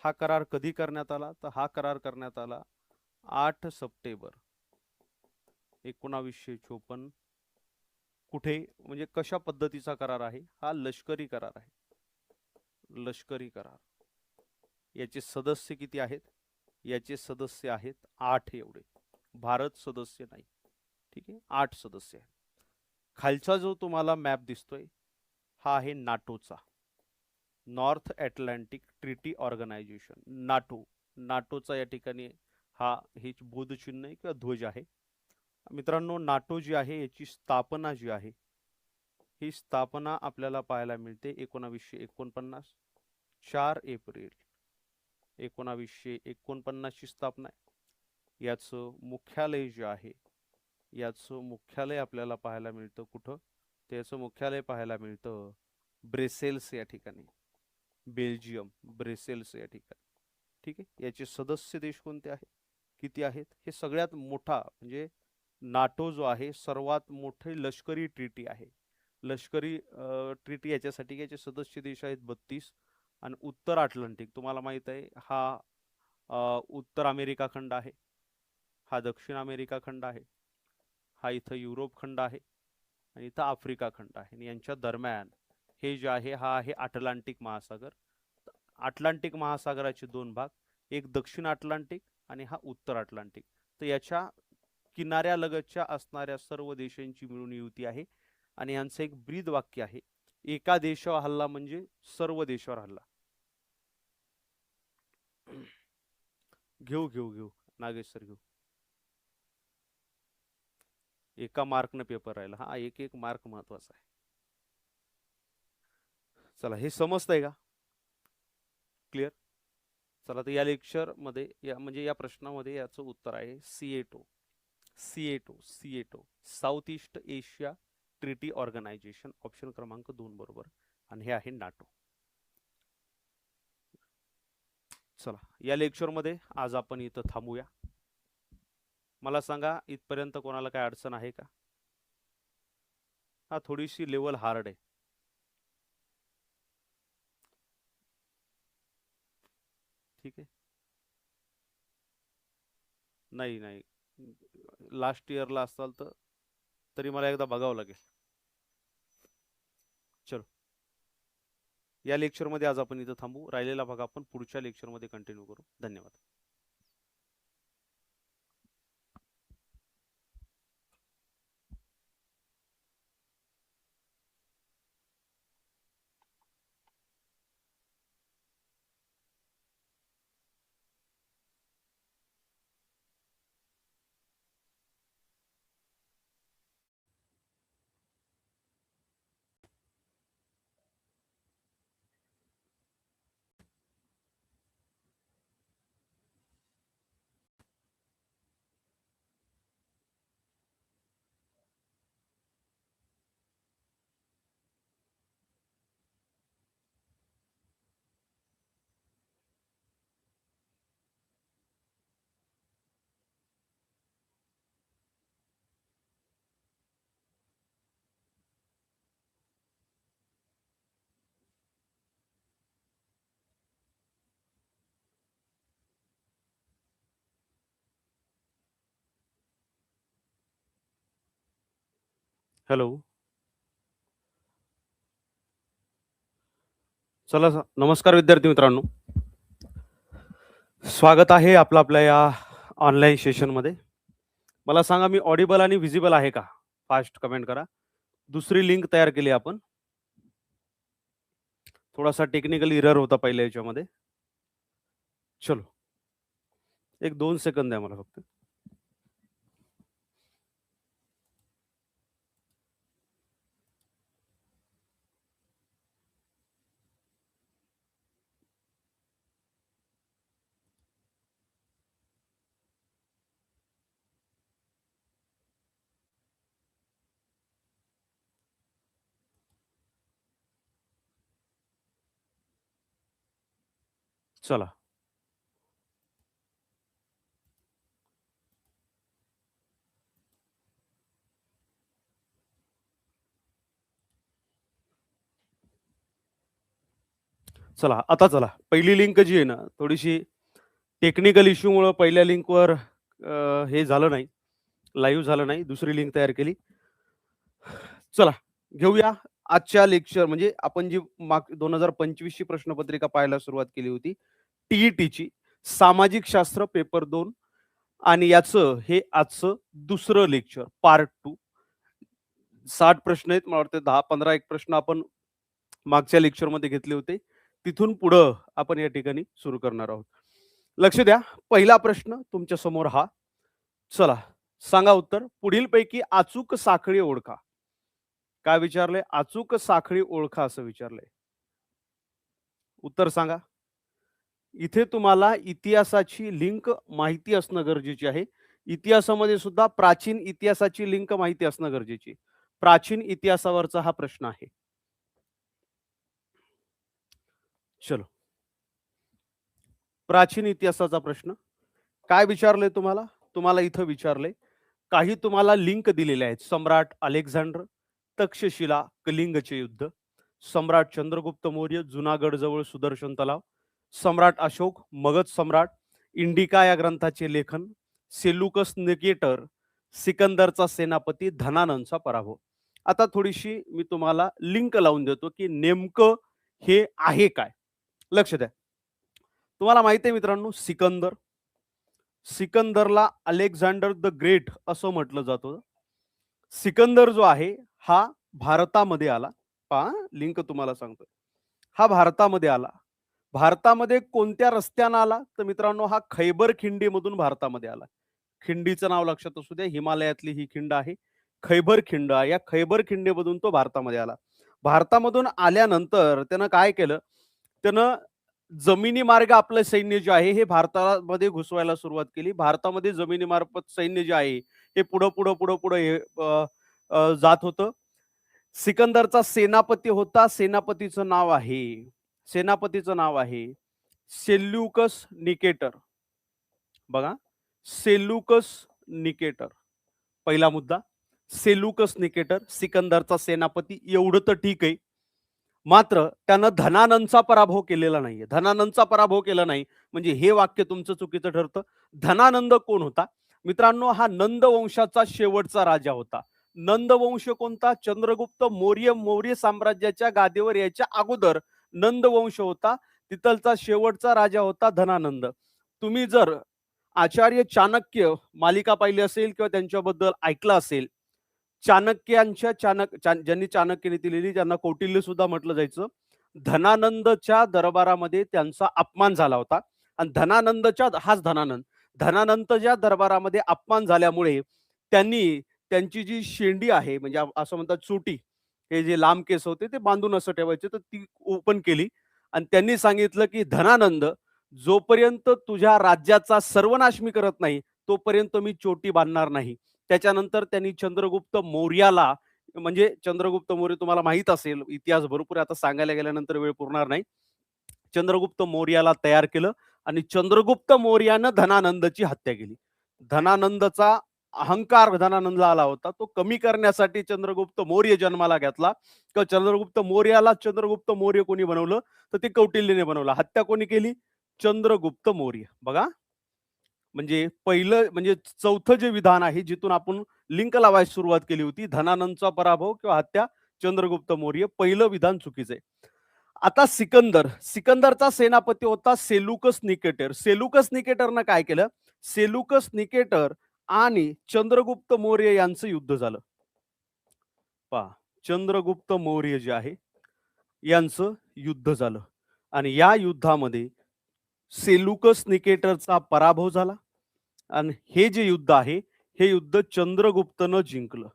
हा करार कधी करण्यात आला तर हा करार करण्यात आला 8 सप्टेंबर 1954. कुठे म्हणजे कशा पद्धतीचा करार आहे हा लष्करी करार आहे, लष्करी करार. याचे सदस्य किती आहेत, याचे सदस्य आहेत 8 एवढे, भारत सदस्य नाही. ठीक आहे, 8 सदस्य आहेत. खालचा जो तुम्हाला मॅप दिसतोय हा आहे नाटोचा, North Atlantic Treaty Organization, NATO. नाटोचा या ठिकाणी हा हे बोधचिन्ह आहे किंवा ध्वज आहे. मित्रांनो नाटो जी आहे याची स्थापना जी आहे ही स्थापना आपल्याला पाहायला मिळते 1949, 4 एप्रिल 1949 ची स्थापना आहे. याचं मुख्यालय जे आहे याचं मुख्यालय आपल्याला पाहायला मिळतं कुठं, त्याचं मुख्यालय पाहायला मिळतं ब्रेसेल्स या ठिकाणी, बेल्जियम, ब्रेसेल्स या ठिकाणी. ठीक आहे. याचे सदस्य देश कोणते आहेत, किती आहेत, हे सगळ्यात मोठा म्हणजे नाटो जो आहे सर्वात मोठे लष्करी ट्रीटी आहे. लष्करी ट्रीटी याच्यासाठी याचे सदस्य देश आहेत 32. आणि उत्तर अटलांटिक तुम्हाला माहित आहे हा उत्तर अमेरिका खंड आहे, हा दक्षिण अमेरिका खंड आहे, हा इथं युरोप खंड आहे आणि इथं आफ्रिका खंड आहे. आणि यांच्या दरम्यान हे जे आहे हा आहे अटलांटिक महासागर. अटलांटिक महासागराचे 2 भाग, एक दक्षिण अटलांटिक आणि हा उत्तर अटलांटिक. तर याच्या किनाऱ्यालगतच्या असणाऱ्या सर्व देशांची मिळून युती आहे. आणि यांचं एक ब्रीद वाक्य आहे, एका देशावर हल्ला म्हणजे सर्व देशावर हल्ला. घेऊ घेऊ घेऊ नागेश सर घेऊ. एका मार्कनं पेपर राहिला, हा एक एक मार्क महत्वाचा आहे. चला हे समजतंय का, क्लिअर. चला तर या लेक्चर मध्ये या म्हणजे या प्रश्नामध्ये याचं उत्तर आहे SEATO. SEATO SEATO South east Asia treaty Organization, option क्रमांक 2 बरोबर. आणि हे आहे नाटो. चला या लेक्चर मध्ये आज आपण इथं थांबूया. मला सांगा इथपर्यंत कोणाला काय अडचण आहे का. हा थोडीशी लेवल हार्ड आहे. ठीक आहे. नाही नाही, लास्ट इयरला असाल तर तरी मला एकदा बघावं लागेल. चलो, या लेक्चरमध्ये आज आपण इथं थांबू. राहिलेला भाग आपण पुढच्या लेक्चरमध्ये कंटिन्यू करू. धन्यवाद. हॅलो. चला, नमस्कार विद्यार्थी मित्रांनो, स्वागत आहे आपलं आपल्या या ऑनलाईन सेशनमध्ये. मला सांगा, मी ऑडिबल आणि व्हिजिबल आहे का? फास्ट कमेंट करा. दुसरी लिंक तयार केली आपण. थोडासा टेक्निकल इरर होता पहिल्या याच्यामध्ये. चलो, एक 2 सेकंद द्या मला फक्त. चला, चला आता चला, पहिली लिंक जी आहे ना, थोडीशी टेक्निकल इश्यूमुळं पहिल्या लिंकवर हे झालं नाही, लाईव्ह झालं नाही. दुसरी लिंक तयार केली. चला, घेऊया आजच्या लेक्चर. म्हणजे आपण जी 2025 ची प्रश्नपत्रिका पाहायला सुरुवात केली होती, टीईटीची सामाजिक शास्त्र पेपर 2, आणि याचं हे आजचं दुसरं लेक्चर, पार्ट 2. 60 प्रश्न आहेत. मला वाटतं 10-15 एक प्रश्न आपण मागच्या लेक्चरमध्ये घेतले होते. तिथून पुढं आपण या ठिकाणी सुरू करणार आहोत. लक्ष द्या, पहिला प्रश्न तुमच्या समोर हा. चला, सांगा उत्तर. पुढीलपैकी अचूक साखळी ओळखा. काय विचारलंय? अचूक साखळी ओळखा असं विचारलंय. उत्तर सांगा. इथे तुम्हाला इतिहासाची लिंक माहिती असणं गरजेची आहे. इतिहासामध्ये सुद्धा प्राचीन इतिहासाची लिंक माहिती असणं गरजेची. प्राचीन इतिहासावरचा हा प्रश्न आहे. चलो, प्राचीन इतिहासाचा प्रश्न काय विचारलंय तुम्हाला? तुम्हाला इथं विचारलंय, काही तुम्हाला लिंक दिलेल्या आहेत. सम्राट अलेक्झांडर, तक्षशिला, कलिंगचे युद्ध, सम्राट चंद्रगुप्त मौर्य, जुनागड जवळ सुदर्शन तलाव, सम्राट अशोक, मगध सम्राट, इंडिका या ग्रंथाचे लेखन, सेल्युकस निकेटर, सिकंदरचा सेनापती, धनानंदचा पराभव. आता थोडीशी मी तुम्हाला लिंक लावून देतो की नेमकं हे आहे काय. लक्ष द्या. तुम्हाला माहिती आहे मित्रांनो, सिकंदरला अलेक्झांडर द ग्रेट असं म्हटलं जातं. सिकंदर जो आहे हा भारतामध्ये आला. पहा, लिंक तुम्हाला सांगतोय. हा भारतामध्ये आला. भारतामध्ये कोणत्या रस्त्यानं आला? तर मित्रांनो, हा खैबर खिंडीमधून भारतामध्ये आला. खिंडीचं नाव लक्षात असू द्या. हिमालयातली ही खिंड आहे, खैबर खिंड. या खैबर खिंडीमधून तो भारतामध्ये आला. भारतामधून आल्यानंतर त्यानं काय केलं? त्यानं जमिनी मार्ग आपलं सैन्य जे आहे हे भारतामध्ये घुसवायला सुरुवात केली. भारतामध्ये जमिनी मार्फत सैन्य जे आहे हे पुढं पुढं पुढं पुढं हे जात होतं. सिकंदरचा सेनापती होता. सेनापतीचं नाव आहे सेल्युकस निकेटर. बघा, सेल्युकस निकेटर. पहिला मुद्दा, सेलुकस निकेटर, सिकंदरचा सेनापती, एवढं तर ठीक आहे. मात्र त्यानं धनानंदचा पराभव केलेला नाहीये. धनानंदचा पराभव केला नाही म्हणजे हे वाक्य तुमचं चुकीचं ठरतं. धनानंद कोण होता? मित्रांनो, हा नंद वंशाचा शेवटचा राजा होता. नंद वंश कोणता? चंद्रगुप्त मौर्य, मौर्य साम्राज्याच्या गादीवर यायच्या अगोदर नंद वंश होता. तिथलचा शेवटचा राजा होता धनानंद. तुम्ही जर आचार्य चाणक्य मालिका पाहिली असेल किंवा त्यांच्याबद्दल ऐकलं असेल, ज्यांनी चाणक्य नीती लिहिली, ज्यांना कौटिल्य सुद्धा म्हटलं जायचं. धनानंदच्या दरबारामध्ये त्यांचा अपमान झाला होता आणि हाच धनानंदच्या दरबारामध्ये अपमान झाल्यामुळे त्यांनी त्यांची जी शेंडी आहे, म्हणजे असं म्हणतात चोटी, हे जे लांब केस होते ते बांधून असं ठेवायचे, तर ती ओपन केली आणि त्यांनी सांगितलं की धनानंद, जोपर्यंत तुझ्या राज्याचा सर्वनाश मी करत नाही तोपर्यंत मी चोटी बांधणार नाही. त्याच्यानंतर त्यांनी चंद्रगुप्त मौर्याला, म्हणजे चंद्रगुप्त मौर्य तुम्हाला माहित असेल, इतिहास भरपूर आता सांगायला गेल्यानंतर वेळ पुरणार नाही. चंद्रगुप्त मौर्याला तयार केलं आणि चंद्रगुप्त मौर्यानं धनानंदची हत्या केली. धनानंदचा अहंकार धनानंदला आला होता, तो कमी करण्यासाठी चंद्रगुप्त मौर्य जन्माला घेतला. तर चंद्रगुप्त मौर्याला चंद्रगुप्त मौर्य कोणी बनवलं? तर ते कौटिल्यने बनवलं. हत्या कोणी केली? चंद्रगुप्त मौर्य. बघा, म्हणजे पहिलं, म्हणजे चौथं जे विधान आहे, जिथून आपण लिंक लावायला सुरुवात केली होती, धनानंदचा पराभव किंवा हत्या चंद्रगुप्त मौर्य, पहिलं विधान चुकीचं आहे. आता सिकंदरचा सेनापती होता सेलुकस निकेटर. सेलुकस निकेटरनं काय केलं? सेलुकस निकेटर आणि चंद्रगुप्त मौर्य यांचं युद्ध झालं. पहा, चंद्रगुप्त मौर्य जे आहे यांचं युद्ध झालं आणि या युद्धामध्ये सेलुकस निकेटरचा पराभव झाला आणि हे जे युद्ध आहे, हे युद्ध चंद्रगुप्तनं जिंकलं.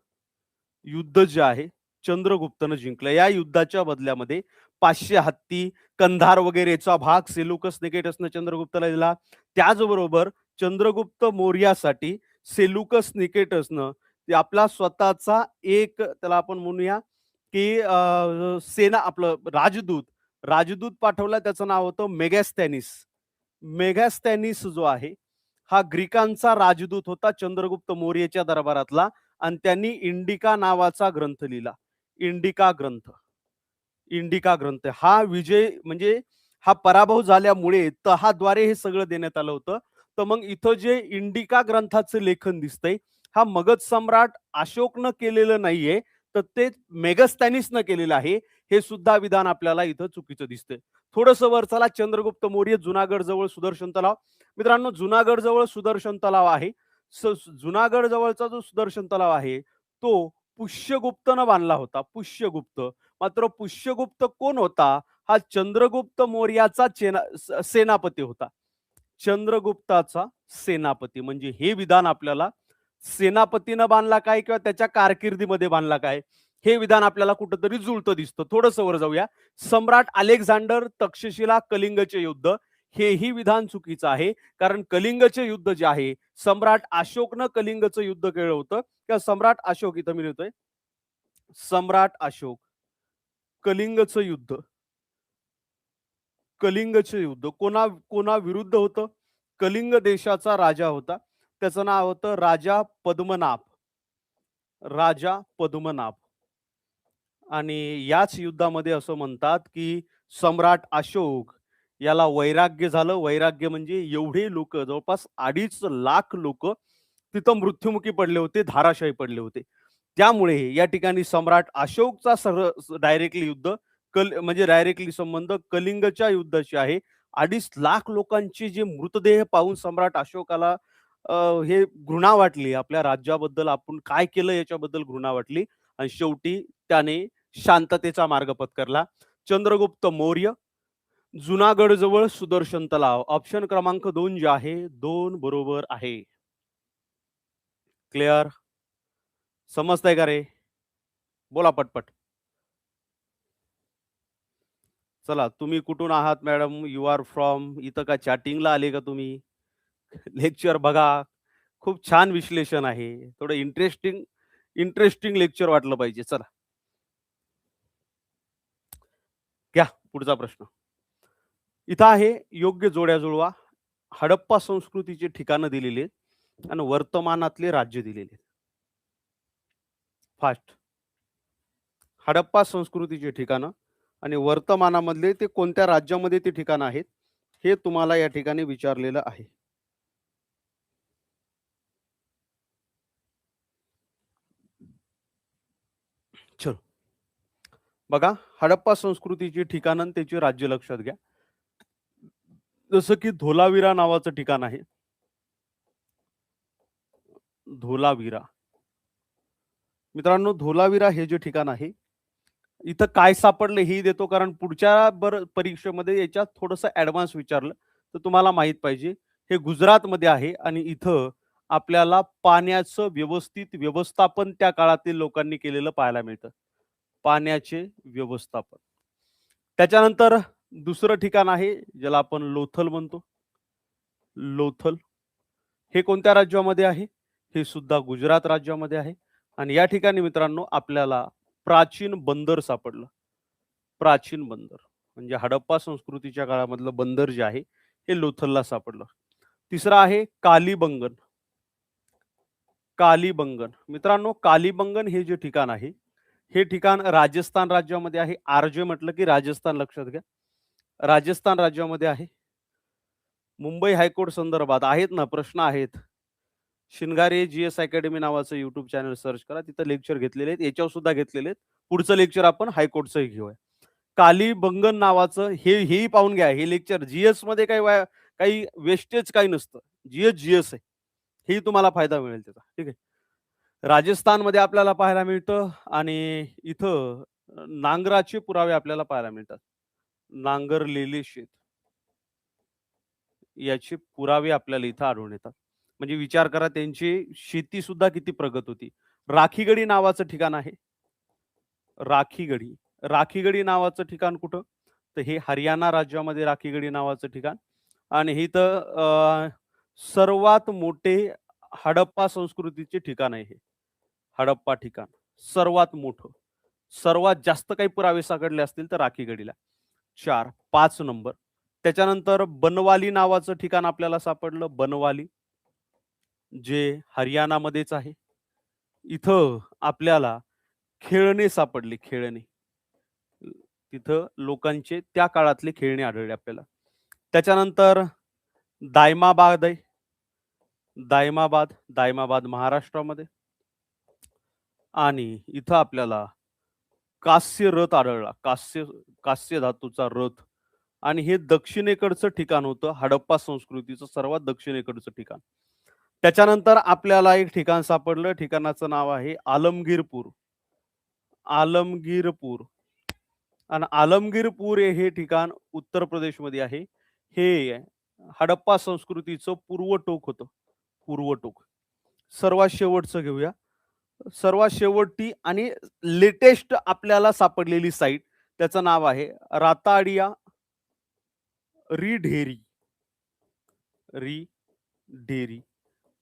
युद्ध जे आहे चंद्रगुप्तनं जिंकलं. या युद्धाच्या बदल्यामध्ये 500 हत्ती, कंधार वगैरेचा भाग सेलुकस निकेटसनं चंद्रगुप्ताला दिला. त्याचबरोबर चंद्रगुप्त मौर्यासाठी सेलुकस निकेटसनं ते आपला स्वतःचा एक, त्याला आपण म्हणूया की सेना, आपलं राजदूत पाठवला. त्याचं नाव होतं मेगॅस्थॅनिस. मेगॅस्थॅनिस जो आहे, हा ग्रीकांचा राजदूत होता चंद्रगुप्त मौर्याच्या दरबारातला आणि त्यांनी इंडिका नावाचा ग्रंथ लिहिला. इंडिका ग्रंथ. इंडिका ग्रंथ हा विजय, म्हणजे हा पराभव झाल्यामुळे तहाद्वारे हे सगळं देण्यात आलं होतं. तर मग इथं जे इंडिका ग्रंथाचं लेखन दिसतंय, हा मगध सम्राट अशोकनं केलेलं नाहीये, तर ते मेगस्थॅनिसनं केलेलं आहे. हे सुद्धा विधान आपल्याला इथं चुकीचं दिसतंय. थोडंसं वर चला. चंद्रगुप्त मौर्य, जुनागड जवळ सुदर्शन तलाव. मित्रांनो, जुनागड जवळ सुदर्शन तलाव आहे. जुनागड जवळचा जो सुदर्शन तलाव आहे, तो पुष्यगुप्तनं बांधला होता. पुष्यगुप्त. मात्र पुष्यगुप्त कोण होता? हा चंद्रगुप्त मौर्याचा सेनापती होता. चंद्रगुप्ताचा सेनापती. म्हणजे हे विधान आपल्याला सेनापतीनं बांधला काय किंवा त्याच्या कारकिर्दीमध्ये बांधला काय, हे विधान आपल्याला कुठंतरी जुळतं दिसतं. थोडंसं वर जाऊया. सम्राट अलेक्झांडर तक्षशिला कलिंगचे युद्ध, हेही विधान चुकीचं आहे. कारण कलिंगचे युद्ध जे आहे, सम्राट अशोकनं कलिंगचं युद्ध केलं होतं. किंवा सम्राट अशोक, इथं मी लिहितोय, सम्राट अशोक कलिंगचं युद्ध, कलिंगचं युद्ध कोणा विरुद्ध होतं? कलिंग देशाचा राजा होता. त्याचं नाव होतं राजा पद्मनाभ. राजा पद्मनाभ. आणि याच युद्धामध्ये असं म्हणतात की सम्राट अशोक याला वैराग्य झालं. वैराग्य म्हणजे एवढे लोक, जवळपास 2.5 लाख लोक तिथं मृत्युमुखी पडले होते, धाराशायी पडले होते. त्यामुळे या ठिकाणी सम्राट अशोकचा डायरेक्टली युद्ध, म्हणजे डायरेक्टली संबंध कलिंगच्या युद्धाशी आहे. 2.5 लाख लोकांचे जे मृतदेह पाहून सम्राट अशोकाला हे घृणा वाटली, आपल्या राज्याबद्दल आपण काय केलं याच्याबद्दल घृणा वाटली आणि शेवटी त्याने शांततेचा मार्ग पत्करला. चंद्रगुप्त मौर्य, जुनागड जवळ सुदर्शन तलाव. ऑप्शन क्रमांक 2 जे आहे, 2 बरोबर आहे. क्लिअर? समजतंय का रे? बोला पटपट. चला, तुम्ही कुठून आहात मॅडम? You R from. इथं का चॅटिंगला आले का तुम्ही? लेक्चर बघा. खूप छान विश्लेषण आहे. थोडं इंटरेस्टिंग लेक्चर वाटलं पाहिजे. चला, घ्या पुढचा प्रश्न. इथं आहे, योग्य जोड्या जुळवा. हडप्पा संस्कृतीचे ठिकाणं दिलेले आणि वर्तमानातले राज्य दिलेले. फास्ट. हडप्पा संस्कृतीची ठिकाणं आणि वर्तमानामधले ते कोणत्या राज्यामध्ये ती ठिकाणं आहेत, हे तुम्हाला या ठिकाणी विचारलेलं आहे. चलो. बघा, हडप्पा संस्कृतीची ठिकाणं आणि त्याची राज्य लक्षात घ्या. जसं की धोलावीरा नावाचं ठिकाण आहे. धोलावीरा. मित्रांनो, धोलावीरा हे जे ठिकाण आहे, इथं काय सापडलं हेही देतो, कारण पुढच्या परीक्षेमध्ये याच्यात थोडंसं ॲडव्हान्स विचारलं, तर तुम्हाला माहीत पाहिजे. हे गुजरातमध्ये आहे आणि इथं आपल्याला पाण्याचं व्यवस्थित व्यवस्थापन त्या काळातील लोकांनी केलेलं पाहायला मिळतं. पाण्याचे व्यवस्थापन. त्याच्यानंतर दुसरं ठिकाण आहे, ज्याला आपण लोथल म्हणतो. लोथल. हे कोणत्या राज्यामध्ये आहे? हे सुद्धा गुजरात राज्यामध्ये आहे आणि या ठिकाणी मित्रांनो आपल्याला प्राचीन बंदर सापडलं. प्राचीन बंदर म्हणजे हडप्पा संस्कृतीच्या काळामधलं बंदर जे आहे, हे लोथलला सापडलं. तिसरं आहे कालीबंगन. कालीबंगन. मित्रांनो, कालीबंगन हे जे ठिकाण आहे, हे ठिकाण राजस्थान राज्यामध्ये आहे. आरजे म्हटलं की राजस्थान लक्षात घ्या. राजस्थान राज्यामध्ये आहे. मुंबई हायकोर्ट संदर्भात आहेत ना, प्रश्न आहेत. शिनगारे जी-एस अकॅडमी नावाचं YouTube चॅनल सर्च करा. तिथं लेक्चर घेतलेले आहेत. याच्यावर सुद्धा घेतलेले आहेत. पुढचं लेक्चर आपण हायकोर्टचंही घेऊया. कालीबंगन नावाचं हेही पाहून घ्या. हे लेक्चर जी-एसमध्ये काही वेस्टेज काही नसतं. जी-एस आहे. हेही तुम्हाला फायदा मिळेल त्याचा. ठीक आहे. राजस्थानमध्ये आपल्याला पाहायला मिळतं आणि इथं नांगराचे पुरावे आपल्याला पाहायला मिळतात. नांगरलेले शेत. याचे पुरावे आपल्याला इथं आढळून येतात. म्हणजे विचार करा त्यांची शेती सुद्धा किती प्रगत होती. राखीगडी नावाचं ठिकाण आहे. राखीगडी. राखीगडी नावाचं ठिकाण कुठं? तर हे हरियाणा राज्यामध्ये राखीगडी नावाचं ठिकाण आणि हे तर सर्वात मोठे हडप्पा संस्कृतीचे ठिकाण आहे हे. हडप्पा ठिकाण सर्वात मोठं. सर्वात जास्त काही पुरावे सापडले असतील तर राखीगडीला. 4, 5 नंबर. त्याच्यानंतर बनवाली नावाचं ठिकाण आपल्याला सापडलं. बनवाली, जे हरियाणामध्येच आहे. इथं आपल्याला खेळणे सापडले. खेळणे. तिथं लोकांचे त्या काळातले खेळणे आढळले आपल्याला. त्याच्यानंतर दायमाबाद आहे. दायमाबाद. दायमाबाद महाराष्ट्रामध्ये. आणि इथं आपल्याला कास्य रथ आढळला. कास्य धातूचा रथ. आणि हे दक्षिणेकडचं ठिकाण होतं. हडप्पा संस्कृतीचं सर्वात दक्षिणेकडचं ठिकाण. त्याच्यानंतर आपल्याला एक ठिकाण सापडलं. ठिकाणाचं नाव आहे आलमगीरपूर. आलमगीरपूर. आणि आलमगीरपूर हे ठिकाण उत्तर प्रदेशमध्ये आहे. हे हडप्पा संस्कृतीचं पूर्व टोक होतं. पूर्व टोक. सर्वात शेवटचं घेऊया. सर्वात शेवटी आणि लेटेस्ट आपल्याला सापडलेली साईट, त्याचं नाव आहे राताडिया री ढेरी.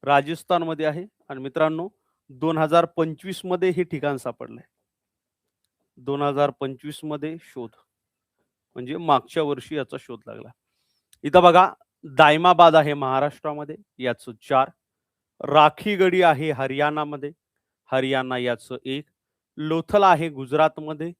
राजस्थानमध्ये आहे आणि मित्रांनो 2025 मध्ये हे ठिकाण सापडलंय. 2025 मध्ये शोध. म्हणजे मागच्या वर्षी याचा शोध लागला. इथं बघा, दायमाबाद आहे महाराष्ट्रामध्ये, याचं 4. राखीगडी आहे हरियाणामध्ये, हरियाणा याचं 1. लोथल आहे गुजरातमध्ये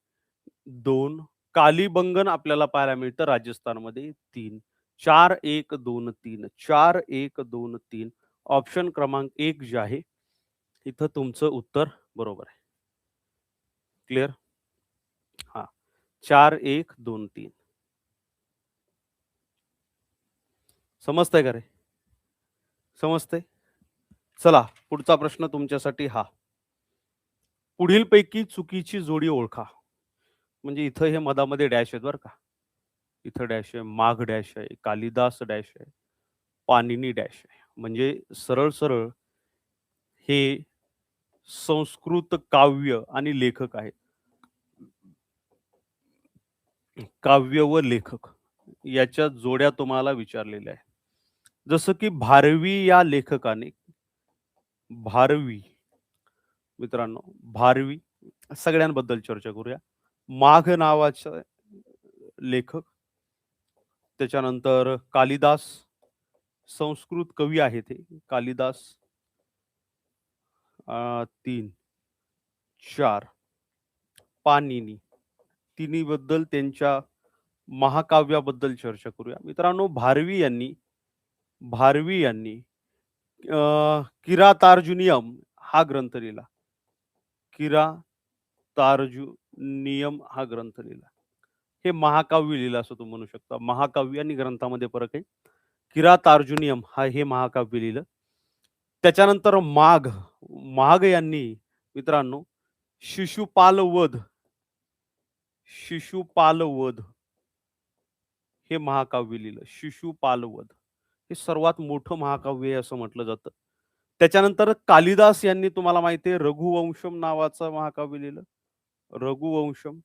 2. कालीबंगन आपल्याला पाहायला मिळतं राजस्थानमध्ये 3. 4, 1, 2, 3. 4, 1, 2, 3. ऑप्शन क्रमांक 1 जे आहे, इथं तुमचं उत्तर बरोबर आहे. क्लिअर? हां. 4, 1, 2, 3. समजतंय का रे? समजतंय? चला, पुढचा प्रश्न तुमच्यासाठी हा. पुढीलपैकी चुकीची जोडी ओळखा. म्हणजे इथं हे मधामध्ये डॅश आहेत बरं का. इथं डॅश आहे, माघ डॅश आहे, कालिदास डॅश आहे, पाणिनी डॅश आहे. म्हणजे सरळ-सरळ हे संस्कृत काव्य आणि लेखक आहेत. काव्य व लेखक याच्या जोड्या तुम्हाला विचारलेल्या आहे. जसं की भारवी या लेखकाने, भारवी मित्रांनो, भारवी सगळ्यांबद्दल चर्चा करूया. माघ नावाचा लेखक, त्याच्यानंतर कालिदास, संस्कृत कवी आहे ते कालिदास. 3 4 पाणिनी. तिन्हीबद्दल त्यांच्या महाकाव्याबद्दल चर्चा करूया. मित्रांनो, भारवी यांनी किरातार्जुनीयम हा ग्रंथ लिहिला. किरातार्जुनीयम हा ग्रंथ लिहिला. हे महाकाव्य लिहिलं असं तुम्ही म्हणू शकता. महाकाव्य आणि ग्रंथामध्ये फरक आहे. किरातार्जुनीयम हे महाकाव्य लिहिलं. त्याच्यानंतर माघ यांनी मित्रांनो शिशुपाल वध हे महाकाव्य लिहिलं. शिशुपाल वध हे सर्वात मोठं महाकाव्य आहे असं म्हटलं जातं. त्याच्यानंतर कालिदास यांनी तुम्हाला माहिती आहे रघुवंशम नावाचं महाकाव्य लिहिलं. रघुवंशम.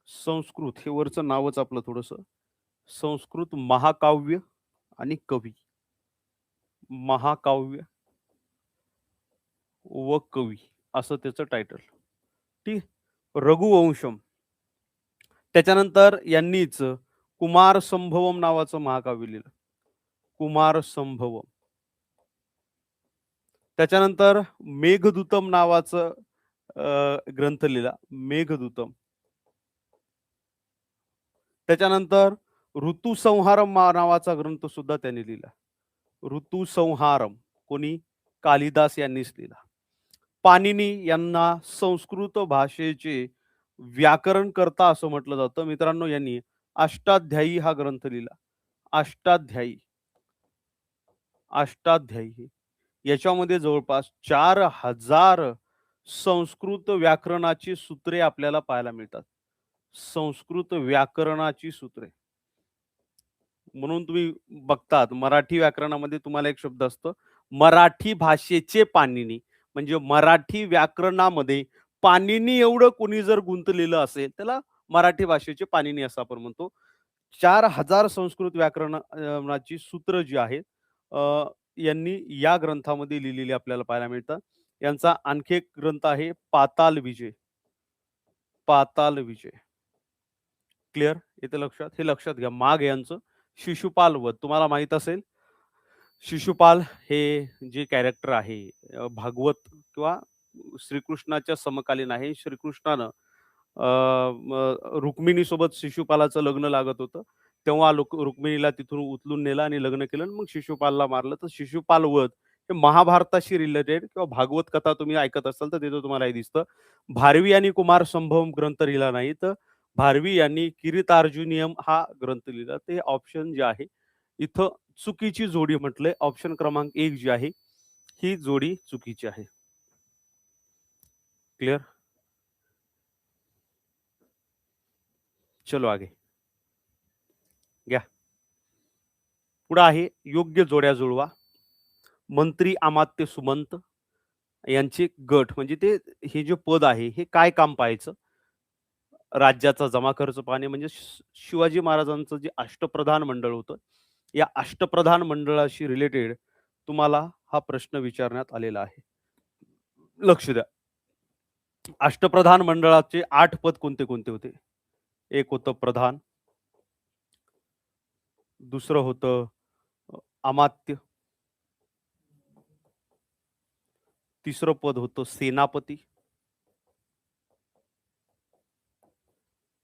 संस्कृत हे वरचं नावच आपलं थोडंसं. संस्कृत महाकाव्य आणि कवी. महाकाव्य व कवी असं त्याचं टायटल. ठीक. रघुवंशम. त्याच्यानंतर यांनीच कुमार संभवम नावाचं महाकाव्य लिहिलं. कुमार संभवम. त्याच्यानंतर मेघदूतम नावाचं ग्रंथ लिहिला. मेघदूतम. त्याच्यानंतर ऋतुसंहारम नावाचा ग्रंथ सुद्धा त्यांनी लिहिला. ऋतुसंहारम कोणी? कालिदास यांनीच लिहिला. पाणिनी यांना संस्कृत भाषेचे व्याकरणकर्ता असं म्हटलं जातं. मित्रांनो, यांनी अष्टाध्यायी हा ग्रंथ लिहिला. अष्टाध्यायी याच्यामध्ये जवळपास 4000 संस्कृत व्याकरणाची सूत्रे आपल्याला पाहायला मिळतात. संस्कृत व्याकरणाची सूत्रे. म्हणून तुम्ही बघतात मराठी व्याकरणामध्ये तुम्हाला एक शब्द असतो मराठी भाषेचे पाणिनी. म्हणजे मराठी व्याकरणामध्ये पाणिनी एवढं कोणी जर गुंतलेलं असेल त्याला मराठी भाषेचे पाणिनी असं आपण म्हणतो. 4000 संस्कृत व्याकरणाची सूत्र जी आहेत यांनी या ग्रंथामध्ये लिहिलेली आपल्याला पाहायला मिळतात. यांचा आणखी एक ग्रंथ आहे पाताल विजय. क्लिअर? इथे लक्षात, हे लक्षात घ्या. माघ यांचं शिशुपाल वध तुम्हाला माहित असेल. शिशुपाल हे जे कॅरेक्टर आहे भागवत किंवा श्रीकृष्णाच्या समकालीन आहे. श्रीकृष्णानं रुक्मिणी सोबत शिशुपालाचं लग्न लागत होतं. तेव्हा रुक्मिणीला तिथून उचलून नेलं आणि लग्न केलं आणि मग शिशुपालला मारलं. तर शिशुपाल वध हे महाभारताशी रिलेटेड किंवा भागवत कथा तुम्ही ऐकत असाल तर तिथं तुम्हाला हे दिसतं. भारवी यांनी कुमार संभवम ग्रंथ लिहिला नाही, तर भारवी यांनी किरीतार्जुनीयम हा ग्रंथ लिहिला. ते ऑप्शन जे आहे इथं चुकीची जोडी म्हटलंय. ऑप्शन क्रमांक 1 जी आहे ही जोडी चुकीची आहे. क्लिअर? चलो आगे घ्या. पुढे आहे योग्य जोड्या जुळवा. मंत्री अमात्य सुमंत यांचे गट म्हणजे ते हे जे पद आहे हे काय काम पाहायचं? राज्याचा जमा खर्च पाहणे. म्हणजे शिवाजी महाराजांचं जे अष्टप्रधान मंडळ होतं या अष्टप्रधान मंडळाशी रिलेटेड तुम्हाला हा प्रश्न विचारण्यात आलेला आहे. लक्ष द्या. अष्टप्रधान मंडळाचे 8 पद कोणते कोणते होते? एक होतं प्रधान, दुसरं होतं अमात्य, तिसरं पद होतं सेनापती,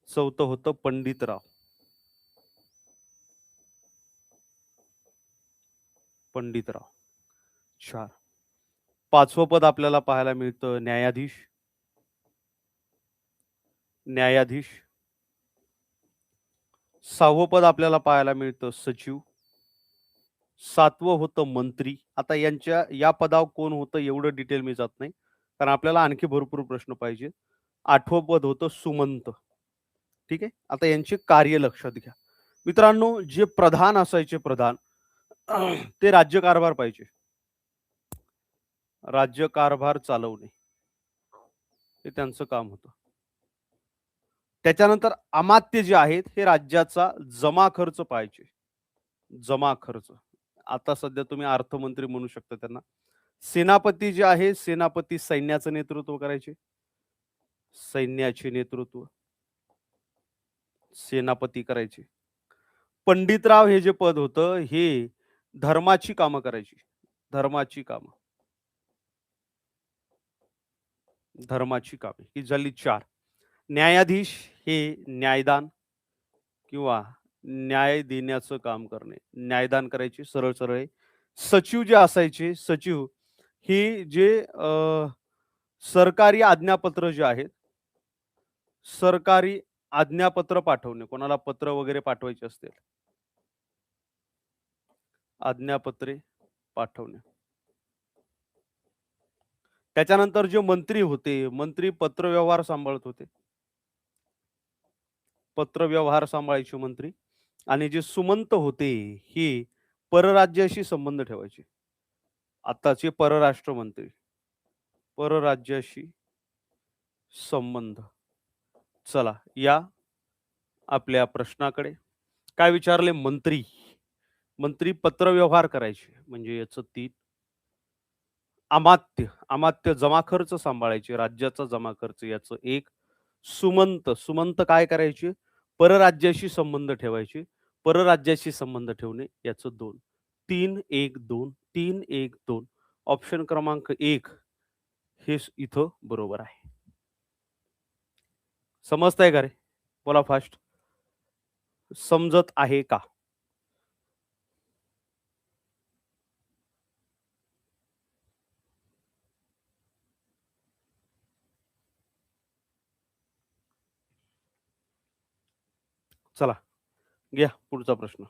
चौथं होतं पंडितराव. चार. पाचवं पद आपल्याला पाहायला मिळतं न्यायाधीश. सहावं पद आपल्याला पाहायला मिळतं सचिव. सातवं होतं मंत्री. आता या पदावर कोण होतं एवढं डिटेल मी जात नाही कारण आपल्याला आणखी भरपूर प्रश्न पाहिजे. आठवं पद होतं सुमंत. ठीक आहे. आता यांचे कार्य लक्षात घ्या. मित्रांनो, जे प्रधान असायचे ते राज्यकारभार पाहिजे. राज्यकारभार चालवणे हे त्यांचं काम होतं. त्याच्यानंतर अमात्य जे आहेत हे राज्याचा जमा खर्च पाहिजे. जमा खर्च. आता सध्या तुम्ही अर्थमंत्री म्हणू शकता त्यांना. सेनापती जे आहे सेनापती सैन्याचं नेतृत्व करायचे. सैन्याचे नेतृत्व सेनापती करायचे. पंडितराव हे जे पद होतं हे धर्माची कामं करायची. धर्माची कामं. धर्माची कामे ही झाली 4. न्यायाधीश हे न्यायदान किंवा न्याय देण्याचं काम करणे, न्यायदान करायचे सरळ सरळ आहे. सचिव जे असायचे, सचिव हे जे सरकारी आज्ञापत्र जे आहेत, सरकारी आज्ञापत्र पाठवणे, कोणाला पत्र वगैरे पाठवायचे असतील, आज्ञापत्रे पाठवणे. त्याच्यानंतर जे मंत्री होते, मंत्री पत्रव्यवहार सांभाळत होते. पत्रव्यवहार सांभाळायचे मंत्री. आणि जे सुमंत होते, हे परराज्याशी संबंध ठेवायचे. आताचे परराष्ट्र मंत्री. परराज्याशी संबंध. चला या आपल्या प्रश्नाकडे. काय विचारले? मंत्री. मंत्री पत्रव्यवहार करायचे म्हणजे याचं 3. अमात्य. अमात्य जमा खर्च सांभाळायचे, राज्याचा जमा खर्च याचं 1. सुमंत. सुमंत काय करायचे? परराज्याशी संबंध ठेवायचे. परराज्याशी संबंध ठेवणे याचं 2. 3, 1, 2. 3, 1, 2. ऑप्शन क्रमांक 1 हे इथं बरोबर आहे. समजतंय का रे? बोला फास्ट. समजत आहे का? चला घ्या पुढचा प्रश्न.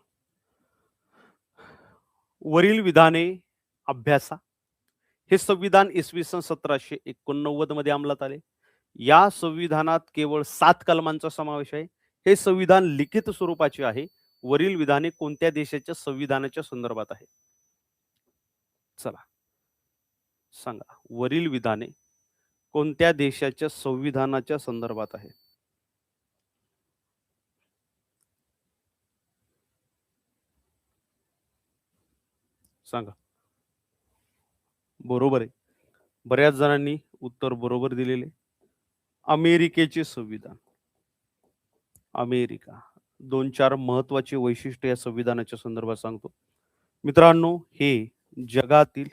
वरील विधाने अभ्यासा. हे संविधान इसवी सन 1789 मध्ये अंमलात आले. या संविधानात केवळ 7 कलमांचा समावेश आहे. हे संविधान लिखित स्वरूपाचे आहे. वरील विधाने कोणत्या देशाच्या संविधानाच्या संदर्भात आहे? चला सांगा. वरील विधाने कोणत्या देशाच्या संविधानाच्या संदर्भात आहे? सांगा. बरोबर आहे. बऱ्याच जणांनी उत्तर बरोबर दिलेले. अमेरिकेचे संविधान. अमेरिका. 2-4 महत्वाचे वैशिष्ट्य या संविधानाच्या संदर्भात सांगतो. मित्रांनो, हे जगातील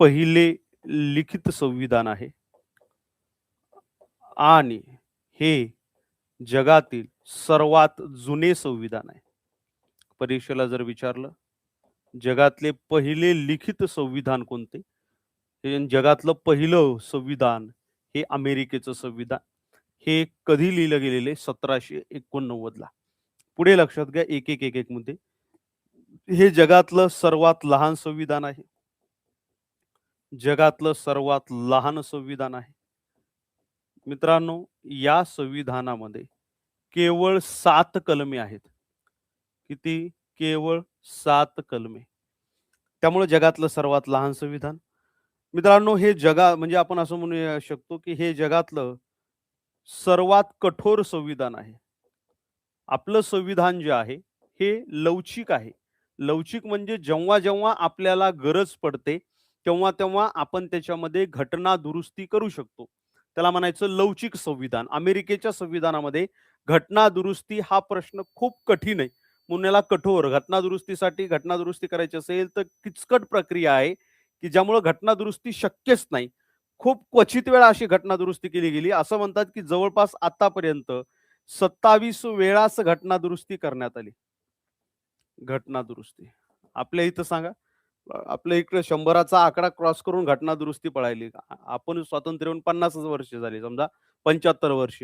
पहिले लिखित संविधान आहे आणि हे जगातील सर्वात जुने संविधान आहे. परीक्षेला जर विचारलं जगातले पहिले लिखित संविधान कोणते? हे जगातलं पहिलं संविधान हे अमेरिकेचं संविधान. हे कधी लिहिलं गेलेले? 1789 ला. पुढे लक्षात घ्या एक एक एक एक मध्ये. हे जगातलं सर्वात लहान संविधान आहे. जगातलं सर्वात लहान संविधान आहे. मित्रांनो, या संविधानामध्ये केवळ 7 कलमे आहेत. किती? केवळ 7 कलमे. त्यामुळे जगातलं सर्वात लहान संविधान. मित्रांनो, हे म्हणजे आपण असं म्हणू शकतो की हे जगातलं सर्वात कठोर संविधान आहे. आपलं संविधान जे आहे हे लवचिक आहे. लवचिक म्हणजे जेव्हा जेव्हा आपल्याला गरज पडते तेव्हा तेव्हा आपण त्याच्यामध्ये घटना दुरुस्ती करू शकतो. त्याला म्हणायचं लवचिक संविधान. अमेरिकेच्या संविधानामध्ये घटना दुरुस्ती हा प्रश्न खूप कठीण आहे. म्हणून याला कठोर. घटना दुरुस्ती करायची असेल तर किचकट प्रक्रिया आहे की ज्यामुळे घटना दुरुस्ती शक्यच नाही. खूप क्वचित वेळा अशी घटना दुरुस्ती केली गेली. असं म्हणतात की जवळपास आतापर्यंत 27 वेळाच घटना दुरुस्ती करण्यात आली. घटना दुरुस्ती. आपल्या इथं सांगा. आपल्या इकडे 100चा आकडा क्रॉस करून घटना दुरुस्ती पळायली. आपण स्वातंत्र्य होऊन 50 वर्ष झाली. समजा 75 वर्ष.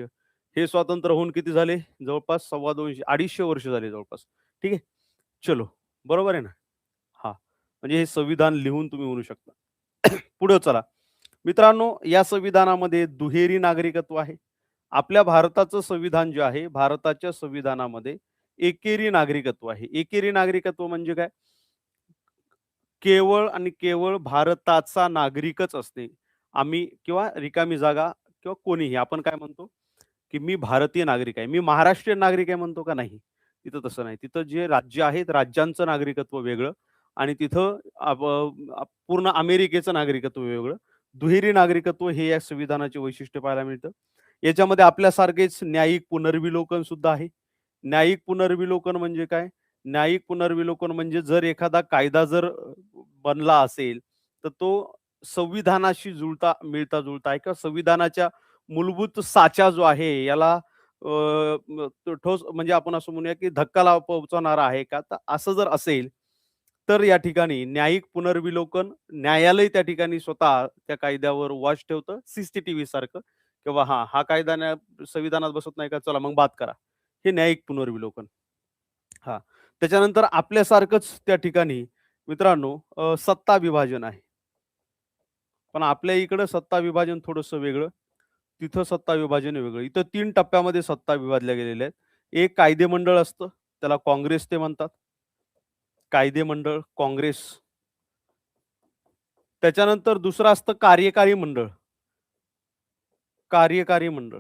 हे स्वातंत्र्य होऊन किती झाले? जवळपास 250 250 वर्ष झाले जवळपास. ठीक आहे. चलो. बरोबर आहे ना? हां. म्हणजे हे संविधान लिहून तुम्ही म्हणू शकता. पुढे चला. मित्रांनो, या संविधानामध्ये दुहेरी नागरिकत्व आहे. आपल्या भारताचं संविधान जे आहे, भारताच्या संविधानामध्ये एकेरी नागरिकत्व आहे. एकेरी नागरिकत्व म्हणजे काय? केवळ आणि केवळ भारताचा नागरिकच असते. आम्ही किंवा रिकामी जागा किंवा कोणीही आपण काय म्हणतो, की मी भारतीय नागरिक आहे. मी महाराष्ट्रीयन नागरिक आहे म्हणतो का? नाही. तिथं तसं नाही. तिथं जे राज्य आहेत, राज्यांचं नागरिकत्व वेगळं आणि तिथं पूर्ण अमेरिकेचं नागरिकत्व वेगळं. दुहेरी नागरिकत्व हे या संविधानाचे वैशिष्ट्य पाहायला मिळतं. याच्यामध्ये आपल्यासारखेच न्यायिक पुनर्विलोकन सुद्धा आहे. न्यायिक पुनर्विलोकन म्हणजे काय? न्यायिक पुनर्विलोकन म्हणजे जर एखादा कायदा जर बनला असेल, तर तो संविधानाशी मिळता जुळता आहे, किंवा संविधानाच्या मूलभूत साचा जो आहे याला ठोस, म्हणजे आपण असं म्हणूया की धक्का पोहोचवणारा आहे का? तर असं जर असेल, तर या ठिकाणी न्यायिक पुनर्विलोकन न्यायालय त्या ठिकाणी स्वतः त्या कायद्यावर वॉच ठेवतं, सीसीटीव्ही सारखं, किंवा हा कायदा संविधानात बसत नाही का, चला मग बाद करा. हे न्यायिक पुनर्विलोकन. हां. त्याच्यानंतर आपल्यासारखंच त्या ठिकाणी मित्रांनो सत्ता विभाजन आहे. पण आपल्या इकडं सत्ता विभाजन थोडंसं वेगळं. तिथं सत्ता विभाजन वेगळं. इथं 3 टप्प्यामध्ये सत्ता विभागल्या गेलेल्या आहेत. एक कायदेमंडळ असतं, त्याला काँग्रेस ते म्हणतात. कायदेमंडळ, काँग्रेस. त्याच्यानंतर दुसरं असतं कार्यकारी मंडळ. कार्यकारी मंडळ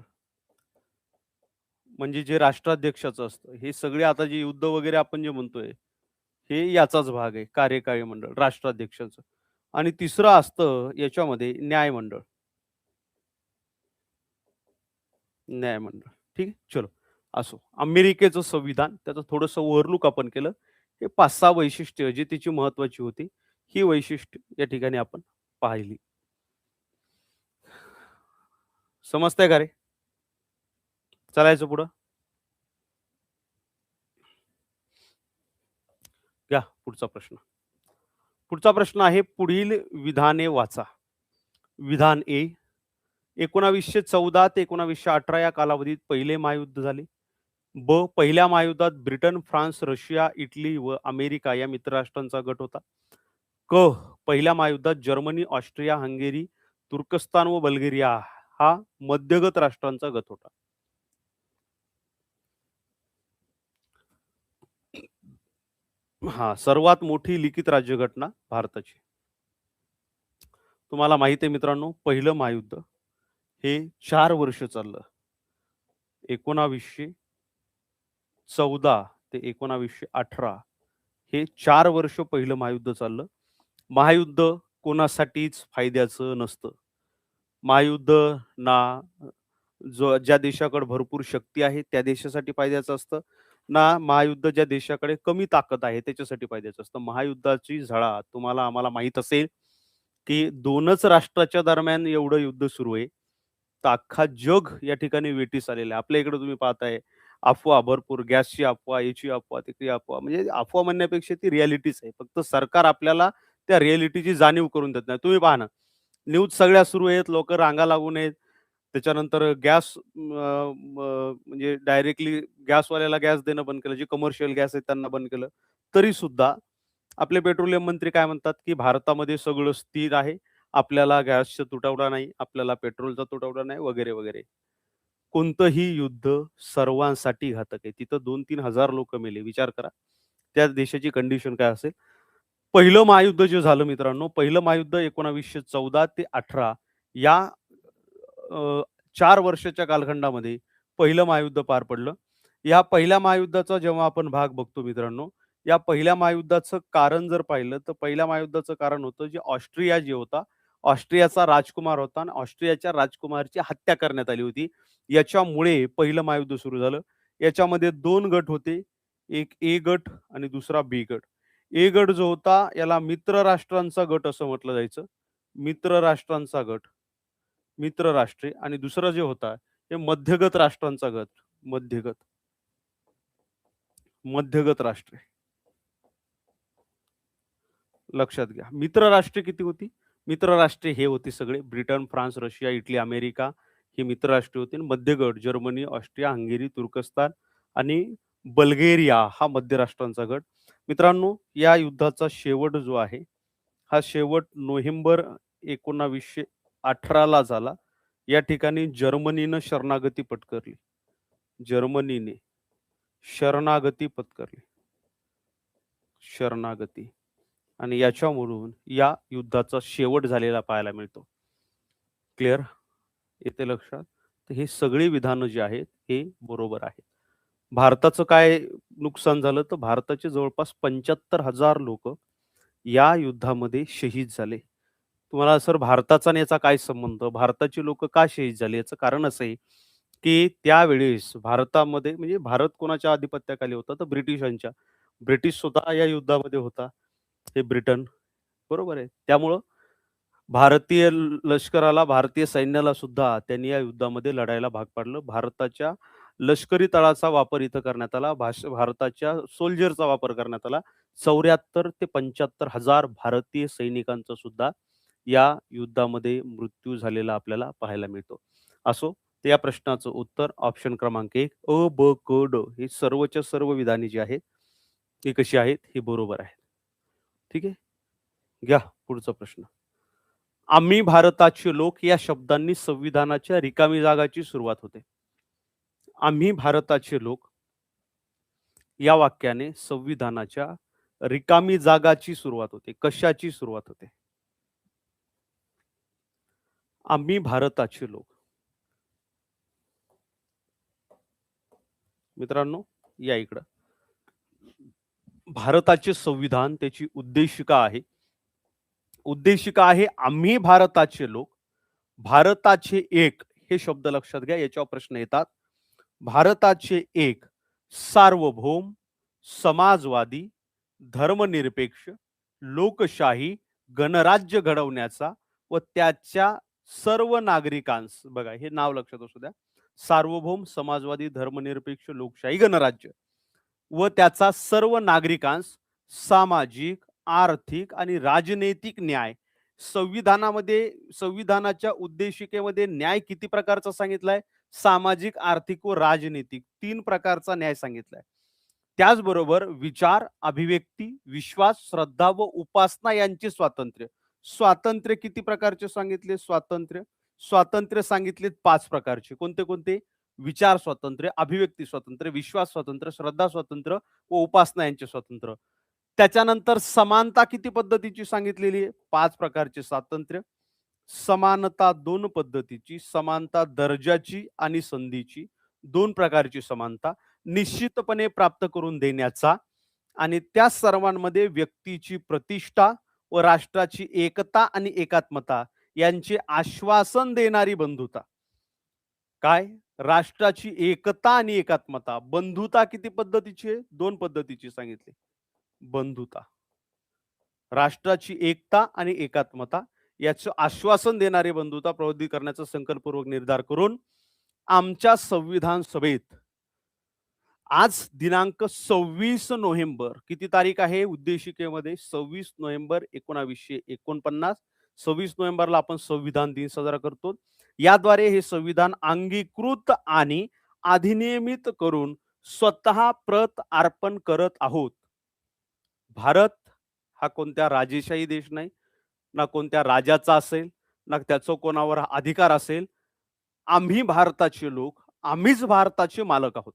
म्हणजे जे राष्ट्राध्यक्षाचं असतं. हे सगळे आता जे युद्ध वगैरे आपण जे म्हणतोय, हे याचाच भाग आहे, कार्यकारी मंडळ, राष्ट्राध्यक्षाचं. आणि तिसरं असतं याच्यामध्ये न्यायमंडळ. न्यायमंडळ. ठीक आहे. चलो असो. अमेरिकेचं संविधान त्याचं थोडंसं ओव्हरलूक आपण केलं. हे 5-6 वैशिष्ट्य जी तिची महत्त्वाची होती. ही वैशिष्ट्य या ठिकाणी आपण पाहिली. समजतंय का रे? चालायचं पुढं? घ्या पुढचा प्रश्न. पुढचा प्रश्न आहे, पुढील विधाने वाचा. विधान ए, 1914 ते 1918 या कालावधीत पहिले महायुद्ध झाले. ब, पहिल्या महायुद्धात ब्रिटन, फ्रान्स, रशिया, इटली व अमेरिका या मित्रराष्ट्रांचा गट होता. क, पहिल्या महायुद्धात जर्मनी, ऑस्ट्रिया, हंगेरी, तुर्कस्तान व बल्गेरिया हा मध्यगत राष्ट्रांचा गट होता. सर्वात मोठी लिखित राज्यघटना भारताची. तुम्हाला माहिती आहे मित्रांनो, पहिलं महायुद्ध हे 4 वर्ष चाललं. 1914 ते 1918 हे 4 वर्ष पहिलं महायुद्ध चाललं. महायुद्ध कोणासाठीच फायद्याचं नसतं. महायुद्ध ना ज्या देशाकडे भरपूर शक्ती आहे त्या देशासाठी फायद्याचं असतं, ना महायुद्ध ज्या देशाकडे कमी ताकद आहे त्याच्यासाठी फायद्याचं असतं. महायुद्धाची झळा तुम्हाला आम्हाला माहीत असेल, की 2च राष्ट्राच्या दरम्यान एवढं युद्ध सुरू आहे. तर अख्खा जग या ठिकाणी वेठीस आलेलं आहे. आपल्या इकडे तुम्ही पाहताय अफवा भरपूर, गॅसची अफवा, याची अफवा, तिची अफवा, म्हणजे अफवा म्हणण्यापेक्षा ती रिॲलिटीच आहे. फक्त सरकार आपल्याला त्या रिॲलिटीची जाणीव करून देत नाही. तुम्ही पहा ना, न्यूज सगळ्या सुरू आहेत, लोकं रांगा लागून आहेत. त्याच्यानंतर गॅस म्हणजे डायरेक्टली गॅसवाल्याला गॅस देणं बंद केलं. जे कमर्शियल गॅस आहेत त्यांना बंद केलं. तरीसुद्धा आपले पेट्रोलियम मंत्री काय म्हणतात, की भारतामध्ये सगळं स्थिर आहे. आपल्याला गॅसचा तुटवडा नाही, आपल्याला पेट्रोलचा तुटवडा नाही, वगैरे, वगैरे. कोणतंही युद्ध सर्वांसाठी घातक आहे. तिथं 2-3 हजार लोकं मेले. विचार करा, त्या देशाची कंडिशन काय असेल? पहिलं महायुद्ध जे झालं मित्रांनो, पहिलं महायुद्ध 1914 ते 18 या 4 वर्षाच्या कालखंडामध्ये पहिलं महायुद्ध पार पडलं. या पहिल्या महायुद्धाचा जेव्हा आपण भाग बघतो मित्रांनो, या पहिल्या महायुद्धाचं कारण जर पाहिलं, तर पहिल्या महायुद्धाचं कारण होतं, जे ऑस्ट्रिया जे होता, ऑस्ट्रियाचा राजकुमार होता आणि ऑस्ट्रियाच्या राजकुमाराची हत्या करण्यात आली होती. याच्यामुळे पहिलं महायुद्ध सुरू झालं. याच्यामध्ये 2 गट होते. एक ए गट आणि दुसरा बी गट. ए गट जो होता, याला मित्र राष्ट्रांचा गट असं म्हटलं जायचं. मित्र राष्ट्रांचा गट. मित्र राष्ट्रे, आणि दुसरा जे होता, हे मध्यगत राष्ट्रांचा गट. मध्यगत. मध्यगत राष्ट्रे. लक्षात घ्या. मित्र राष्ट्रे किती होती? मित्र राष्ट्रे हे होती सगळे Britain, France, Russia, Italy, America ही मित्र राष्ट्रे होती. आणि मध्यगट जर्मनी, ऑस्ट्रिया, हंगेरी, तुर्कस्तान आणि बल्गेरिया हा मध्य राष्ट्रांचा गट. मित्रांनो, या युद्धाचा शेवट जो आहे, हा शेवट नोव्हेंबर 1918 ला झाला. या ठिकाणी जर्मनीनं शरणागती पत्करली. जर्मनीने शरणागती पत्करली. शरणागती. आणि याच्यावरून या युद्धाचा शेवट झालेला पाहायला मिळतो. क्लिअर? येते लक्षात? तर हे सगळी विधानं जी आहेत, हे बरोबर आहेत. भारताचं काय नुकसान झालं, तर भारताचे जवळपास 75,000 लोकं या युद्धामध्ये शहीद झाले. तुम्हाला सर भारताचा आणि याचा काय संबंध? भारताची लोकं का शहीद झाली? याचं कारण असं आहे, की त्यावेळेस भारतामध्ये, म्हणजे भारत कोणाच्या अधिपत्याखाली होता? तर ब्रिटिशांच्या. ब्रिटिश सुद्धा या युद्धामध्ये होता. हे ब्रिटन, बरोबर आहे. त्यामुळं भारतीय लष्कराला, भारतीय सैन्याला सुद्धा त्यांनी या युद्धामध्ये लढायला भाग पाडलं. भारताच्या लष्करी तळाचा वापर इथं करण्यात आला. भारताच्या सोल्जरचा वापर करण्यात आला. 74 ते 75 हजार भारतीय सैनिकांचा सुद्धा या युद्धामध्ये मृत्यू झालेला आपल्याला पाहायला मिळतो. असो, तर या प्रश्नाचं उत्तर ऑप्शन क्रमांक 1 अ, ब, क, ड ही सर्वच्या सर्व विधाने जी आहेत, ती कशी आहेत? ही बरोबर आहेत. ठीक आहे. घ्या पुढचा प्रश्न. आम्ही भारताचे लोक या शब्दांनी संविधानाच्या रिकामी जागाची सुरुवात होते. आम्ही भारताचे लोक या वाक्याने संविधानाच्या रिकामी जागाची सुरुवात होते. कशाची सुरुवात होते? आम्ही भारताचे लोक. मित्रांनो, या इकडं. भारताचे संविधान त्याची उद्देशिका आहे. उद्देशिका आहे आम्ही भारताचे लोक, भारताचे एक हे शब्द लक्षात घ्या. याच्यावर प्रश्न येतात. भारताचे एक सार्वभौम, समाजवादी, धर्मनिरपेक्ष, लोकशाही गणराज्य घडवण्याचा व त्याच्या सर्व नागरिकांस, बघा हे नाव लक्षात असू द्या, सार्वभौम, समाजवादी, धर्मनिरपेक्ष, लोकशाही गणराज्य व त्याचा सर्व नागरिकांस सामाजिक, आर्थिक आणि राजनैतिक न्याय. संविधानामध्ये, संविधानाच्या उद्देशिकेमध्ये न्याय किती प्रकारचा सांगितलाय? सामाजिक, आर्थिक व राजनीतिक 3 प्रकारचा न्याय सांगितलाय. त्याचबरोबर विचार, अभिव्यक्ती, विश्वास, श्रद्धा व उपासना यांचे स्वातंत्र्य. स्वातंत्र्य किती प्रकारचे सांगितले? स्वातंत्र्य सांगितलेत 5 प्रकारचे. कोणते कोणते? विचार स्वातंत्र्य, अभिव्यक्ती स्वातंत्र्य, विश्वास स्वातंत्र्य, श्रद्धा स्वातंत्र्य व उपासना यांचे स्वातंत्र्य. त्याच्यानंतर समानता किती पद्धतीची सांगितलेली आहे? 5 प्रकारचे स्वातंत्र्य. समानता 2 पद्धतीची, समानता दर्जाची आणि संधीची, 2 प्रकारची समानता निश्चितपणे प्राप्त करून देण्याचा आणि त्या सर्वांमध्ये व्यक्तीची प्रतिष्ठा व राष्ट्राची एकता आणि एकात्मता यांचे आश्वासन देणारी बंधुता. काय? राष्ट्राची एकता आणि एकात्मता. बंधुता किती पद्धतीची आहे? 2 पद्धतीची सांगितली. बंधुता, राष्ट्राची एकता आणि एकात्मता याचं आश्वासन देणारी बंधुता प्रवृत्ती करण्याचा संकल्पपूर्वक निर्धार करून आमच्या संविधान सभेत आज दिनांक 26 नोव्हेंबर, किती तारीख आहे उद्देशिकेमध्ये? 26 नोव्हेंबर 1949. 26 नोव्हेंबरला आपण संविधान दिन साजरा करतो. याद्वारे हे संविधान अंगीकृत आणि अधिनियमित करून स्वतः प्रत अर्पण करत आहोत. भारत हा कोणत्या राजेशाही देश नाही, ना कोणत्या राजाचा असेल, ना त्याचा कोणावर अधिकार असेल. आम्ही भारताचे लोक, आम्हीच भारताचे मालक आहोत.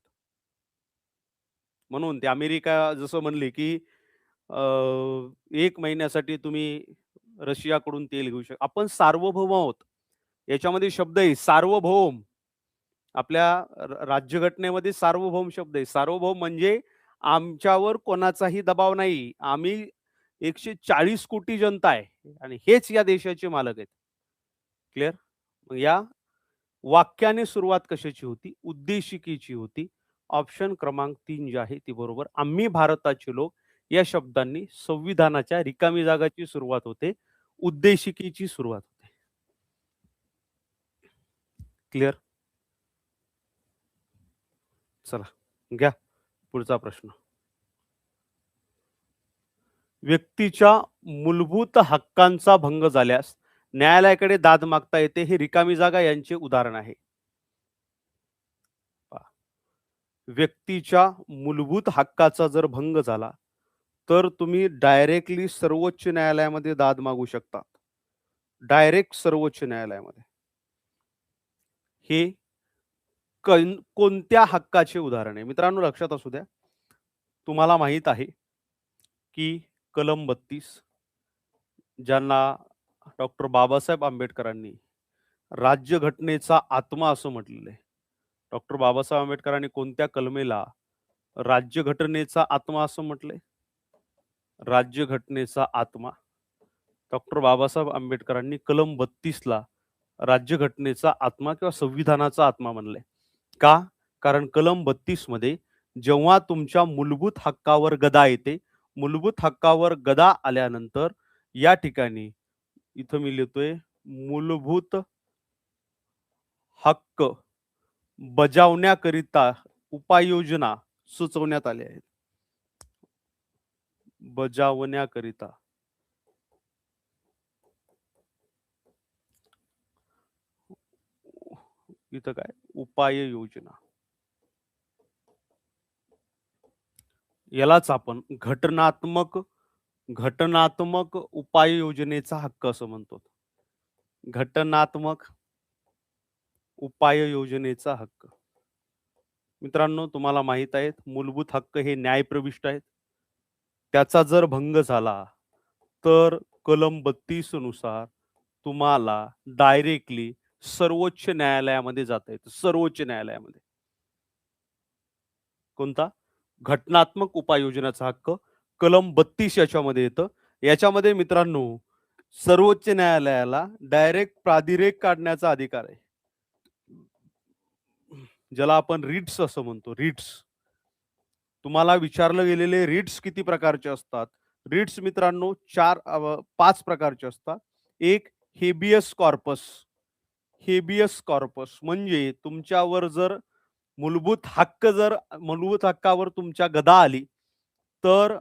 म्हणून ते अमेरिका जसं म्हणले की 1 महिन्यासाठी तुम्ही रशियाकडून तेल घेऊ शकता. आपण सार्वभौम आहोत. याच्यामध्ये शब्द आहे सार्वभौम. आपल्या राज्यघटनेमध्ये सार्वभौम शब्द आहे. सार्वभौम म्हणजे आमच्यावर कोणाचाही दबाव नाही. आम्ही 140 कोटी जनता आहे आणि हेच या देशाचे मालक आहेत. क्लिअर? मग या वाक्याने सुरुवात कशाची होती? उद्देशिकेची होती. ऑप्शन क्रमांक 3 जी आहे ती बरोबर. आम्ही भारताचे लोक या शब्दांनी संविधानाच्या रिकामी जागाची सुरुवात होते. उद्देशिकेची सुरुवात होते. क्लिअर? चला घ्या पुढचा प्रश्न. व्यक्तीच्या मूलभूत हक्कांचा भंग झाल्यास न्यायालयाकडे दाद मागता येते. हे रिकामी जागा यांचे उदाहरण आहे. व्यक्तीच्या मूलभूत हक्काचा जर भंग झाला तर तुम्ही डायरेक्टली सर्वोच्च न्यायालयामध्ये दाद मागू शकता. डायरेक्ट सर्वोच्च न्यायालयामध्ये. हे कोणत्या हक्काचे उदाहरण आहे? मित्रांनो लक्षात असू द्या, तुम्हाला माहित आहे की कलम 32 ज्यांना डॉक्टर बाबासाहेब आंबेडकरांनी राज्यघटनेचा आत्मा असं म्हटलेलं आहे. डॉक्टर बाबासाहेब आंबेडकरांनी कोणत्या कलमेला राज्यघटनेचा आत्मा असं म्हटलंय? राज्यघटनेचा आत्मा. डॉक्टर बाबासाहेब आंबेडकरांनी कलम 32ला राज्यघटनेचा आत्मा किंवा संविधानाचा आत्मा म्हणलंय. का? कारण कलम 32 मध्ये जेव्हा तुमच्या मूलभूत हक्कावर गदा येते, मूलभूत हक्कावर गदा आल्यानंतर या ठिकाणी इथं मी लिहितोय मूलभूत हक्क बजावण्याकरिता उपाययोजना सुचवण्यात आल्या आहेत. बजावण्याकरिता इथं काय उपाययोजना, यालाच आपण घटनात्मक उपाययोजनेचा हक्क असं म्हणतो. घटनात्मक उपाययोजनेचा हक्क. मित्रांनो, तुम्हाला माहित आहे मूलभूत हक्क हे न्यायप्रविष्ट आहेत. त्याचा जर भंग झाला तर कलम 32 नुसार तुम्हाला डायरेक्टली सर्वोच्च न्यायालयामध्ये जाता येतं. सर्वोच्च न्यायालयामध्ये. कोणता? घटनात्मक उपाययोजनाचा हक्क कलम 32 याच्यामध्ये येतं. याच्यामध्ये मित्रांनो, सर्वोच्च न्यायालयाला डायरेक्ट प्राधिरेक काढण्याचा अधिकार आहे. ज्याला आपण रिट्स असं म्हणतो. रिट्स. तुम्हाला विचारलं गेलेले रिट्स किती प्रकारचे असतात? रिट्स मित्रांनो 5 प्रकारचे असतात. एक हेबियस कॉर्पस. हेबियस कॉर्पस म्हणजे तुमच्यावर जर मूलभूत हक्कावर तुमच्या गदा आली, तर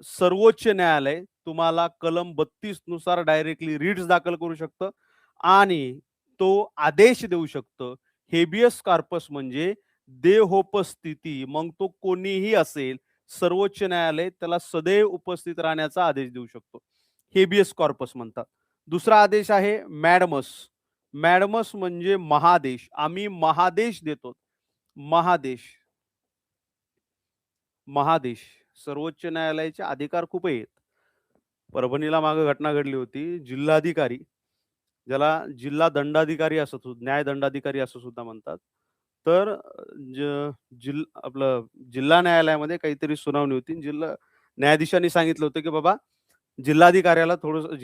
सर्वोच्च न्यायालय तुम्हाला कलम 32 नुसार डायरेक्टली रिट्स दाखल करू शकतं आणि तो आदेश देऊ शकतं. हेबियस कॉर्पस म्हणजे देहोपस्थिती. मग तो कोणीही असेल, सर्वोच्च न्यायालय त्याला सदैव उपस्थित राहण्याचा आदेश देऊ शकतो. हेबियस कॉर्पस म्हणतात. दुसरा आदेश आहे मॅडमस. मॅडमस म्हणजे महादेश. आम्ही महादेश देतो. महादेश. महादेश. सर्वोच्च न्यायालयाचे अधिकार खूप आहेत. परभणीला मागे घटना घडली होती. जिल्हाधिकारी, ज्याला जिल्हा दंडाधिकारी असं न्याय दंडाधिकारी असं सुद्धा म्हणतात. तर आपलं जिल्हा न्यायालयामध्ये काहीतरी सुनावणी होती. जिल्हा न्यायाधीशांनी सांगितलं होतं, की बाबा जिल्हाधिकाऱ्याला थोडंसं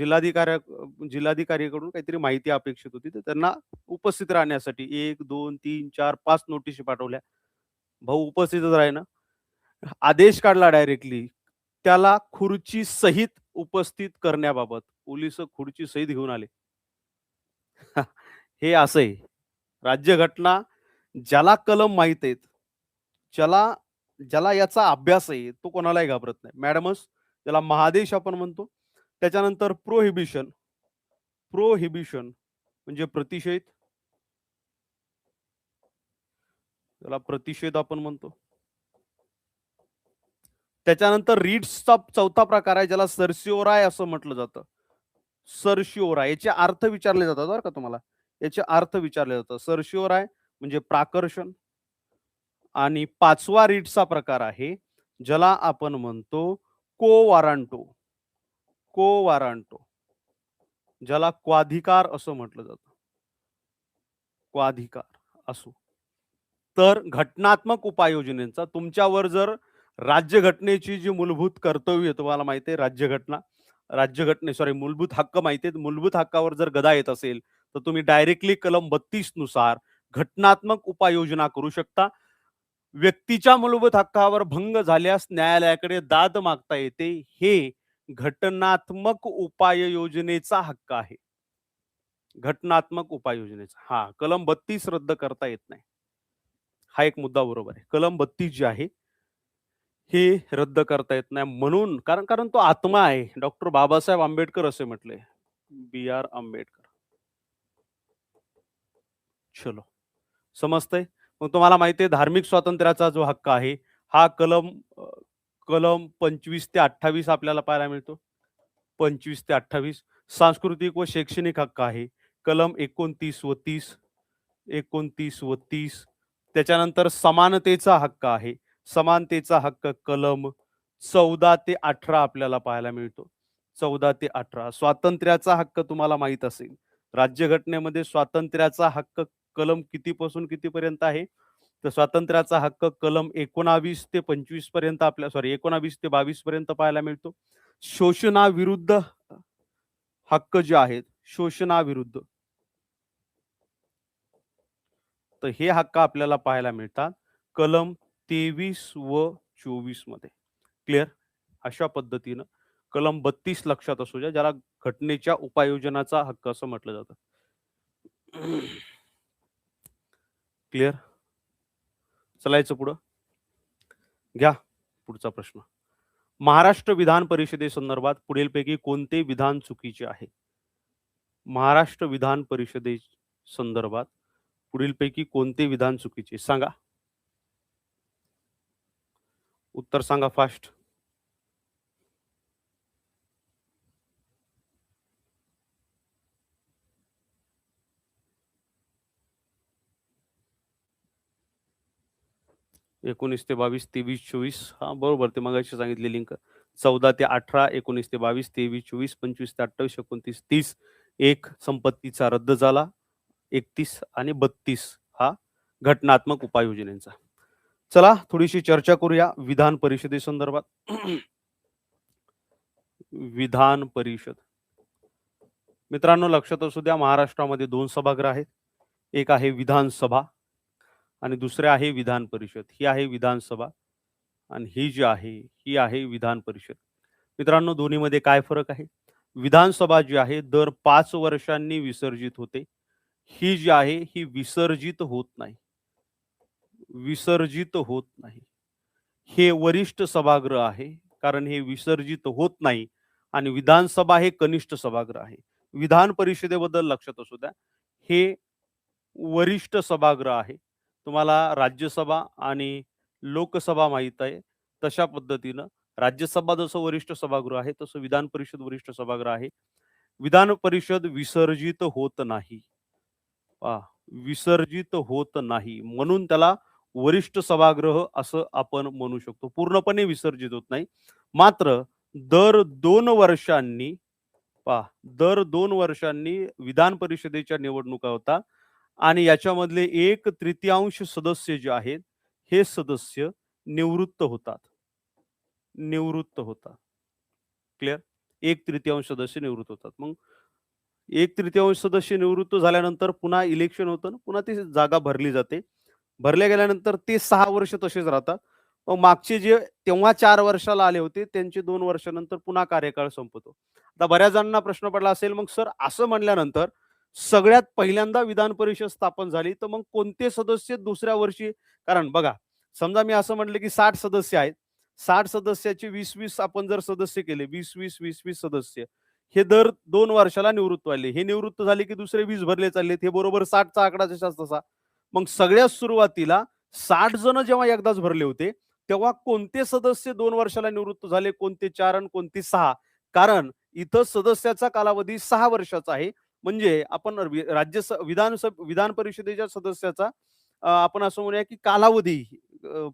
जिल्हाधिकाऱ्याकडून काहीतरी माहिती अपेक्षित होती. तर त्यांना उपस्थित राहण्यासाठी 1, 2, 3, 4, 5 नोटीसी पाठवल्या. भाऊ उपस्थितच राहीना. आदेश काढला डायरेक्टली. त्याला खुर्ची सहित उपस्थित करण्याबाबत. पोलिस खुर्ची सहित घेऊन आले. हे असं आहे. राज्यघटना ज्याला कलम माहीत आहेत, ज्याला ज्याला याचा अभ्यास आहे, तो कोणालाही घाबरत नाही. मॅडमच त्याला महादेश आपण म्हणतो. त्याच्यानंतर प्रोहिबिशन. प्रोहिबिशन म्हणजे प्रतिषेध. त्याला प्रतिषेध आपण म्हणतो. त्याच्यानंतर रीट्सचा चौथा प्रकार आहे, ज्याला सर्सिओराय असं म्हटलं जातं. सर्शिओराय याचे अर्थ विचारले जातात बरं का तुम्हाला. याचे अर्थ विचारले जातात. सर्शिओराय म्हणजे प्राकर्षण. आणि 5वा रीटचा प्रकार आहे, ज्याला आपण म्हणतो को वारांटो. को वारांटो. ज्याला क्वाधिकार असं म्हटलं जातं. क्वाधिकार असो. तर घटनात्मक उपाययोजनेचा तुमच्यावर जर राज्यघटनेची जी मूलभूत कर्तव्य तुम्हाला माहिती आहे, मूलभूत हक्क माहिती आहेत. मूलभूत हक्कावर जर गदा येत असेल, तर तुम्ही डायरेक्टली कलम 32 नुसार घटनात्मक उपाययोजना करू शकता. व्यक्तीच्या मूलभूत हक्कावर भंग झाल्यास न्यायालयाकडे दाद मागता येते. हे घटनात्मक उपाययोजनेचा हक्क आहे. घटनात्मक उपाययोजनेचा. हां, कलम 32 रद्द करता येत नाही. हा एक मुद्दा बरोबर आहे. कलम 32 जे आहे, हे रद्द करता येत नाही. म्हणून कारण कारण तो आत्मा आहे. डॉक्टर बाबासाहेब आंबेडकर असे म्हटले. बी.आर. आंबेडकर. चलो. समजतंय? मग तुम्हाला माहिती आहे धार्मिक स्वातंत्र्याचा जो हक्क आहे, हा कलम 25 ते 28 आपल्याला पाहायला मिळतो. 25 ते 28. सांस्कृतिक व शैक्षणिक हक्क आहे. कलम 29 व 30. 29 व 30. त्याच्यानंतर समानतेचा हक्क आहे. समानतेचा हक्क कलम 14 ते 18 आपल्याला पाहायला मिळतो. 14 ते 18. स्वातंत्र्याचा हक्क तुम्हाला माहीत असेल. राज्यघटनेमध्ये स्वातंत्र्याचा हक्क कलम कितीपासून कितीपर्यंत आहे? तर स्वातंत्र्याचा हक्क कलम 19 ते 25 पर्यंत 19 ते 22 पर्यंत पाहायला मिळतो. शोषणाविरुद्ध हक्क जे आहेत, शोषणाविरुद्ध. तर हे हक्क आपल्याला पाहायला मिळतात कलम 23 व 24 मध्ये. क्लिअर? अशा पद्धतीनं कलम 32 लक्षात असू द्या, ज्याला घटनेच्या उपाययोजनाचा हक्क असं म्हटलं जातं. क्लिअर? चलायचं पुढं. घ्या पुढचा प्रश्न. महाराष्ट्र विधान परिषदेसंदर्भात पुढीलपैकी कोणते विधान चुकीचे आहे? महाराष्ट्र विधान परिषदेसंदर्भात पुढीलपैकी कोणते विधान चुकीचे सांगा. उत्तर सांगा फास्ट. एकोणीस ते 22, 23, 24 हा बरोबर. ते मगाशी सांगितली लिंक. 14 ते 18, 19 ते 22, 23, 24, 25 ते 28, 29, 30. एक संपत्तीचा रद्द झाला. 31 आणि 32 हा घटनात्मक उपाययोजनेचा. चला थोडीशी चर्चा करूया विधान परिषदेसंदर्भात. विधान परिषद मित्रांनो लक्षात असू द्या, महाराष्ट्रामध्ये 2 सभागृह आहेत. एक आहे विधानसभा आणि दुसरे आहे विधान परिषद. ही आहे विधानसभा आणि ही जी आहे ही आहे विधान परिषद. मित्रांनो दोन्हीमध्ये काय फरक आहे? विधानसभा जी आहे दर 5 वर्षांनी विसर्जित होते. ही जी आहे ही विसर्जित होत नाही. विसर्जित होत नाही. हे वरिष्ठ सभागृह आहे, कारण हे विसर्जित होत नाही आणि विधानसभा हे कनिष्ठ सभागृह आहे. विधान परिषदेबद्दल लक्षात असू द्या, हे वरिष्ठ सभागृह आहे. तुम्हाला राज्यसभा आणि लोकसभा माहीत आहे. तशा पद्धतीनं राज्यसभा जसं वरिष्ठ सभागृह आहे, तसं विधान परिषद वरिष्ठ सभागृह आहे. विधान परिषद विसर्जित होत नाही. विसर्जित होत नाही म्हणून त्याला वरिष्ठ सभागृह असं आपण म्हणू शकतो. पूर्णपणे विसर्जित होत नाही. मात्र दर 2 वर्षांनी दर 2 वर्षांनी विधान परिषदेच्या निवडणुका होतात आणि याच्यामधले 1/3 सदस्य जे आहेत हे सदस्य निवृत्त होतात. निवृत्त होतात. क्लिअर? 1/3 सदस्य निवृत्त होतात. मग 1/3 सदस्य निवृत्त झाल्यानंतर पुन्हा इलेक्शन होतं आणि पुन्हा ती जागा भरली जाते. भरल्या गेल्यानंतर ते 6 वर्ष तसेच राहतात. मग मागचे जे तेव्हा 4 वर्षाला आले होते त्यांचे 2 वर्षानंतर पुन्हा कार्यकाळ संपतो. आता बऱ्याच जणांना प्रश्न पडला असेल, मग सर असं म्हणल्यानंतर सगळ्यात पहिल्यांदा विधान परिषद स्थापन झाली, तर मग कोणते सदस्य दुसऱ्या वर्षी? कारण बघा, समजा मी असं म्हटलं की 60 सदस्य आहेत. 60 सदस्याचे 20-20 आपण जर सदस्य केले, 20-20, 20-20 सदस्य, हे दर 2 वर्षाला निवृत्त व्हायले. हे निवृत्त झाले की दुसरे 20 भरले चाललेत. हे बरोबर 60चा आकडा जसाच तसा. मग सगळ्यात सुरुवातीला 60 जण जेव्हा एकदाच भरले होते, तेव्हा कोणते सदस्य 2 वर्षाला निवृत्त झाले, कोणते 4 आणि कोणते 6? कारण इथं सदस्याचा कालावधी 6 वर्षाचा आहे. म्हणजे आपण विधान परिषदेच्या सदस्याचा आपण असं म्हणूया की कालावधी,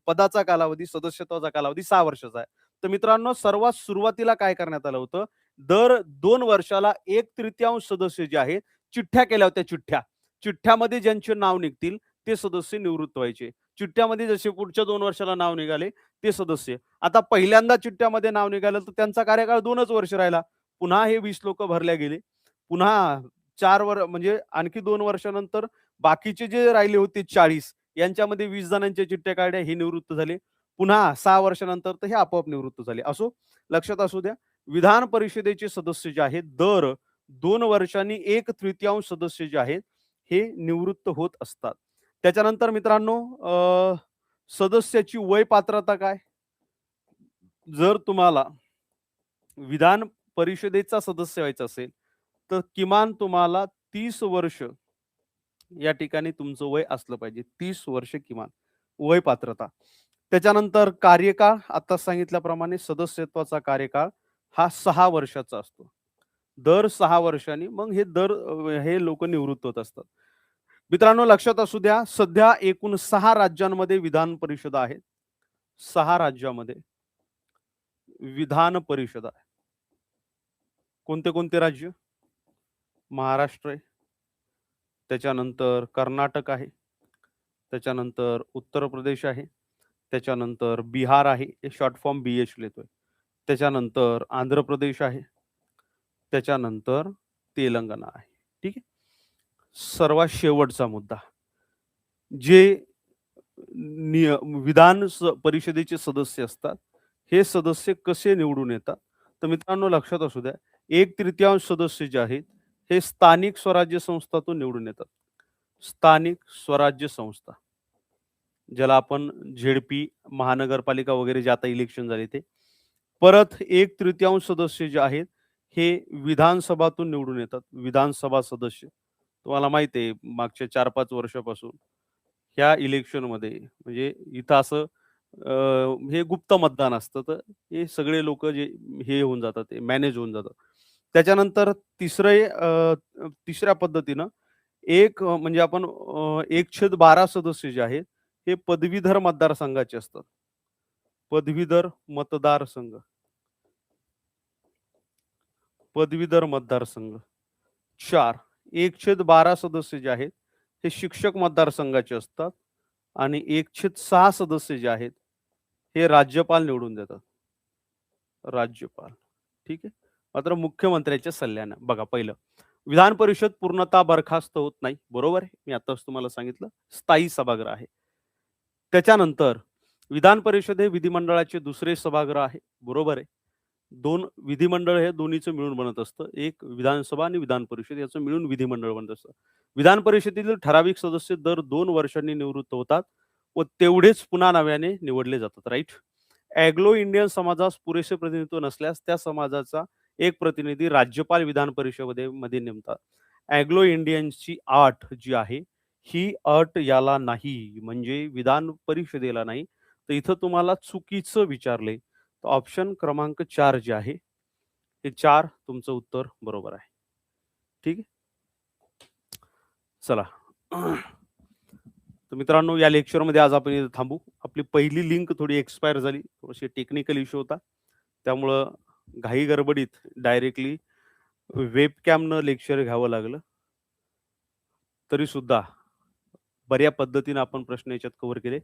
पदाचा कालावधी, सदस्यत्वाचा कालावधी 6 वर्षाचा आहे. तर मित्रांनो सर्वात सुरुवातीला काय करण्यात आलं होतं, दर 2 वर्षाला 1/3 सदस्य जे आहेत चिठ्ठ्या केल्या होत्या. चिठ्ठ्यामध्ये ज्यांचे नाव निघतील ते सदस्य निवृत्त व्हायचे. चिठ्ठ्यामध्ये जसे पुढच्या 2 वर्षाला नाव निघाले ते सदस्य. आता पहिल्यांदा चिठ्ठ्यामध्ये नाव निघालं तर त्यांचा कार्यकाळ 2च वर्ष राहिला. पुन्हा हे 20 लोक भरल्या गेले. पुन्हा 4 म्हणजे आणखी 2 वर्षानंतर बाकीचे जे राहिले होते 40 यांच्यामध्ये 20 जणांच्या चिठ्ठ्या काढल्या, हे निवृत्त झाले. पुन्हा 6 वर्षानंतर तर हे आपोआप निवृत्त झाले. असो लक्षात असू द्या, विधान परिषदेचे सदस्य जे आहेत दर 2 वर्षांनी 1/3 सदस्य जे आहेत हे निवृत्त होत असतात. त्याच्यानंतर मित्रांनो सदस्याची वय पात्रता काय? जर तुम्हाला विधान परिषदेचा सदस्य व्हायचं असेल तर किमान तुम्हाला 30 वर्ष या ठिकाणी तुमचं वय असलं पाहिजे. 30 वर्ष किमान वय पात्रता. त्याच्यानंतर कार्यकाळ आता सांगितल्याप्रमाणे सदस्यत्वाचा कार्यकाळ हा 6 वर्षाचा असतो. दर 6 वर्षांनी मग हे लोक निवृत्त होत असतात. मित्रांनो लक्षात असू द्या, सध्या एकूण 6 राज्यांमध्ये विधान परिषद आहे. 6 राज्यामध्ये विधान परिषद आहे. कोणते कोणते राज्य? महाराष्ट्र आहे, त्याच्यानंतर कर्नाटक आहे, त्याच्यानंतर उत्तर प्रदेश आहे, त्याच्यानंतर बिहार आहे, हे शॉर्ट फॉर्म BH लिहितोय. त्याच्यानंतर आंध्र प्रदेश आहे, त्याच्यानंतर तेलंगणा आहे. ठीक आहे. सर्वात शेवटचा मुद्दा, जे विधान परिषदेचे सदस्य असतात हे सदस्य कसे निवडून येतात तर मित्रांनो लक्षात असू द्या, 1/3 सदस्य जे आहेत, हे स्थानिक स्वराज्य संस्थातून निवडून येतात. स्थानिक स्वराज्य संस्था, ज्याला आपण झेड-पी, महानगरपालिका वगैरे जे आता इलेक्शन झाले ते. परत 1/3 सदस्य जे आहेत, हे विधानसभातून निवडून येतात. विधानसभा सदस्य. तुम्हाला माहिती आहे मागच्या 4-5 वर्षापासून ह्या इलेक्शनमध्ये म्हणजे इथं असं हे गुप्त मतदान असतं. तर हे सगळे लोकं जे हे होऊन जातात, ते मॅनेज होऊन जातात. त्याच्यानंतर तिसऱ्या पद्धतीनं म्हणजे आपण 1/12 सदस्य जे आहेत, हे पदवीधर मतदारसंघाचे असतात. पदवीधर मतदारसंघ, पदवीधर मतदारसंघ. 4 1/12 सदस्य जे आहेत, हे शिक्षक मतदारसंघाचे असतात आणि 1/6 सदस्य जे आहेत, हे राज्यपाल निवडून देतात. राज्यपाल. ठीक आहे. मात्र मुख्यमंत्र्याच्या सल्ल्यानं. बघा पहिलं, विधान परिषद पूर्णतः बरखास्त होत नाही. बरोबर आहे. मी आताच तुम्हाला सांगितलं. स्थायी सभागृह आहे. त्याच्यानंतर विधान परिषद हे विधिमंडळाचे दुसरे सभागृह आहे. बरोबर आहे. 2 विधिमंडळ हे दोन्हीचं मिळून बनत असतं. एक विधानसभा आणि विधान परिषद याचं मिळून विधिमंडळ बनत असतं. विधान परिषदेतील ठराविक सदस्य दर 2 वर्षांनी निवृत्त होतात व तेवढेच पुन्हा नव्याने निवडले जातात. राइट. अँग्लो इंडियन समाजास पुरेसे प्रतिनिधित्व नसल्यास त्या समाजाचा एक प्रतिनिधी राज्यपाल विधान परिषदेमध्ये नेमतात. अँग्लो इंडियन्सची अट जी आहे, ही अट याला नाही, म्हणजे विधान परिषदेला नाही. तर इथं तुम्हाला चुकीचं विचारलंय. तर ऑप्शन क्रमांक 4 जे आहे, हे 4 तुमचं उत्तर बरोबर आहे. ठीक आहे. चला. तर मित्रांनो या लेक्चरमध्ये आज आपण इथे थांबू. आपली पहिली लिंक थोडी एक्सपायर झाली. थोडीशी टेक्निकल इश्यू होता. त्यामुळं घाई गडबडीत डायरेक्टली वेबकॅमनं लेक्चर घ्यावं लागलं. तरी सुद्धा बऱ्या पद्धतीने आपण प्रश्न याच्यात कव्हर केले.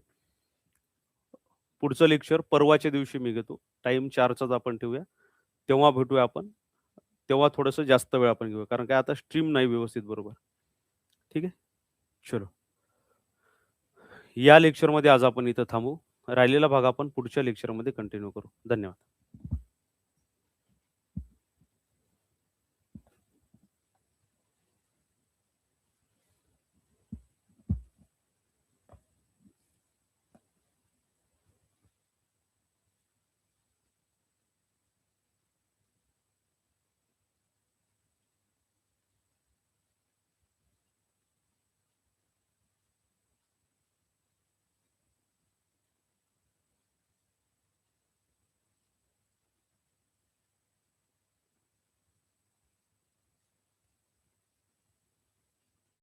पुढचं लेक्चर परवाच्या दिवशी मी घेतो. टाईम 4चाच आपण ठेवूया. तेव्हा भेटूया आपण. तेव्हा थोडंसं जास्त वेळ आपण घेऊया. कारण काय आता स्ट्रीम नाही व्यवस्थित बरोबर. ठीक आहे? चलो. या लेक्चरमध्ये आज आपण इथं थांबू. राहिलेला भाग आपण पुढच्या लेक्चरमध्ये कंटिन्यू करू. धन्यवाद.